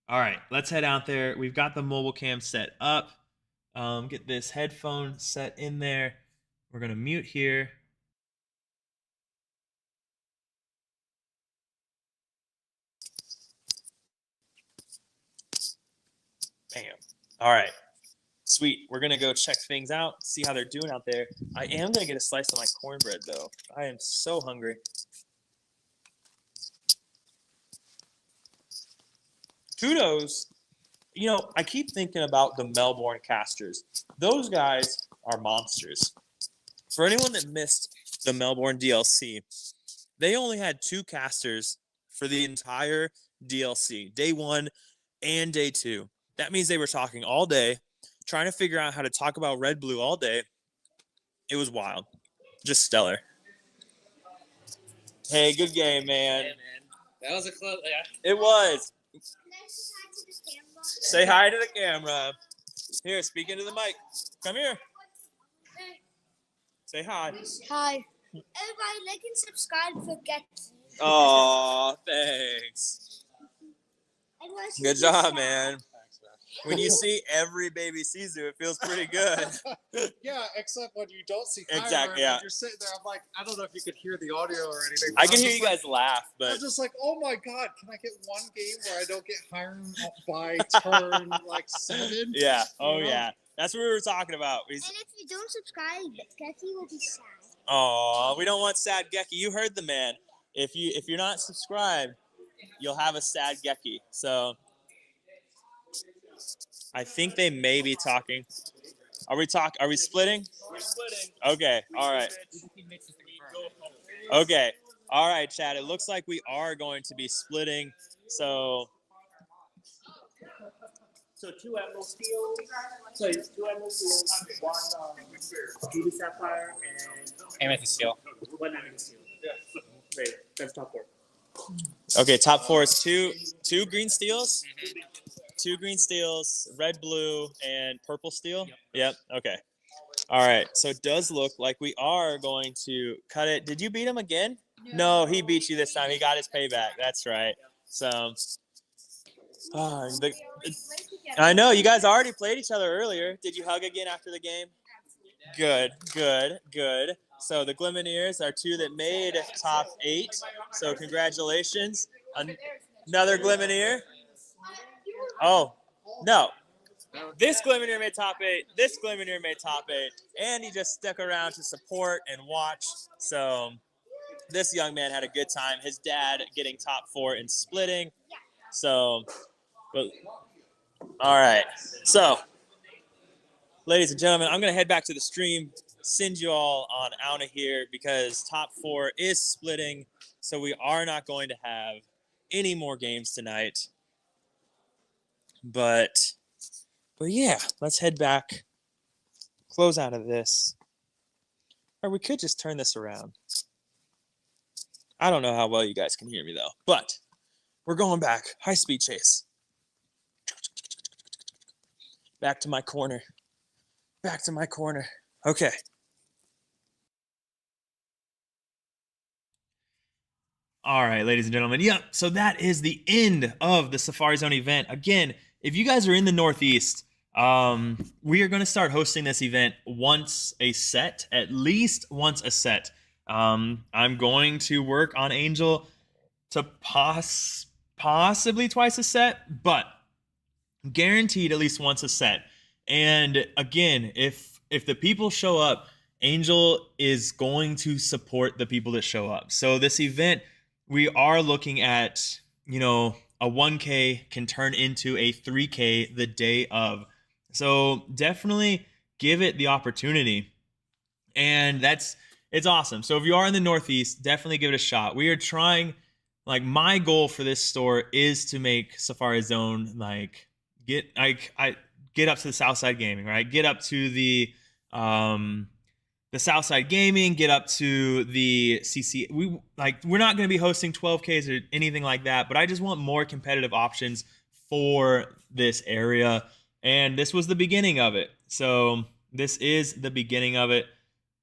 Speaker 1: All right, let's head out there. We've got the mobile cam set up. Get this headphone set in there. We're going to mute here. Bam. All right. Sweet. We're going to go check things out, see how they're doing out there. I am going to get a slice of my cornbread, though. I am so hungry. Kudos. You know, I keep thinking about the Melbourne casters. Those guys are monsters. For anyone that missed the Melbourne DLC, they only had 2 casters for the entire DLC, day 1 and day 2. That means they were talking all day, trying to figure out how to talk about red blue all day. It was wild. Just stellar. Hey, good game, man.
Speaker 7: Yeah, man. That was a close. Yeah.
Speaker 1: It was. Say hi to the camera. Here, speak into the mic. Come here. Say hi.
Speaker 8: Hi. Everybody, like and subscribe for Get.
Speaker 1: Aw, thanks. Good job, man. When you see every baby Sisu, it feels pretty good.
Speaker 3: Yeah, except when you don't see Kyra.
Speaker 1: Exactly, yeah.
Speaker 3: And you're sitting there, I'm like, I don't know if you could hear the audio or anything.
Speaker 1: I can hear you guys laugh,
Speaker 3: I
Speaker 1: but
Speaker 3: was just like, oh my god, can I get one game where I don't get Hiram by turn like 7?
Speaker 1: yeah. Oh
Speaker 3: You know?
Speaker 1: yeah. That's what we were talking about.
Speaker 8: And if you don't subscribe, Geki will be sad.
Speaker 1: Oh, we don't want sad Geki. You heard the man. If you're not subscribed, you'll have a sad Geki. So I think they may be talking. Are we splitting?
Speaker 2: We're splitting.
Speaker 1: Okay. All right. Okay. All right, Chad. It looks like we are going to be splitting. So
Speaker 5: 2 emerald steels. Sorry, 2 emerald steels, 1 ruby sapphire, and
Speaker 7: Amethyst steel.
Speaker 5: 1 amethyst steel. Great. That's top 4.
Speaker 1: okay, top 4 is two green steels. 2 green steels, red, blue, and purple steel. Yep. Okay. All right. So it does look like we are going to cut it. Did you beat him again? No, he beat you this time. He got his payback. That's right. So, I know you guys already played each other earlier. Did you hug again after the game? Good. So the Glimmineers are 2 that made top 8. So congratulations. Another Glimmineer. Oh, no. This Glimmineer made top 8. This Glimmineer made top 8. And he just stuck around to support and watch. So this young man had a good time. His dad getting top 4 and splitting. So, but, all right. So, ladies and gentlemen, I'm going to head back to the stream, send you all on out of here because top 4 is splitting. So we are not going to have any more games tonight. But yeah, let's head back, close out of this. Or we could just turn this around. I don't know how well you guys can hear me though, but we're going back. High speed chase. Back to my corner. Back to my corner. Okay. All right, ladies and gentlemen. Yep. So that is the end of the Safari Zone event. Again, if you guys are in the Northeast, we are going to start hosting this event once a set, at least once a set. I'm going to work on Angel to possibly twice a set, but guaranteed at least once a set. And again, if the people show up, Angel is going to support the people that show up. So this event, we are looking at, a 1K can turn into a 3K the day of. So definitely give it the opportunity. And it's awesome. So if you are in the Northeast, definitely give it a shot. We are trying, my goal for this store is to make Safari Zone, get up to the Southside Gaming, right? Get up to the Southside Gaming, get up to the CC. We're not going to be hosting 12Ks or anything like that, but I just want more competitive options for this area. And this was the beginning of it. So this is the beginning of it.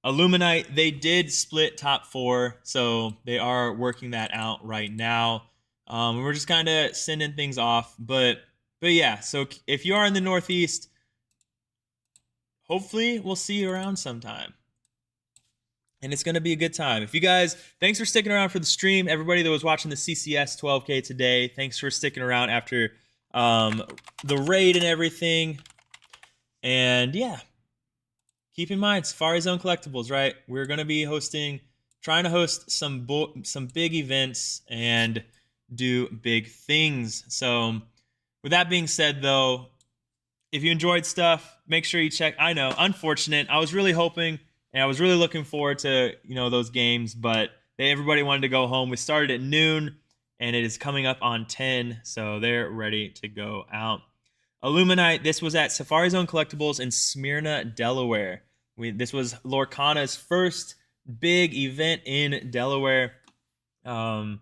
Speaker 1: Illuminite, they did split top 4, so they are working that out right now. We're just kind of sending things off, but yeah. So if you are in the Northeast, hopefully we'll see you around sometime. And it's going to be a good time. If you guys, thanks for sticking around for the stream. Everybody that was watching the CCS 12K today, thanks for sticking around after the raid and everything. And yeah, keep in mind, Safari Zone Collectibles, right? We're going to be trying to host some big events and do big things. So with that being said, though, if you enjoyed stuff, make sure you check. I know, unfortunate. I was really hoping and I was really looking forward to, those games, but everybody wanted to go home. We started at noon, and it is coming up on 10, so they're ready to go out. Illuminite, this was at Safari Zone Collectibles in Smyrna, Delaware. This was Lorcana's first big event in Delaware, and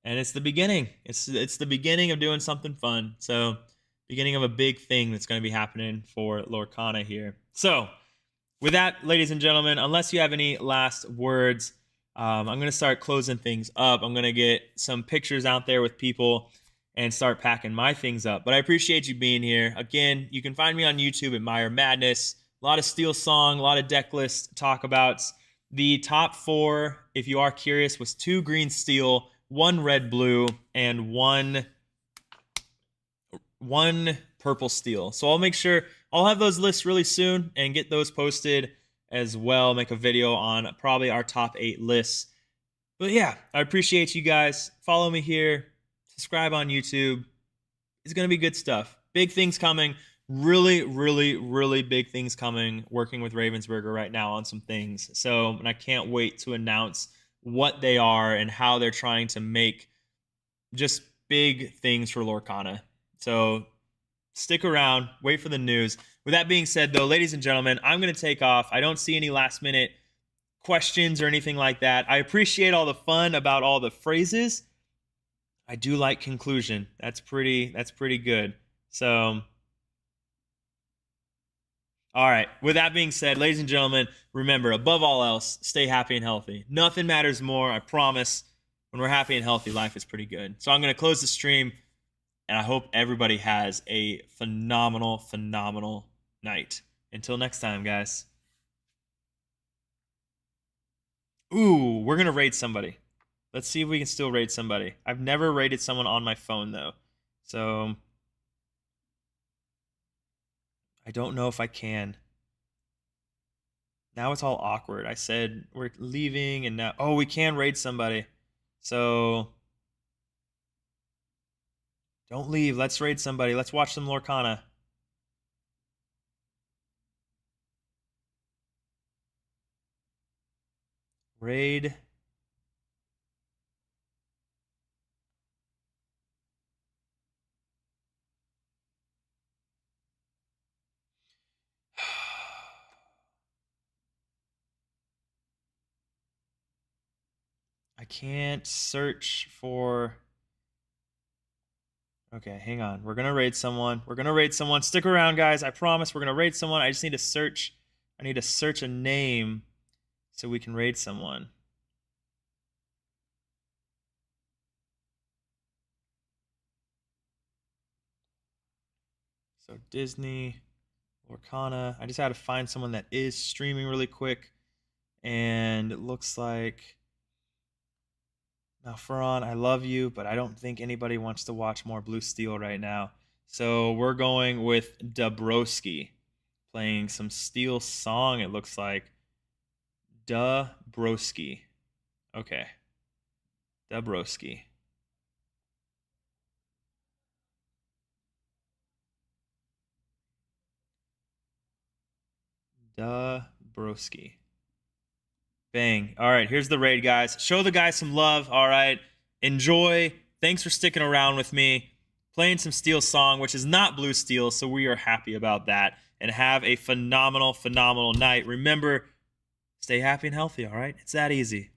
Speaker 1: it's the beginning. It's the beginning of doing something fun. So, beginning of a big thing that's going to be happening for Lorcana here. So, with that, ladies and gentlemen, unless you have any last words, I'm going to start closing things up. I'm going to get some pictures out there with people and start packing my things up. But I appreciate you being here. Again, you can find me on YouTube at Meyer Madness. A lot of Steel Song, a lot of deck list talkabouts. The top 4, if you are curious, was 2 green steel, 1 red blue, and one purple steel. So I'll I'll have those lists really soon and get those posted as well. Make a video on probably our top 8 lists. But yeah, I appreciate you guys. Follow me here. Subscribe on YouTube. It's going to be good stuff. Big things coming. Really, really, really big things coming. Working with Ravensburger right now on some things. So, and I can't wait to announce what they are and how they're trying to make just big things for Lorcana. So stick around. Wait for the news. With that being said, though, ladies and gentlemen, I'm going to take off. I don't see any last minute questions or anything like that. I appreciate all the fun about all the phrases. I do like conclusion. That's pretty good. So, all right. With that being said, ladies and gentlemen, remember, above all else, stay happy and healthy. Nothing matters more, I promise. When we're happy and healthy, life is pretty good. So I'm going to close the stream, and I hope everybody has a phenomenal, phenomenal night. Until next time, guys. Ooh, we're going to raid somebody. Let's see if we can still raid somebody. I've never raided someone on my phone, though. So I don't know if I can. Now it's all awkward. I said we're leaving, and now... Oh, we can raid somebody. So don't leave. Let's raid somebody. Let's watch some Lorcana. Raid. I can't search for... Okay, hang on. We're going to raid someone. We're going to raid someone. Stick around, guys. I promise we're going to raid someone. I just need to search. I need to search a name so we can raid someone. So Disney, Lorcana. I just had to find someone that is streaming really quick. And it looks like... Now, Ferran, I love you, but I don't think anybody wants to watch more Blue Steel right now. So we're going with Dabrowski, playing some Steel song, it looks like. Dabrowski. Okay. Dabrowski. Dabrowski. Bang. All right, here's the raid, guys. Show the guys some love, all right? Enjoy. Thanks for sticking around with me. Playing some Steel song, which is not Blue Steel, so we are happy about that. And have a phenomenal, phenomenal night. Remember, stay happy and healthy, all right? It's that easy.